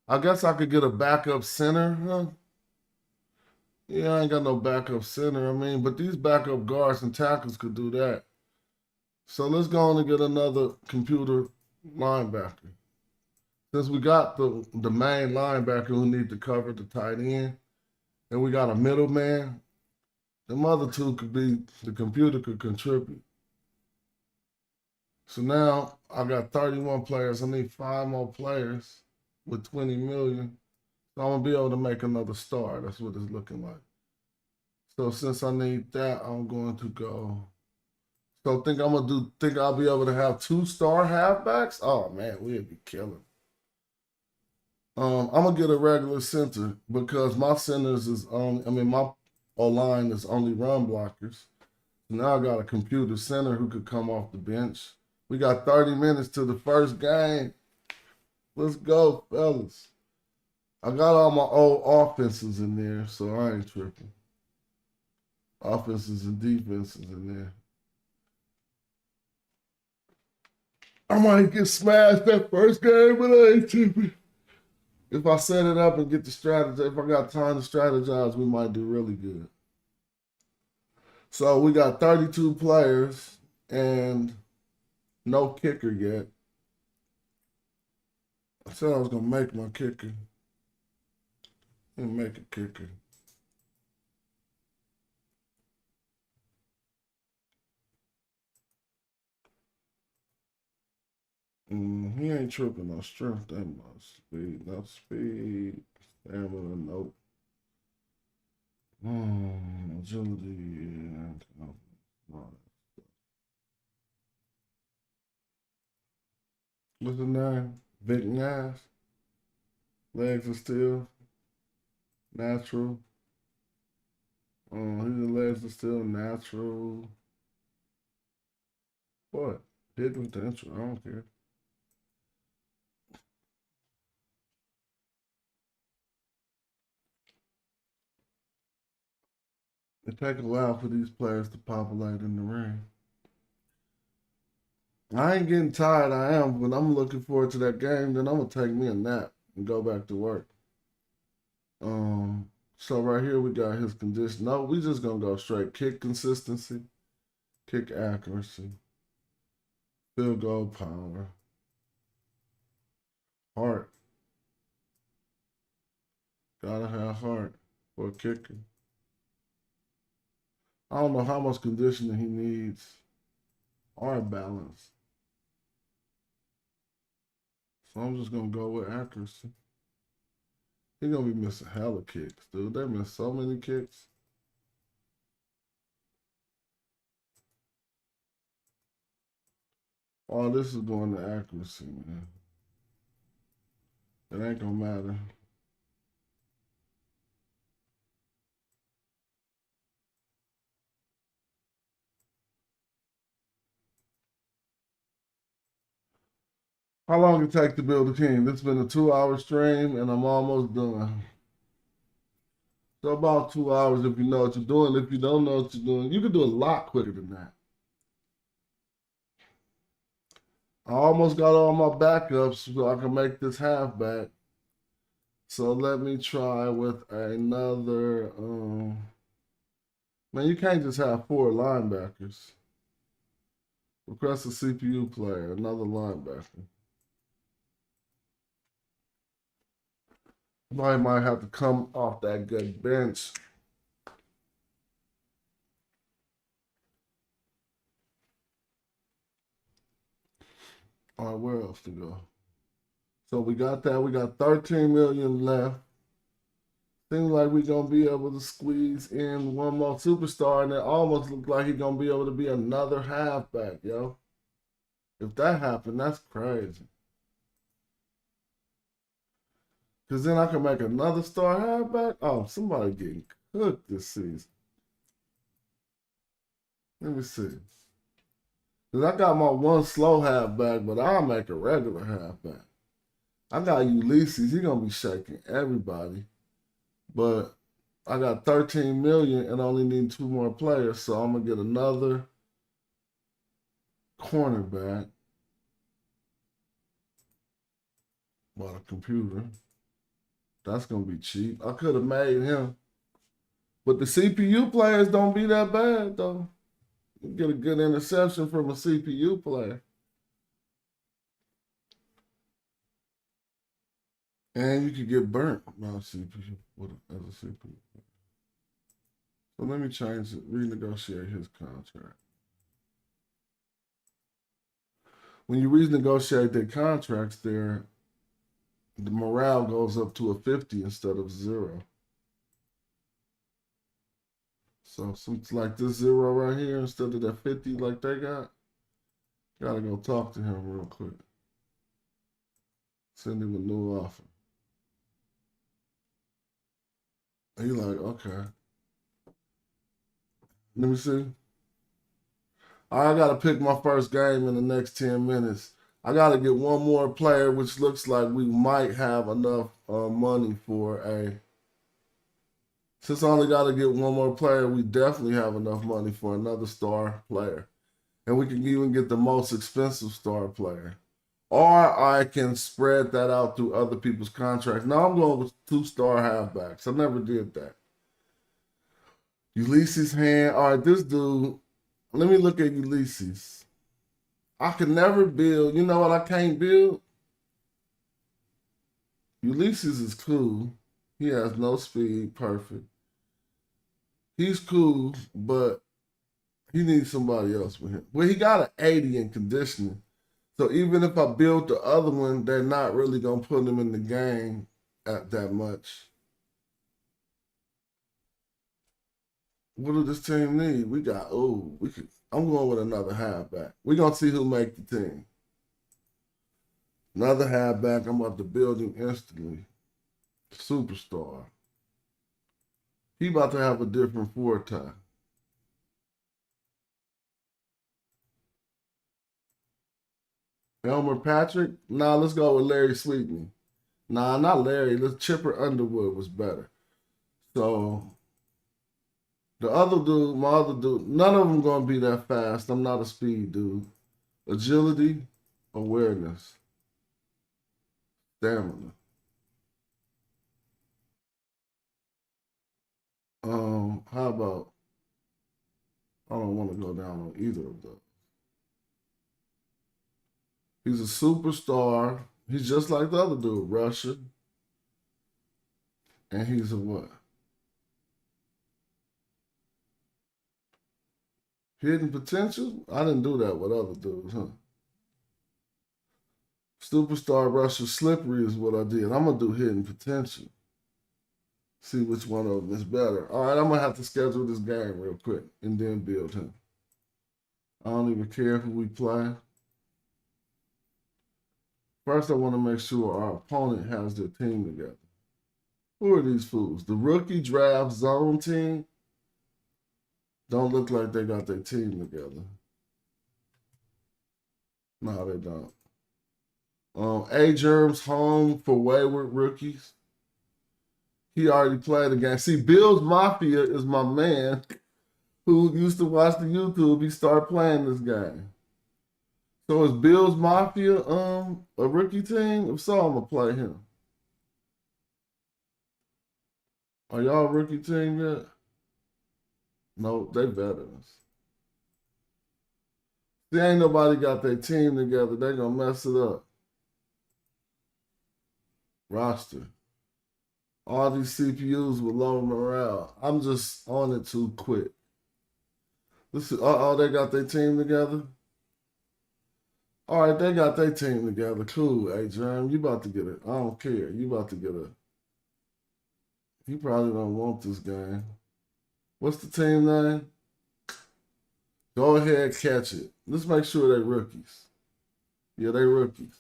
I guess I could get a backup center, huh? Yeah, I ain't got no backup center. I mean, but these backup guards and tackles could do that. So let's go on and get another computer linebacker. Since we got the main linebacker who need to cover the tight end, and we got a middleman, the other two could be the computer could contribute. So now I got 31 players. I need 5 more players with 20 million. So I'm gonna be able to make another star. That's what it's looking like. So since I need that, I'm going to go. So think I'll be able to have 2 star halfbacks? Oh man, we'd be killing. I'm gonna get a regular center because my centers is on. I mean, my O-line is only run blockers. Now I got a computer center who could come off the bench. We got 30 minutes to the first game. Let's go, fellas. I got all my old offenses in there, so I ain't tripping. Offenses and defenses in there. I might get smashed that first game, but I ain't tripping. If I set it up and get the strategy, if I got time to strategize, we might do really good. So we got 32 players and no kicker yet. I said I was gonna make my kicker. And make a kicker. He ain't tripping on strength that much. Speed, no speed. Stamina, nope. Agility, and what's the name? Big Nash. Legs are still natural. His legs are still natural. What? Hidden potential. I don't care. It take a while for these players to populate in the ring. I ain't getting tired, I am, but I'm looking forward to that game. Then I'm gonna take me a nap and go back to work. So right here we got his condition. No, we just gonna go straight. Kick consistency, kick accuracy, field goal power, heart. Gotta have heart for a kicker. I don't know how much conditioning he needs or balance. So I'm just gonna go with accuracy. He's gonna be missing hella kicks, dude. They miss so many kicks. All this is going to accuracy, man. It ain't gonna matter. How long it take to build a team? This has been a 2-hour stream, and I'm almost done. So about 2 hours if you know what you're doing. If you don't know what you're doing, you can do a lot quicker than that. I almost got all my backups so I can make this halfback. So let me try with another. Man, you can't just have 4 linebackers. Request a CPU player, another linebacker. I might have to come off that good bench. All right, where else to go? So we got that. We got 13 million left. Seems like we're gonna be able to squeeze in one more superstar, and it almost looks like he's gonna be able to be another halfback, yo. If that happened, that's crazy. Cause then I can make another star halfback. Oh, somebody getting cooked this season. Let me see. Cause I got my one slow halfback, but I'll make a regular halfback. I got Ulysses. He gonna be shaking everybody. But I got 13 million and only need 2 more players, so I'm gonna get another cornerback. Bought a computer. That's gonna be cheap. I could have made him. But the CPU players don't be that bad though. You get a good interception from a CPU player. And you could get burnt by a CPU as a CPU. So let me change it, renegotiate his contract. When you renegotiate their contracts, the morale goes up to a 50 instead of 0. So something like this 0 right here instead of that 50 like they got. Gotta go talk to him real quick. Send him a new offer. He like, okay. Let me see. I gotta pick my first game in the next 10 minutes. I gotta get one more player, which looks like we might have enough money for a. Since I only gotta get one more player, we definitely have enough money for another star player. And we can even get the most expensive star player. Or I can spread that out through other people's contracts. Now I'm going with 2-star halfbacks. I never did that. Ulysses Hand. All right, this dude. Let me look at Ulysses. I can never build. You know what I can't build? Ulysses is cool. He has no speed. Perfect. He's cool, but he needs somebody else with him. Well, he got an 80 in conditioning. So even if I build the other one, they're not really going to put him in the game at that much. What does this team need? We got, I'm going with another halfback. We're going to see who make the team. Another halfback, I'm about to build him instantly. Superstar. He about to have a different forte. Elmer Patrick? Nah, let's go with Larry Sweetney. Nah, not Larry. Chipper Underwood was better. So the other dude, my other dude, none of them gonna be that fast. I'm not a speed dude. Agility, awareness, stamina. How about I don't want to go down on either of those. He's a superstar. He's just like the other dude, Russian. And he's a what? Hidden potential? I didn't do that with other dudes, huh? Superstar Russia slippery is what I did. I'm gonna do hidden potential. See which one of them is better. All right, I'm gonna have to schedule this game real quick and then build him. I don't even care who we play. First, I want to make sure our opponent has their team together. Who are these fools? The rookie draft zone team don't look like they got their team together. No, they don't. A-Germ's home for wayward rookies. He already played the game. See, Bill's Mafia is my man who used to watch the YouTube. He started playing this game. So is Bill's Mafia a rookie team? If so, I'm gonna play him. Are y'all a rookie team yet? No, they veterans. See, ain't nobody got their team together. They gonna mess it up. Roster. All these CPUs with low morale. I'm just on it too quick. Listen, they got their team together? All right, they got their team together. Cool, hey, Jerm, you about to get it. I don't care. You about to get it. You probably don't want this game. What's the team name? Go ahead, catch it. Let's make sure they're rookies. Yeah, they rookies.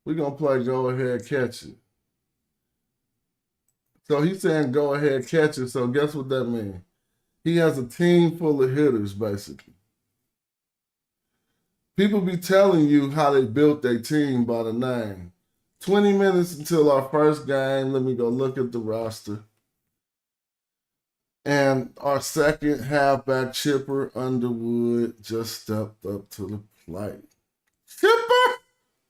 We're going to play go ahead, catch it. So he's saying go ahead, catch it. So guess what that means? He has a team full of hitters, basically. People be telling you how they built their team by the name. 20 minutes until our first game. Let me go look at the roster. And our second halfback, Chipper Underwood, just stepped up to the plate. Chipper!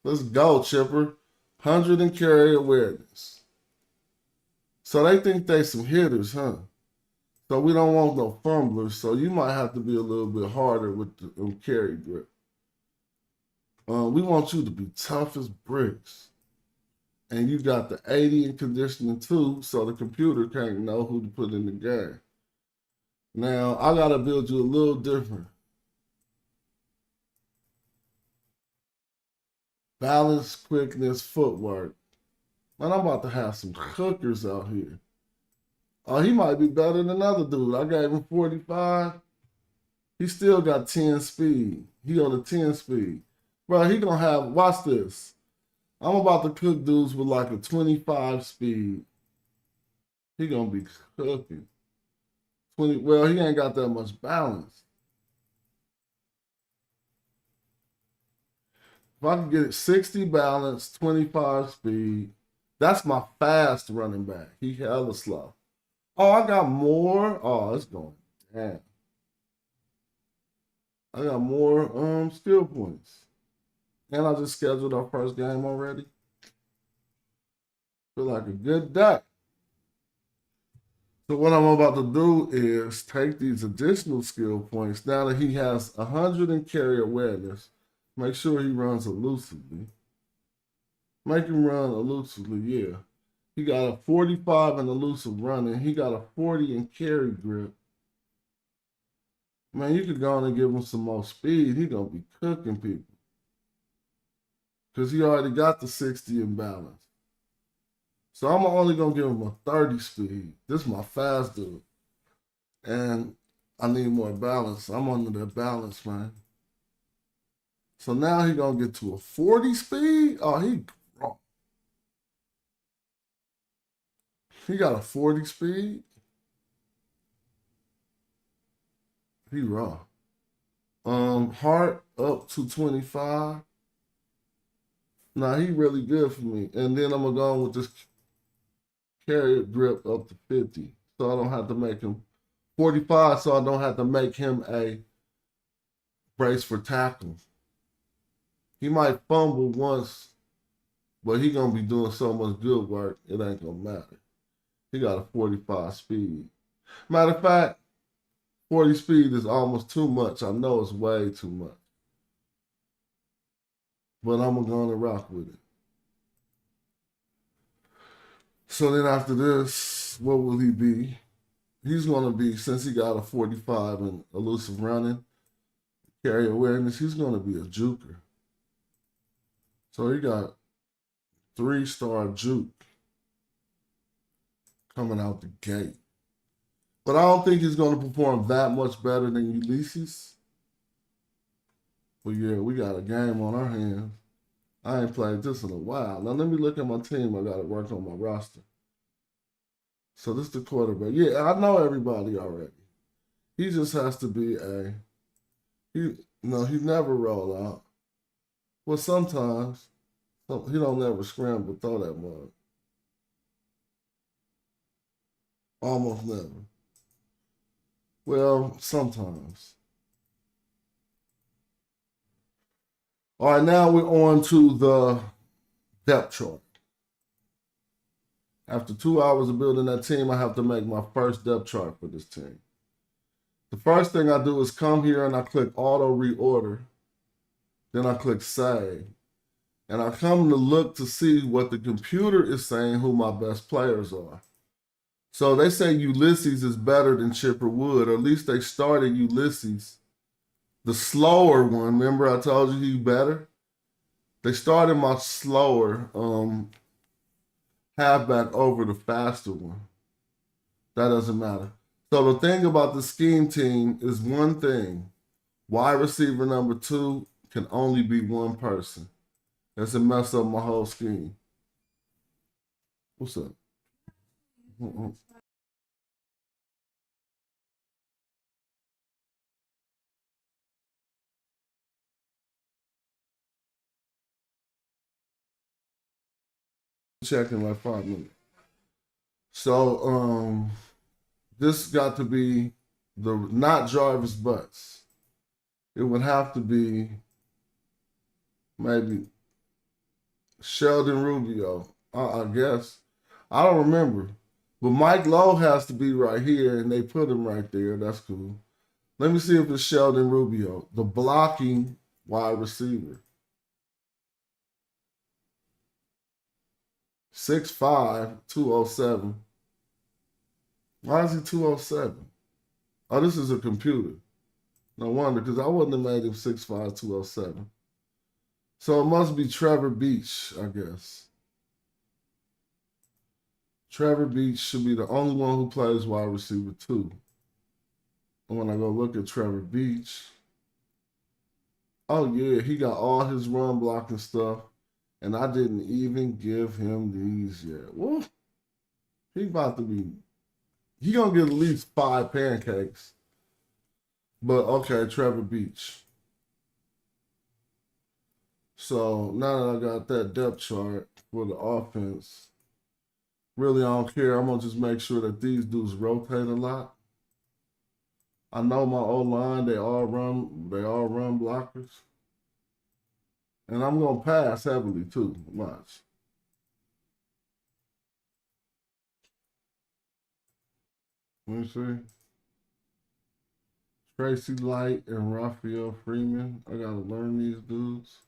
Let's go, Chipper. 100 and carry awareness. So they think they some hitters, huh? So we don't want no fumblers. So you might have to be a little bit harder with the carry grip. We want you to be tough as bricks. And you got the 80 in conditioning too, so the computer can't know who to put in the game. Now, I got to build you a little different. Balance, quickness, footwork. Man, I'm about to have some cookers out here. Oh, he might be better than other dude. I gave him 45. He still got 10 speed. He on a 10 speed. Bro, he gonna have, watch this. I'm about to cook dudes with like a 25 speed. He gonna be cooking. 20. Well, he ain't got that much balance. If I can get 60 balance, 25 speed, that's my fast running back. He hella slow. Oh, I got more. Oh, it's going. Damn. I got more skill points. And I just scheduled our first game already. Feel like a good day. So what I'm about to do is take these additional skill points. Now that he has 100 in carry awareness, make sure he runs elusively. Make him run elusively, yeah. He got a 45 in elusive running. He got a 40 in carry grip. Man, you could go on and give him some more speed. He gonna be cooking people. Because he already got the 60 in balance. So I'm only gonna give him a 30 speed. This is my fast dude. And I need more balance. I'm under that balance, man. So now he gonna get to a 40 speed. Oh, he got a 40 speed. He raw. Heart up to 25. Nah, he really good for me. And then I'm gonna go on with this carry grip up to 50. So I don't have to make him 45, so I don't have to make him a brace for tackle. He might fumble once, but he gonna be doing so much good work, it ain't gonna matter. He got a 45 speed. Matter of fact, 40 speed is almost too much. I know it's way too much. But I'm gonna rock with it. So then after this, what will he be? He's gonna be, since he got a 45 in elusive running, carry awareness, he's gonna be a juker. So he got 3-star juke coming out the gate. But I don't think he's going to perform that much better than Ulysses. But yeah, we got a game on our hands. I ain't played this in a while. Now let me look at my team. I got to work on my roster. So this is the quarterback. Yeah, I know everybody already. He just has to be he never roll out. Well, sometimes he don't never scramble, throw that mug. Almost never. Well, sometimes. All right, now we're on to the depth chart. After 2 hours of building that team, I have to make my first depth chart for this team. The first thing I do is come here and I click auto reorder. Then I click save. And I come to look to see what the computer is saying who my best players are. So they say Ulysses is better than Chipper Wood, or at least they started Ulysses, the slower one. Remember I told you he better? They started my slower halfback over the faster one. That doesn't matter. So the thing about the scheme team is one thing. Wide receiver number 2 can only be one person. That's a mess up my whole scheme. What's up? Check in like 5 minutes. So this got to be not Jarvis Butts. It would have to be maybe Sheldon Rubio, I guess. I don't remember. But Mike Lowe has to be right here, and they put him right there. That's cool. Let me see if it's Sheldon Rubio, the blocking wide receiver. 6'5", 207. Why is he 207? Oh, this is a computer. No wonder, because I wouldn't have made him 6'5", 207. So it must be Trevor Beach, I guess. Trevor Beach should be the only one who plays wide receiver 2. And when I go look at Trevor Beach, oh yeah, he got all his run blocking stuff. And I didn't even give him these yet. Well, he about to be He gonna get at least 5 pancakes. But okay, Trevor Beach. So now that I got that depth chart for the offense, really I don't care. I'm gonna just make sure that these dudes rotate a lot. I know my O line, they all run blockers. And I'm gonna pass heavily too. Watch. Let me see. Tracy Light and Raphael Freeman. I gotta learn these dudes.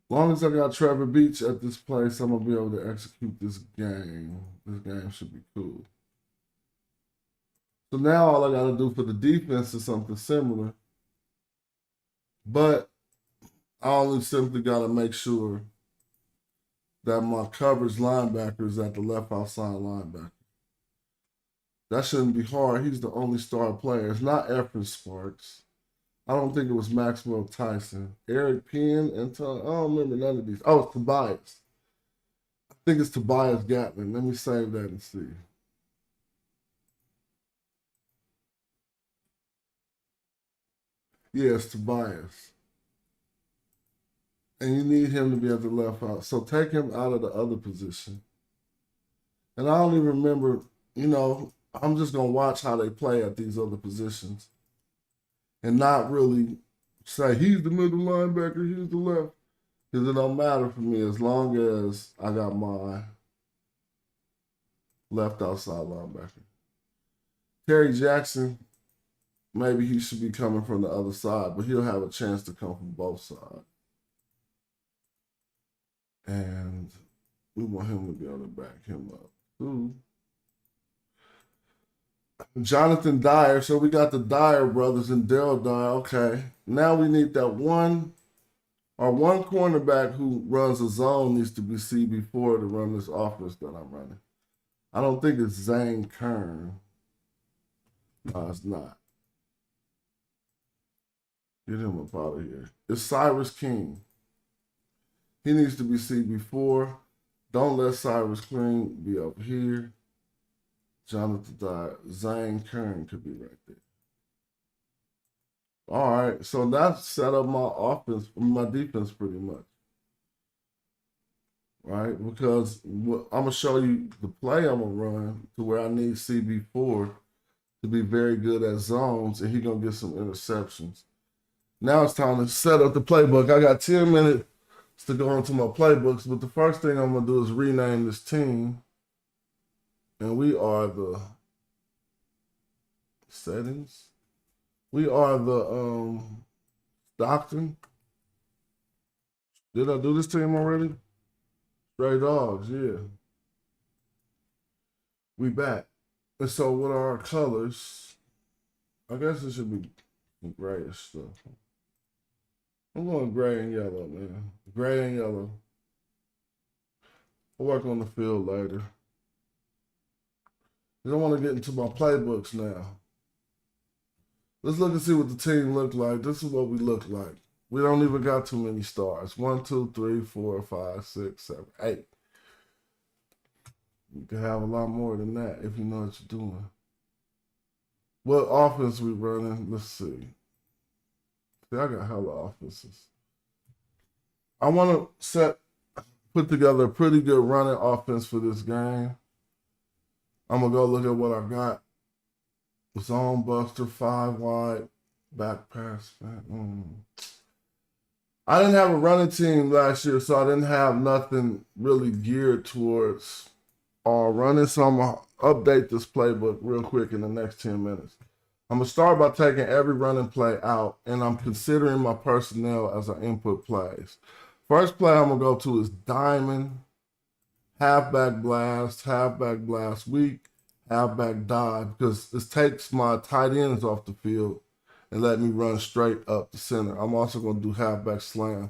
As long as I got Trevor Beach at this place, I'm gonna be able to execute this game. This game should be cool. So now all I gotta do for the defense is something similar. But I only simply gotta make sure that my coverage linebacker is at the left outside linebacker. That shouldn't be hard. He's the only star player. It's not Efren Sparks. I don't think it was Maxwell Tyson. Eric Penn and I don't remember none of these. Oh, it's Tobias. I think it's Tobias Gatlin. Let me save that and see. Yeah, it's Tobias. And you need him to be at the left out. So take him out of the other position. And I don't even remember, I'm just going to watch how they play at these other positions and not really say he's the middle linebacker, he's the left. Because it don't matter for me as long as I got my left outside linebacker. Terry Jackson, maybe he should be coming from the other side, but he'll have a chance to come from both sides. And we want him to be able to back him up. Ooh. Jonathan Dyer. So we got the Dyer brothers and Daryl Dyer. Okay. Now we need that one cornerback who runs a zone needs to be CB4 to run this offense that I'm running. I don't think it's Zane Kern. No, it's not. Get him up out of here. It's Cyrus King. He needs to be CB4. Don't let Cyrus King be up here. Jonathan Dyer. Zane Kern could be right there. All right, so that set up my defense pretty much. Right? Because I'm going to show you the play I'm going to run to where I need CB4 to be very good at zones, and he's going to get some interceptions. Now it's time to set up the playbook. I got 10 minutes to go into my playbooks, but the first thing I'm going to do is rename this team. And we are the settings. We are the Stockton. Did I do this team already? Stray Dogs, yeah. We back. And so what are our colors? I guess it should be grayish stuff. I'm going gray and yellow, man. Gray and yellow. I'll work on the field later. I don't want to get into my playbooks now. Let's look and see what the team looked like. This is what we look like. We don't even got too many stars. 1, 2, 3, 4, 5, 6, 7, 8. You can have a lot more than that if you know what you're doing. What offense we running? Let's see. See, I got hella offenses. I want to put together a pretty good running offense for this game. I'm going to go look at what I got. Zone buster, 5 wide, back pass. I didn't have a running team last year, so I didn't have nothing really geared towards all running. So I'm going to update this playbook real quick in the next 10 minutes. I'm going to start by taking every running play out, and I'm considering my personnel as I input plays. First play I'm going to go to is diamond, halfback blast weak, halfback dive, because this takes my tight ends off the field and let me run straight up the center. I'm also going to do halfback slam.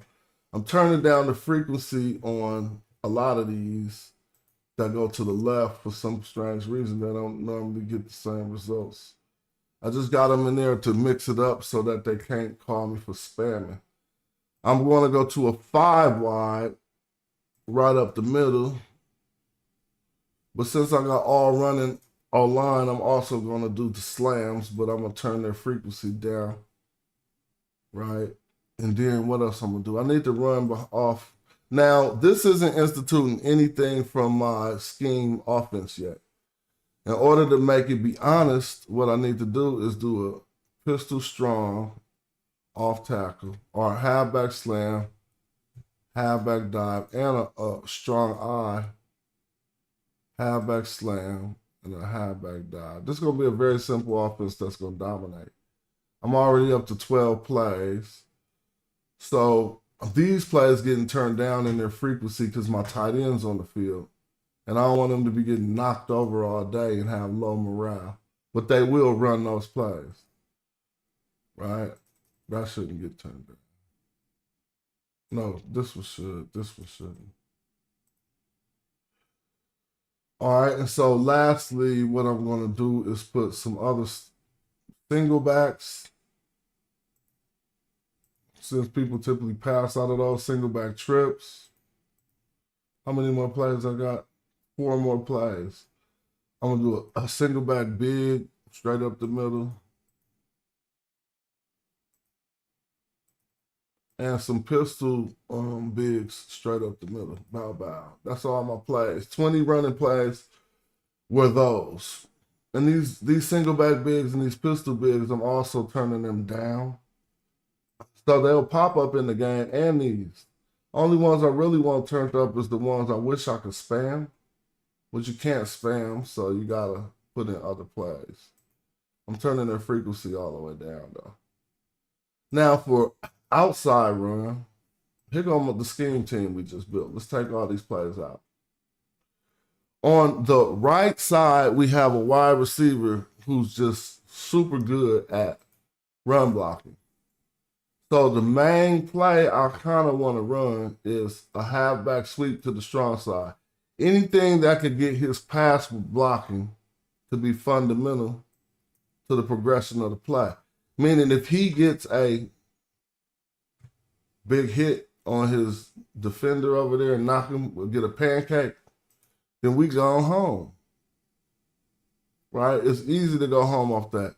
I'm turning down the frequency on a lot of these that go to the left for some strange reason. They don't normally get the same results. I just got them in there to mix it up so that they can't call me for spamming. I'm going to go to a 5 wide right up the middle. But since I got all running O-line, I'm also going to do the slams, but I'm going to turn their frequency down, right? And then what else I'm going to do? I need to run off. Now, this isn't instituting anything from my scheme offense yet. In order to make it be honest, what I need to do is do a pistol strong off tackle or a halfback slam, halfback dive, and a strong eye, halfback slam, and a halfback dive. This is going to be a very simple offense that's going to dominate. I'm already up to 12 plays. So these plays getting turned down in their frequency because my tight end's on the field. And I don't want them to be getting knocked over all day and have low morale. But they will run those plays. Right? That shouldn't get turned down. No, this one should. This one shouldn't. All right, and so lastly, what I'm going to do is put some other single backs. Since people typically pass out of those single back trips. How many more plays I got? 4 more plays. I'm going to do a single back big, straight up the middle. And some pistol bigs straight up the middle. Bow, bow. That's all my plays. 20 running plays were those. And these single back bigs and these pistol bigs, I'm also turning them down. So they'll pop up in the game, and these. Only ones I really want turned up is the ones I wish I could spam. But you can't spam, so you got to put in other plays. I'm turning their frequency all the way down, though. Now, for outside run, here goes the scheme team we just built. Let's take all these plays out. On the right side, we have a wide receiver who's just super good at run blocking. So the main play I kind of want to run is a halfback sweep to the strong side. Anything that could get his pass blocking to be fundamental to the progression of the play. Meaning if he gets a big hit on his defender over there and knock him or get a pancake, then we go home. Right? It's easy to go home off that.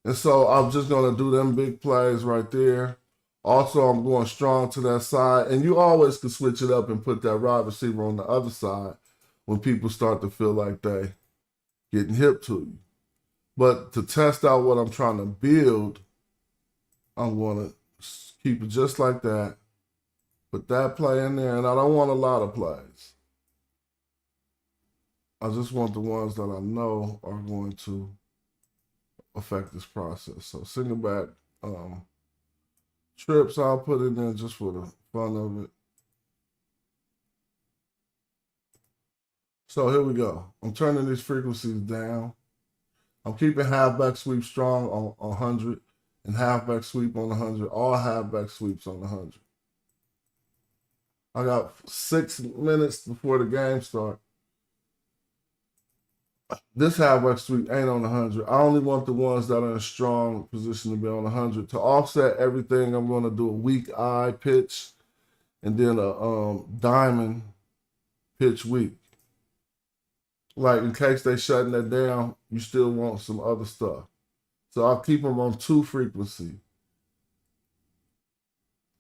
And so I'm just going to do them big plays right there. Also, I'm going strong to that side. And you always can switch it up and put that wide receiver on the other side when people start to feel like they getting hip to you. But to test out what I'm trying to build, I'm going to keep it just like that. Put that play in there. And I don't want a lot of plays. I just want the ones that I know are going to affect this process. So single back trips I'll put in there just for the fun of it. So here we go. I'm turning these frequencies down. I'm keeping halfback sweep strong on 100 and halfback sweep on 100. All halfback sweeps on 100. I got 6 minutes before the game starts. This halfback sweep ain't on 100. I only want the ones that are in a strong position to be on 100. To offset everything, I'm going to do a weak eye pitch and then a diamond pitch weak. Like in case they shutting that down, you still want some other stuff. So I'll keep them on 2 frequency.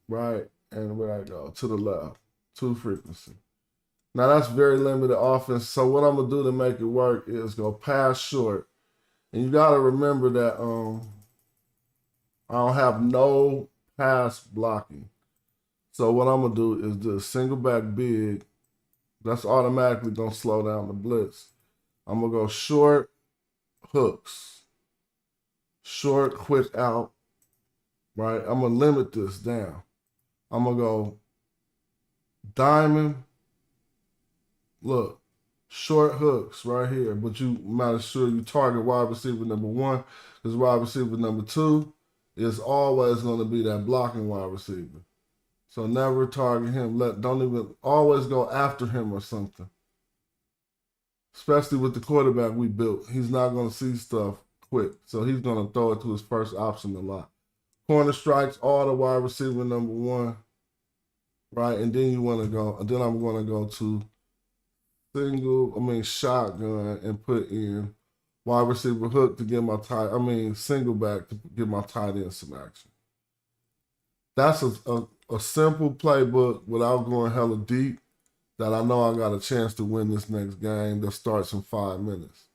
Right? And where I go? To the left. 2 frequency. Now, that's very limited offense. So what I'm going to do to make it work is go pass short. And you got to remember that I don't have no pass blocking. So what I'm going to do is do a single back big. That's automatically going to slow down the blitz. I'm going to go short hooks. Short, quick out. Right? I'm going to limit this down. I'm going to go diamond. Look, short hooks right here, but you might sure you target wide receiver number 1 because wide receiver number 2 is always going to be that blocking wide receiver. So never target him. Don't even always go after him or something. Especially with the quarterback we built. He's not going to see stuff quick. So he's going to throw it to his first option a lot. Corner strikes, all the wide receiver number 1. Right? And then you want to go, and then I'm going to go to shotgun and put in wide receiver hook to get my single back to get my tight end some action. That's a simple playbook without going hella deep that I know I got a chance to win this next game that starts in 5 minutes.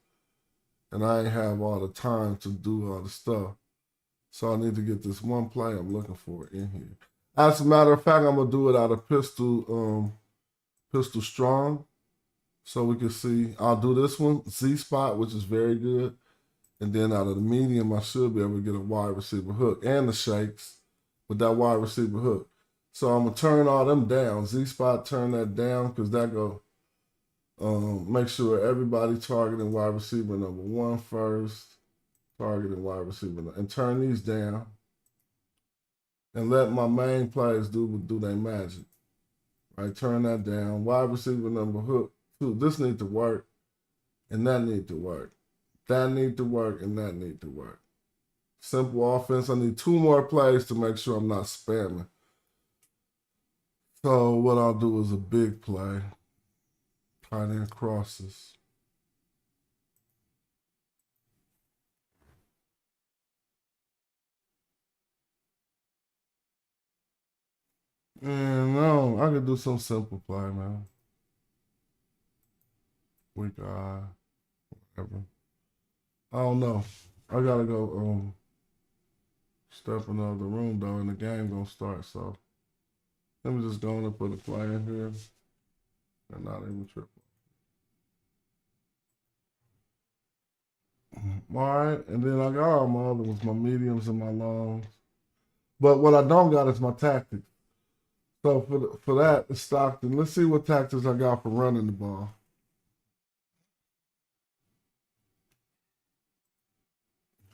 And I ain't have all the time to do all the stuff. So I need to get this one play I'm looking for in here. As a matter of fact, I'm gonna do it out of pistol strong. So we can see, I'll do this one, Z spot, which is very good. And then out of the medium, I should be able to get a wide receiver hook and the shakes with that wide receiver hook. So I'm gonna turn all them down. Z spot, turn that down because that go make sure everybody targeting wide receiver number 1 first, targeting wide receiver, and turn these down and let my main players do their magic. Right, turn that down. Wide receiver number hook 2. This need to work, and that need to work. That need to work, and that need to work. Simple offense. I need 2 more plays to make sure I'm not spamming. So what I'll do is a big play. Tight end crosses. And no, I could do some simple play, man. Weak eye, whatever. I don't know. I gotta go step in the other room though, and the game gonna start. So let me just go on and put a play in here and not even trip. All right, and then I got all my other ones, my mediums and my longs. But what I don't got is my tactics. So for that, it's Stockton. Let's see what tactics I got for running the ball.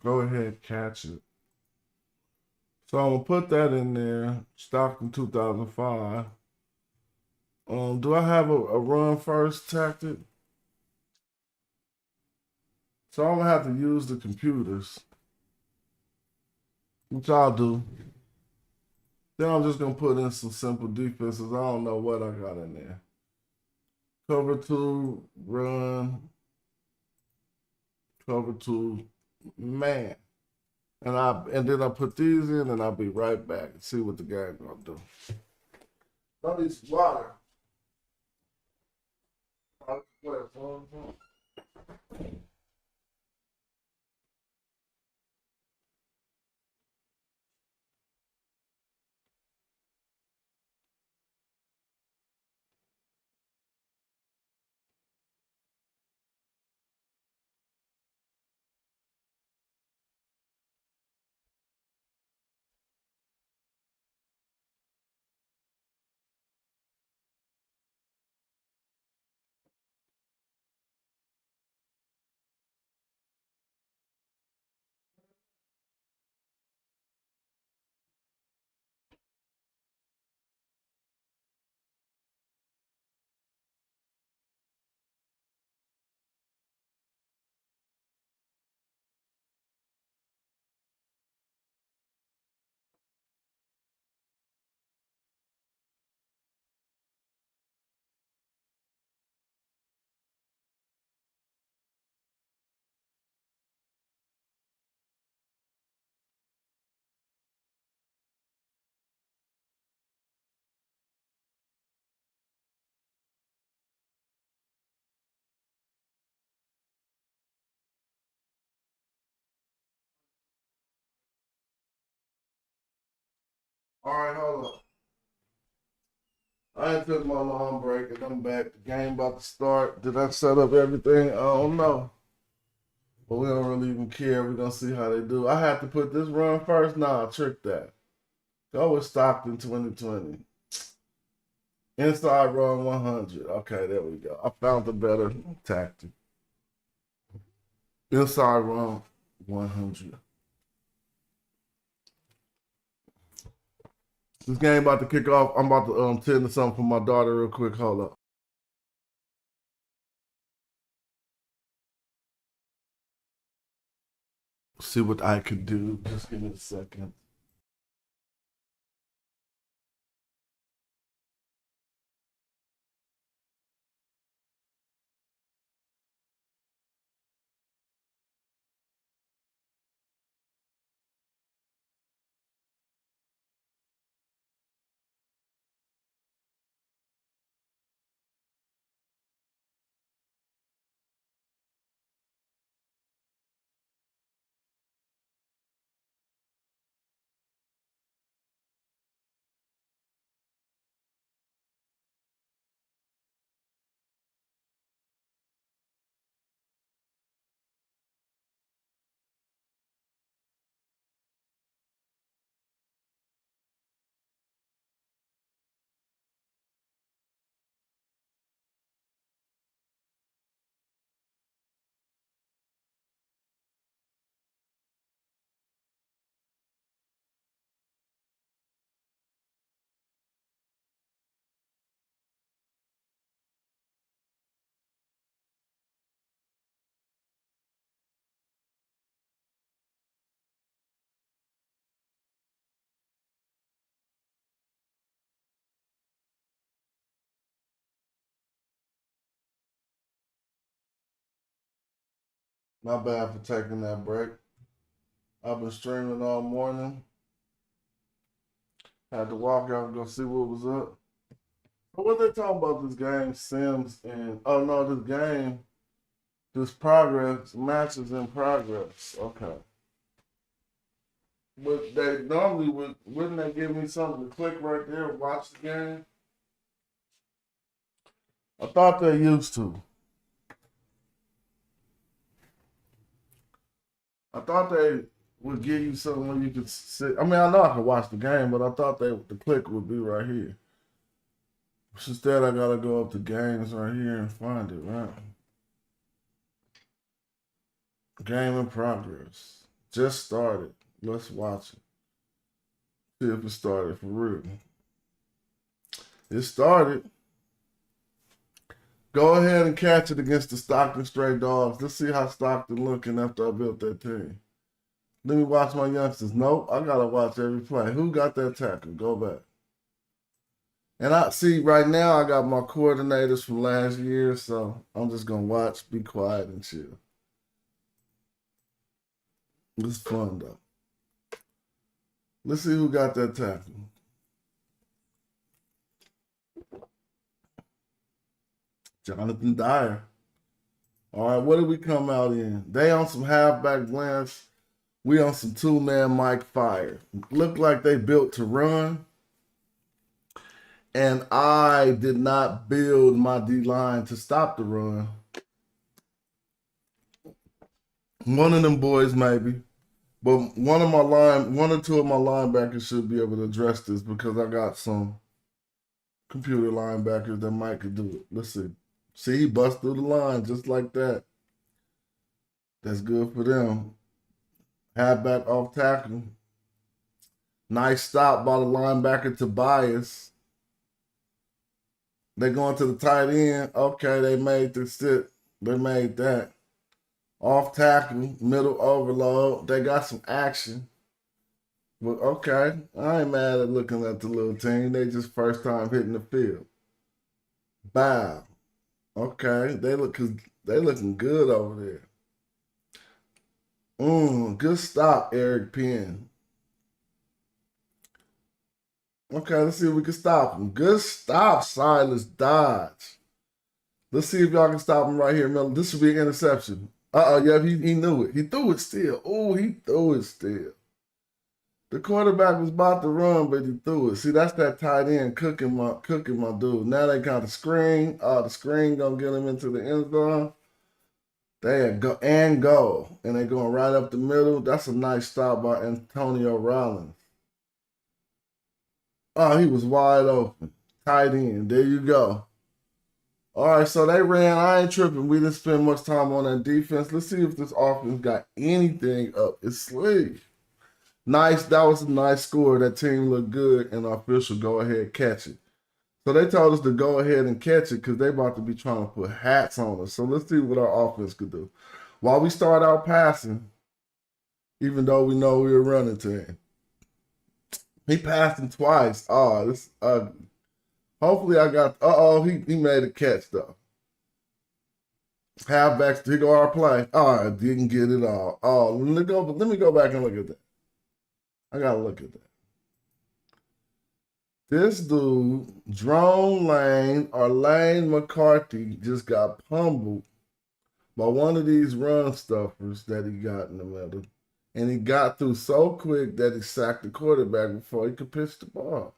Go ahead, catch it. So I'm gonna put that in there. Stockton 2005. Do I have a run first tactic? So I'm gonna have to use the computers, which I'll do. Then I'm just gonna put in some simple defenses. I don't know what I got in there. Cover 2, run, cover 2, man. And then I put these in and I'll be right back and see what the game gonna do. I need some water. All right, hold on. I ain't took my long break and I'm back. The game about to start. Did I set up everything? I don't know. But we don't really even care. We're gonna see how they do. I have to put this run first. Nah, trick that. Go with Stockton 2020. Inside run 100. Okay, there we go. I found the better tactic. Inside run 100. This game about to kick off. I'm about to tend to something for my daughter real quick. Hold up. See what I can do. Just give me a second. My bad for taking that break. I've been streaming all morning. Had to walk out and go see what was up. But what they talking about this game, Sims, and oh no, this game, this progress, matches in progress. Okay. But they normally wouldn't they give me something to click right there, watch the game? I thought they used to. I thought they would give you something where you could sit. I mean, I know I could watch the game, but I thought the click would be right here. Instead, I gotta go up to games right here and find it, right? Game in progress. Just started. Let's watch it. See if it started for real. It started. Go ahead and catch it against the Stockton Stray Dogs. Let's see how Stockton looking after I built that team. Let me watch my youngsters. Nope, I gotta watch every play. Who got that tackle? Go back. And I see right now I got my coordinators from last year, so I'm just gonna watch, be quiet, and chill. It's fun though. Let's see who got that tackle. Jonathan Dyer. All right, what did we come out in? They on some halfback blends. We on some two-man Mike Fire. Look like they built to run. And I did not build my D-line to stop the run. One of them boys maybe. But one or two of my linebackers should be able to address this because I got some computer linebackers that might could do it. Let's see. See, he bust through the line just like that. That's good for them. Halfback off tackle. Nice stop by the linebacker Tobias. They going to the tight end. Okay, they made the sit. They made that. Off tackle, middle overload. They got some action. But okay, I ain't mad at looking at the little team. They just first time hitting the field. Bow. Okay, they looking good over there. Good stop, Eric Penn. Okay, let's see if we can stop him. Good stop, Silas Dodge. Let's see if y'all can stop him right here, Miller. This should be an interception. Yeah, he knew it. He threw it still. Oh, he threw it still. The quarterback was about to run, but he threw it. See, that's that tight end cooking my dude. Now they got the screen. The screen gonna get him into the end zone. They go and go. And they going right up the middle. That's a nice stop by Antonio Rollins. Oh, he was wide open. Tight end. There you go. All right, so they ran. I ain't tripping. We didn't spend much time on that defense. Let's see if this offense got anything up its sleeve. Nice. That was a nice score. That team looked good, and the official go ahead catch it. So they told us to go ahead and catch it because they about to be trying to put hats on us. So let's see what our offense could do. While we start out passing, even though we know we were running to him. He passed him twice. Oh, this is ugly. Hopefully I got, he made a catch though. Halfbacks, here go our play. Oh, I didn't get it all. Oh, let me go back and look at that. I gotta look at that. This dude, Drone Lane or Lane McCarthy, just got pummeled by one of these run stuffers that he got in the middle. And he got through so quick that he sacked the quarterback before he could pitch the ball.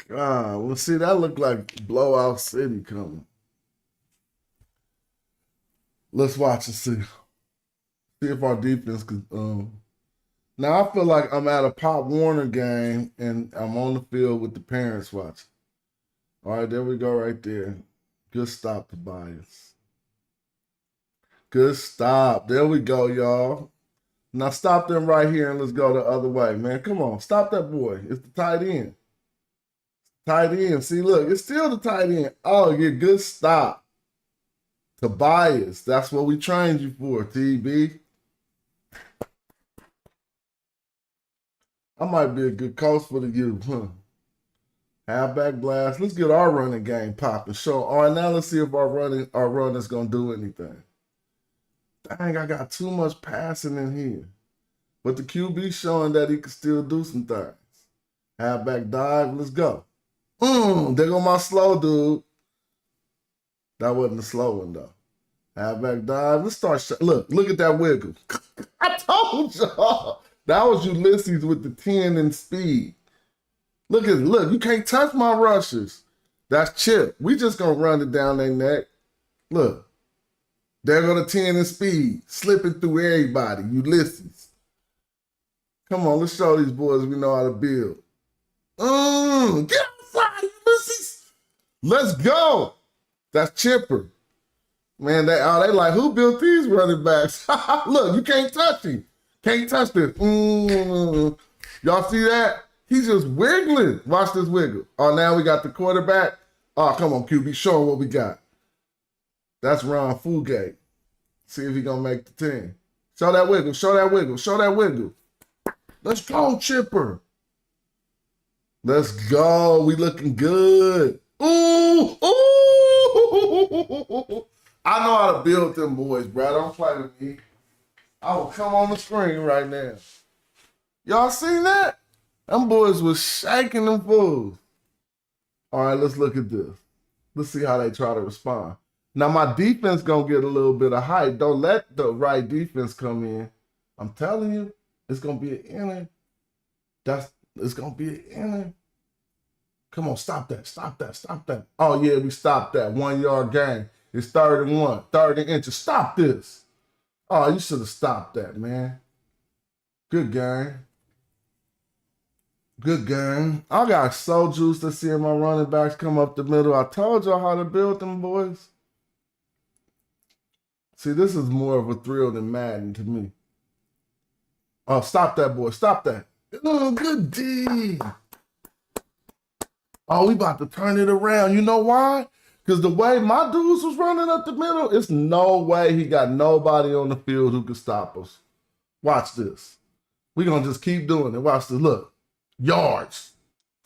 Well, see, that looked like Blowout City coming. Let's watch and see. See if our defense could. Now, I feel like I'm at a Pop Warner game and I'm on the field with the parents watching. All right, there we go right there. Good stop, Tobias. Good stop. There we go, y'all. Now stop them right here and let's go the other way, man. Come on, stop that boy. It's the tight end. Tight end. See, look, it's still the tight end. Oh, yeah, good stop. Tobias. That's what we trained you for, TB. I might be a good coach for the youth, huh? Halfback blast. Let's get our running game popping. So, all right, now let's see if our run is gonna do anything. Dang, I got too much passing in here. But the QB showing that he can still do some things. Halfback dive, let's go. There go my slow dude. That wasn't a slow one though. Halfback dive. Let's start. Look at that wiggle. I told y'all. That was Ulysses with the 10 in speed. Look, you can't touch my rushers. That's Chip. We just gonna run it down their neck. Look. There go the 10 in speed. Slipping through everybody. Ulysses. Come on, let's show these boys we know how to build. Get outside, Ulysses. Let's go. That's Chipper. Man, they like, who built these running backs? Look, you can't touch him. Can't touch this. Y'all see that? He's just wiggling. Watch this wiggle. Oh, now we got the quarterback. Oh, come on, QB. Show him what we got. That's Ron Fugate. See if he gonna make the team. Show that wiggle. Show that wiggle. Show that wiggle. Let's go, Chipper. Let's go. We looking good. Ooh. I know how to build them boys, bro. Don't play with me. I will come on the screen right now. Y'all seen that? Them boys was shaking them fools. All right, let's look at this. Let's see how they try to respond. Now, my defense going to get a little bit of height. Don't let the right defense come in. I'm telling you, it's going to be an inning. It's going to be an inning. Come on, stop that, stop that, stop that. Oh, yeah, we stopped that. 1 yard gain. It's 3rd and 1, 3rd and inches. Stop this. Oh, you should have stopped that, man. Good game. Good game. I got so juiced to seeing my running backs come up the middle. I told y'all how to build them, boys. See, this is more of a thrill than Madden to me. Oh, stop that, boy. Stop that. Oh, good D. Oh, we about to turn it around. You know why? Because the way my dudes was running up the middle, it's no way he got nobody on the field who could stop us. Watch this. We're going to just keep doing it. Watch this. Look. Yards.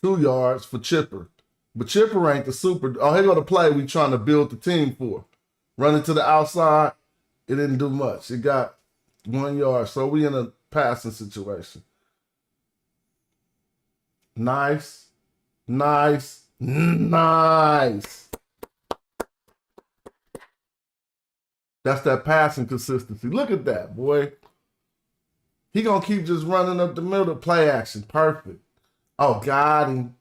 2 yards for Chipper. But Chipper ain't the super. Oh, here go the play we trying to build the team for. Running to the outside. It didn't do much. It got 1 yard. So we in a passing situation. Nice. Nice. Nice. That's that passing consistency. Look at that, boy. He going to keep just running up the middle. Play action. Perfect. Oh, got him.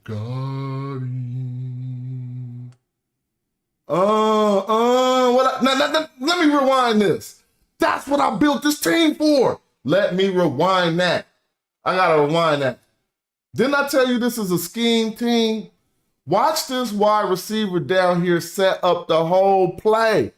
Got him. Let me rewind this. That's what I built this team for. Let me rewind that. I got to rewind that. Didn't I tell you this is a scheme team? Watch this wide receiver down here set up the whole play.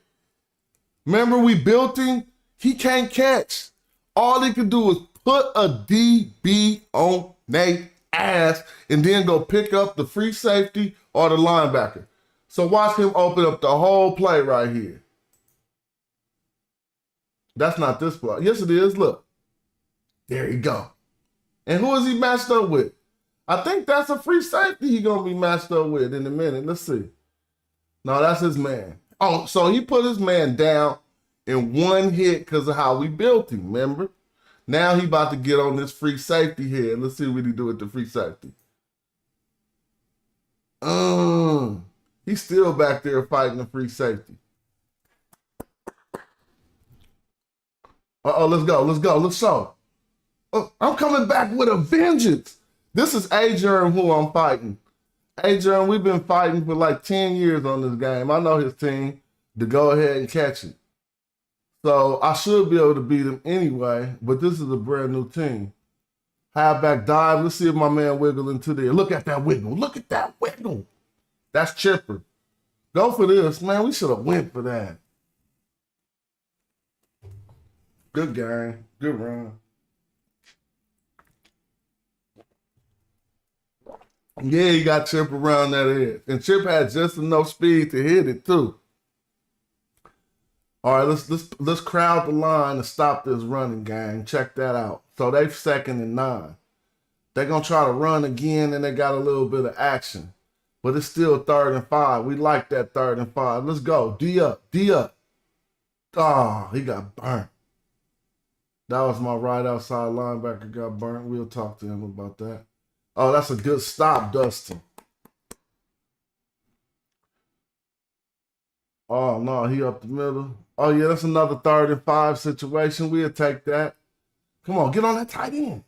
Remember we built him? He can't catch. All he can do is put a DB on their ass and then go pick up the free safety or the linebacker. So watch him open up the whole play right here. That's not this play. Yes, it is. Look. There you go. And who is he matched up with? I think that's a free safety he's going to be matched up with in a minute. Let's see. No, that's his man. Oh, so he put his man down in one hit because of how we built him, remember? Now he about to get on this free safety here. Let's see what he do with the free safety. He's still back there fighting the free safety. Let's go. Let's show. I'm coming back with a vengeance. This is A-Germ who I'm fighting. A-Germ, we've been fighting for like 10 years on this game. I know his team to go ahead and catch it. So I should be able to beat him anyway, but this is a brand new team. Halfback dive. Let's see if my man wiggle into there. Look at that wiggle. Look at that wiggle. That's Chipper. Go for this, man. We should have went for that. Good game. Good run. Yeah, he got Chip around that edge. And Chip had just enough speed to hit it, too. All right, let's crowd the line and stop this running game. Check that out. So they've 2nd and 9. They're going to try to run again, and they got a little bit of action. But it's still 3rd and 5. We like that 3rd and 5. Let's go. D up. D up. Oh, he got burnt. That was my right outside linebacker got burnt. We'll talk to him about that. Oh, that's a good stop, Dustin. Oh, no, he up the middle. Oh, yeah, that's another 3rd and 5 situation. We'll take that. Come on, get on that tight end.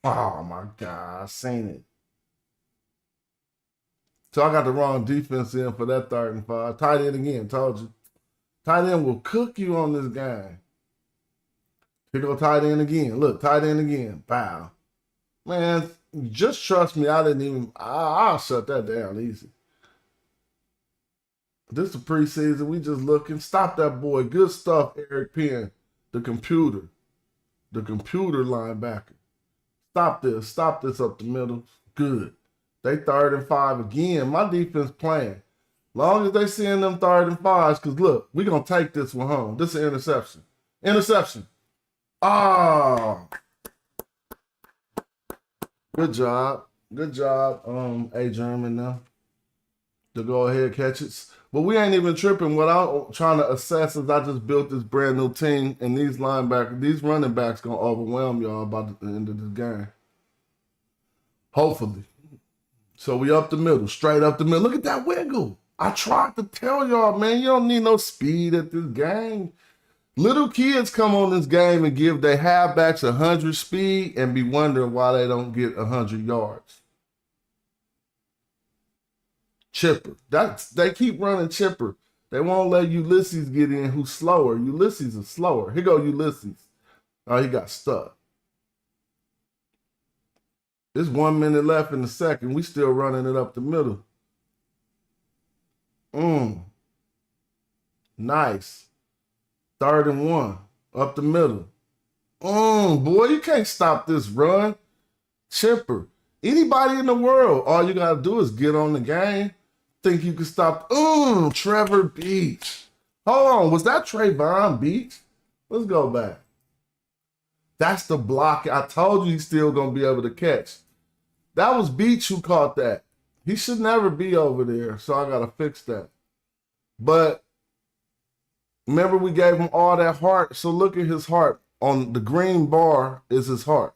Oh, my God, I seen it. So I got the wrong defense in for that 3rd and 5. Tight end again, told you. Tight end will cook you on this game. Here go tight end again. Look, tight end again. Bow. Man, just trust me. I'll shut that down easy. This is the preseason. We just looking. Stop that boy. Good stuff, Eric Penn. The computer. The computer linebacker. Stop this. Stop this up the middle. Good. They 3rd and 5 again. My defense playing. Long as they seeing them 3rd and 5s, because look, we're going to take this one home. This is an interception. Interception. Oh. Good job. Good job, A. German now. To go ahead catch it. But we ain't even tripping. What I'm trying to assess is I just built this brand new team, and these linebackers, these running backs going to overwhelm y'all by the end of this game. Hopefully. So we up the middle, straight up the middle. Look at that wiggle. I tried to tell y'all, man, you don't need no speed at this game. Little kids come on this game and give their halfbacks 100 speed and be wondering why they don't get 100 yards. Chipper. They keep running Chipper. They won't let Ulysses get in who's slower. Ulysses is slower. Here go Ulysses. Oh, he got stuck. There's 1 minute left in the second. We still running it up the middle. Nice. 3rd and 1. Up the middle. Boy, you can't stop this run. Chipper. Anybody in the world, all you got to do is get on the game. Think you can stop. Trevor Beach. Hold on. Was that Trayvon Beach? Let's go back. That's the block. I told you he's still going to be able to catch. That was Beach who caught that. He should never be over there, so I got to fix that. But remember we gave him all that heart, so look at his heart. On the green bar is his heart.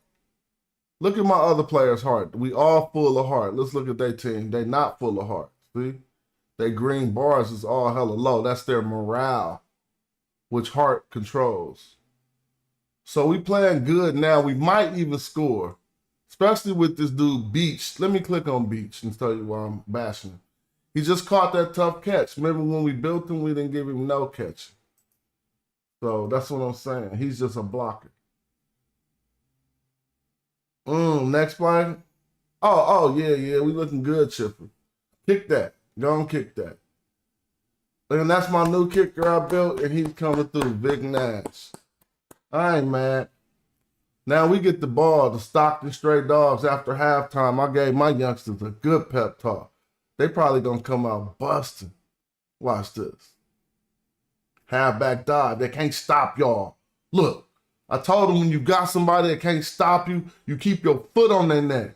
Look at my other players' heart. We all full of heart. Let's look at their team. They not full of heart. See? Their green bars is all hella low. That's their morale, which heart controls. So we playing good now. We might even score. Especially with this dude, Beach. Let me click on Beach and tell you why I'm bashing him. He just caught that tough catch. Remember when we built him, we didn't give him no catch. So that's what I'm saying. He's just a blocker. Next play. Yeah. We looking good, Chipper. Kick that. Go and kick that. And that's my new kicker I built, and he's coming through. Big Nash. I ain't mad. Now we get the ball, the Stockton Stray Dogs after halftime. I gave my youngsters a good pep talk. They probably gonna come out busting. Watch this. Halfback dive. They can't stop y'all. Look, I told them when you got somebody that can't stop you, you keep your foot on their neck.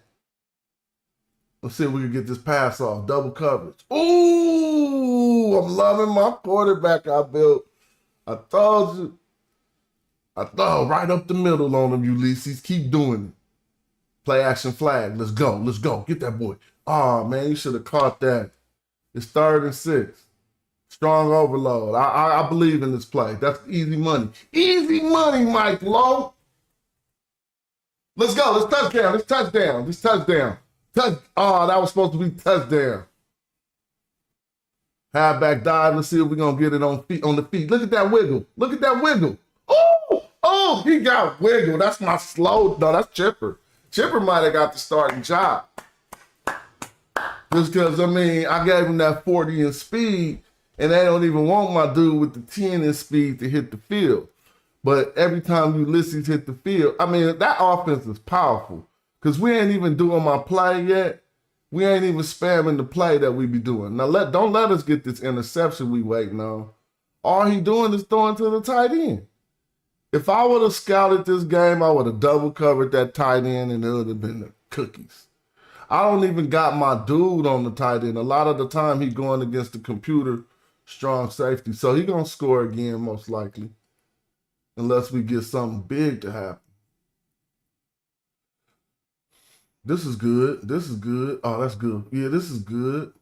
Let's see if we can get this pass off. Double coverage. Ooh, I'm loving my quarterback I built. I told you. I throw right up the middle on him, Ulysses. Keep doing it. Play action flag. Let's go. Let's go. Get that boy. Oh, man, you should have caught that. It's 3rd and 6. Strong overload. I believe in this play. That's easy money. Easy money, Mike Lowe. Let's go. Let's touchdown. Let's touchdown. Let's touchdown. Oh, that was supposed to be touchdown. Halfback dive. Let's see if we're going to get it on the feet. Look at that wiggle. Look at that wiggle. Oh, he got wiggle. That's my slow. No, that's Chipper. Chipper might have got the starting job. Just because, I gave him that 40 in speed, and they don't even want my dude with the 10 in speed to hit the field. But every time Ulysses hit the field, that offense is powerful. Because we ain't even doing my play yet. We ain't even spamming the play that we be doing. Now, don't let us get this interception we waiting on. All he doing is throwing to the tight end. If I would have scouted this game, I would have double covered that tight end, and it would have been cookies. I don't even got my dude on the tight end. A lot of the time he going against the computer strong safety. So he gonna score again most likely. Unless we get something big to happen. This is good. This is good. Oh, that's good. Yeah, this is good.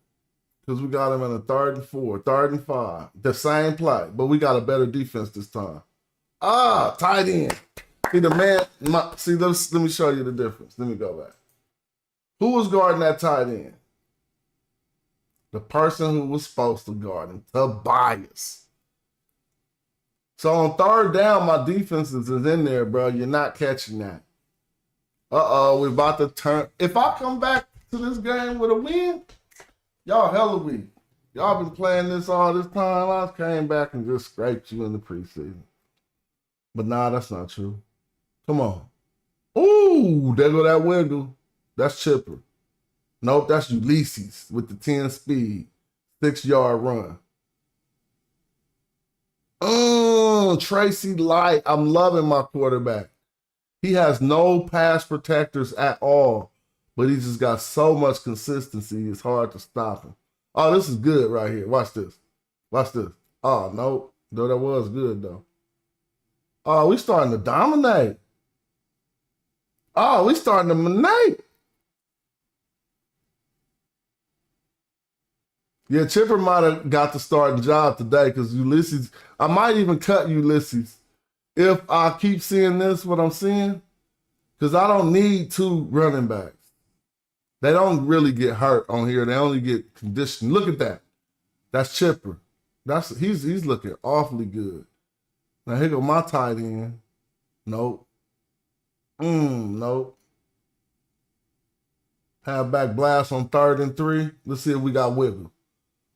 Because we got him in a 3rd and 4, 3rd and 5. The same play, but we got a better defense this time. Ah, tight end. See the man. Let me show you the difference. Let me go back. Who was guarding that tight end? The person who was supposed to guard him, Tobias. So on 3rd down, my defenses is in there, bro. You're not catching that. We're about to turn. If I come back to this game with a win, y'all hella weak. Y'all been playing this all this time. I came back and just scraped you in the preseason. But nah, that's not true. Come on. Ooh, there go that wiggle. That's Chipper. Nope, that's Ulysses with the 10 speed. 6-yard run. Tracy Light. I'm loving my quarterback. He has no pass protectors at all, but he just got so much consistency. It's hard to stop him. Oh, this is good right here. Watch this. Watch this. Oh, no. Though that was good, though. Oh, we starting to dominate. Oh, we starting to manate. Yeah, Chipper might have got the starting job today because Ulysses, I might even cut Ulysses if I keep seeing this, what I'm seeing, because I don't need 2 running backs. They don't really get hurt on here. They only get conditioned. Look at that. That's Chipper. He's looking awfully good. Now here go my tight end. Nope. Nope. Have back blast on 3rd and 3. Let's see if we got wiggle.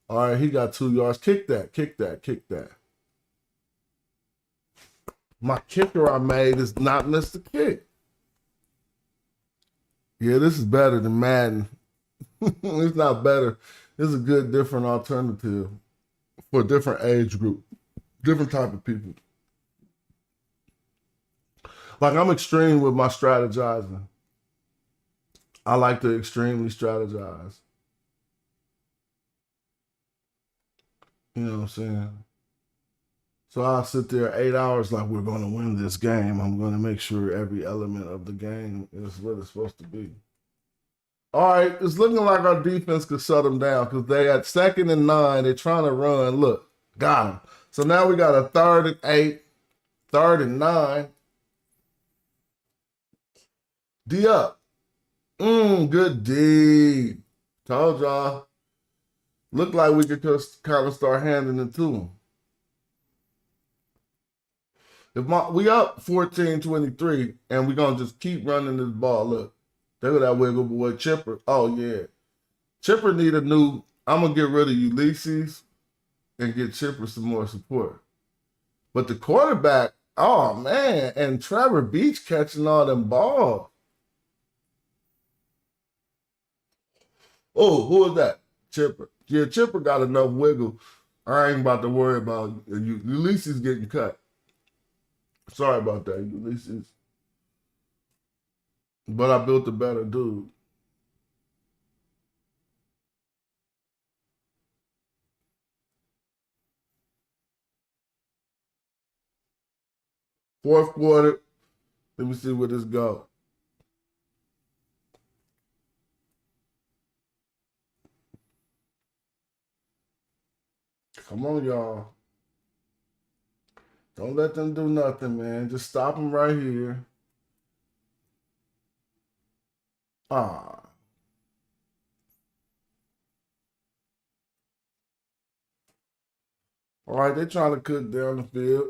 All right, he got 2 yards. Kick that, kick that, kick that. My kicker I made is not missed the kick. Yeah, this is better than Madden. It's not better. It's a good, different alternative for a different age group, different type of people. Like I'm extreme with my strategizing. I like to extremely strategize. You know what I'm saying? So I'll sit there 8 hours like we're going to win this game. I'm going to make sure every element of the game is what it's supposed to be. All right, it's looking like our defense could shut them down because they at 2nd and 9. They're trying to run. Look, got them. So now we got a 3rd and 8, 3rd and 9. D up. Good D. Told y'all. Looked like we could just kind of start handing it to them. We up 14-23, and we're going to just keep running this ball. Look, there go that wiggle boy, Chipper. Oh, yeah. Chipper need a new, I'm going to get rid of Ulysses and get Chipper some more support. But the quarterback, oh, man, and Trevor Beach catching all them balls. Oh, who is that? Chipper. Yeah, Chipper got enough wiggle. I ain't about to worry about Ulysses getting cut. Sorry about that, Ulysses. But I built a better dude. Fourth quarter. Let me see where this goes. Come on, y'all. Don't let them do nothing, man. Just stop them right here. Ah. All right, they're trying to cook down the field.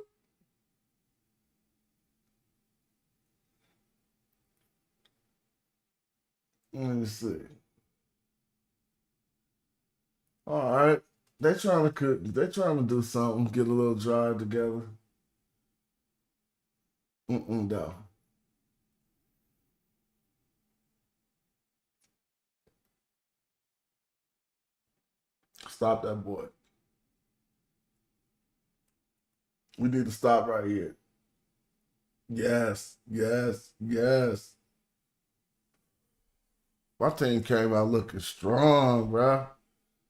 Let me see. All right. They're trying to cook. They're trying to do something, get a little drive together. No. Stop that boy. We need to stop right here. Yes, yes, yes. My team came out looking strong, bro.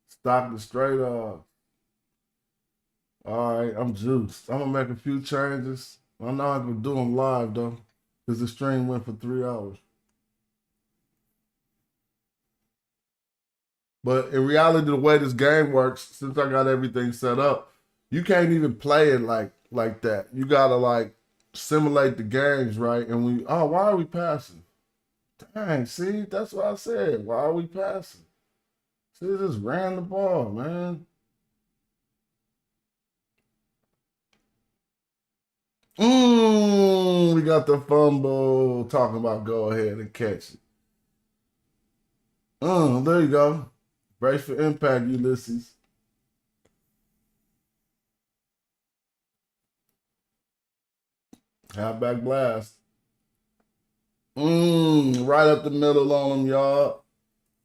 Stocked it straight up. All right, I'm juiced. I'm gonna make a few changes. I know I can do them live though, because the stream went for 3 hours. But in reality, the way this game works, since I got everything set up, you can't even play it like that. You gotta like simulate the games, right? And why are we passing? Dang, see, that's what I said. Why are we passing? See, they just ran the ball, man. We got the fumble. Talking about go ahead and catch it. There you go. Brace for impact, Ulysses. Halfback blast. Right up the middle on them, y'all.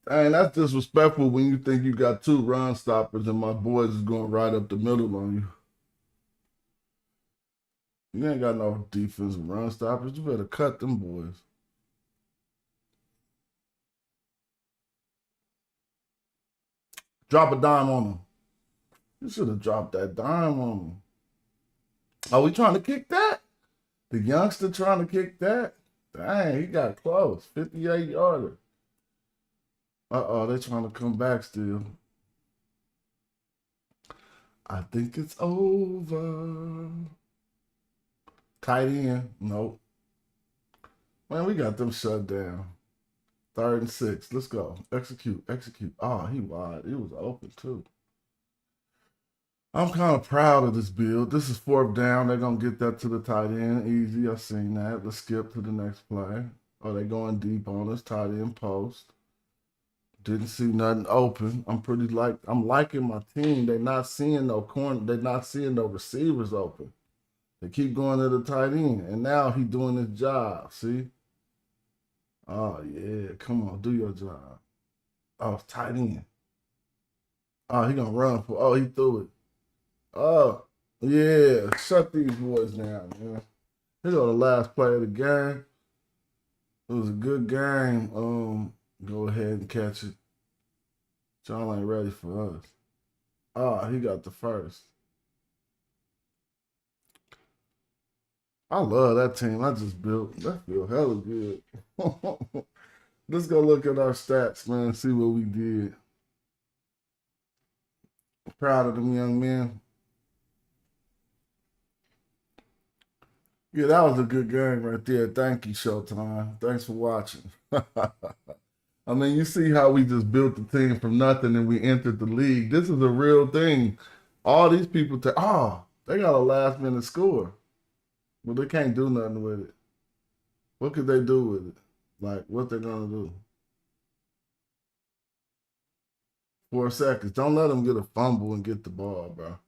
Dang, that's disrespectful when you think you got two run stoppers and my boys is going right up the middle on you. You ain't got no defensive run stoppers. You better cut them boys. Drop a dime on them. You should have dropped that dime on them. Are we trying to kick that? The youngster trying to kick that? Dang, he got close. 58-yarder. Uh-oh, they're trying to come back still. I think it's over. Tight end. Nope. Man, we got them shut down. 3rd and 6. Let's go. Execute. Oh, he wide. He was open too. I'm kind of proud of this build. This is 4th down. They're going to get that to the tight end. Easy. I seen that. Let's skip to the next play. Oh, they going deep on us. Tight end post. Didn't see nothing open. I'm liking my team. They're not seeing no corner. They're not seeing no receivers open. They keep going to the tight end. And now he doing his job. See? Oh, yeah. Come on. Do your job. Oh, tight end. Oh, he going to run for. Oh, he threw it. Oh, yeah. Shut these boys down, man. Here go the last play of the game. It was a good game. Go ahead and catch it. John ain't ready for us. Oh, he got the first. I love that team I just built. That feel hella good. Let's go look at our stats, man, see what we did. Proud of them young men. Yeah, that was a good game right there. Thank you, Showtime. Thanks for watching. I mean, you see how we just built the team from nothing and we entered the league. This is a real thing. All these people, they got a last minute score. But they can't do nothing with it. What could they do with it? Like, what they're going to do? 4 seconds. Don't let them get a fumble and get the ball, bro.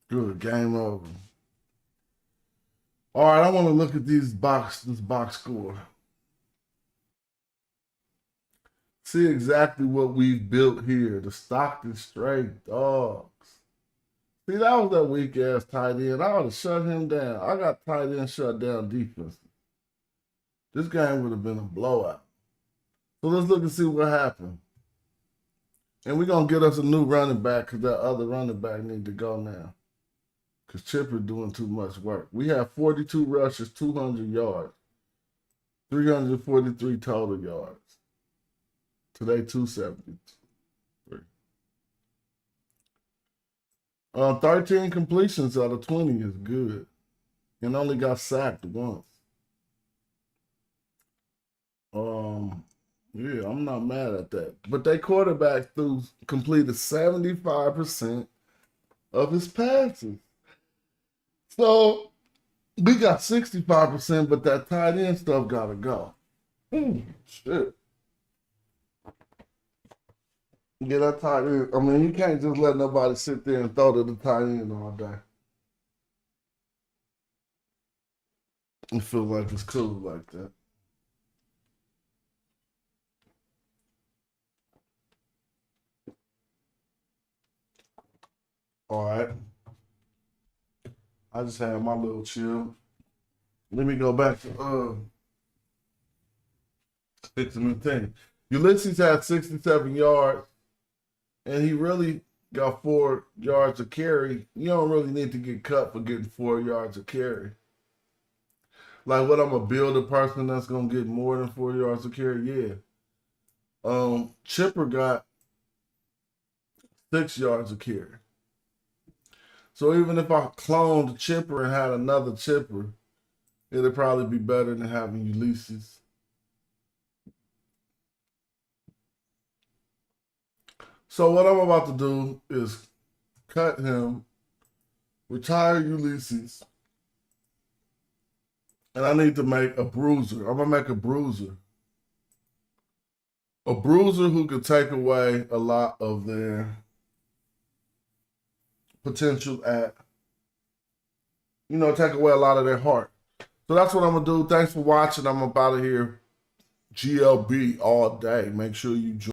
Good. Game over. All right, I want to look at this box score. See exactly what we've built here. The Stockton Straight Dogs. See, that was that weak ass tight end. I ought to shut him down. I got tight end shut down defense. This game would have been a blowout. So let's look and see what happened. And we're going to get us a new running back because that other running back need to go now. Because Chipper doing too much work. We have 42 rushes, 200 yards. 343 total yards. Today, 273. 13 completions out of 20 is good. And only got sacked once. Yeah, I'm not mad at that. But they quarterback completed 75% of his passes. So we got 65%, but that tight end stuff gotta go. Shit. Get that tight end. I mean, you can't just let nobody sit there and throw to the tight end all day. It feels like it's cool like that. All right. I just had my little chill. Let me go back to fix a new team. Ulysses had 67 yards, and he really got 4 yards of carry. You don't really need to get cut for getting 4 yards of carry. Like, what, I'm going to build a person that's going to get more than 4 yards of carry? Yeah. Chipper got 6 yards of carry. So even if I cloned Chipper and had another Chipper, it'd probably be better than having Ulysses. So what I'm about to do is cut him, retire Ulysses, and I need to make a bruiser. I'm going to make a bruiser. A bruiser who could take away a lot of their potential at, take away a lot of their heart. So that's what I'm going to do. Thanks for watching. I'm about to hear GLB all day. Make sure you join.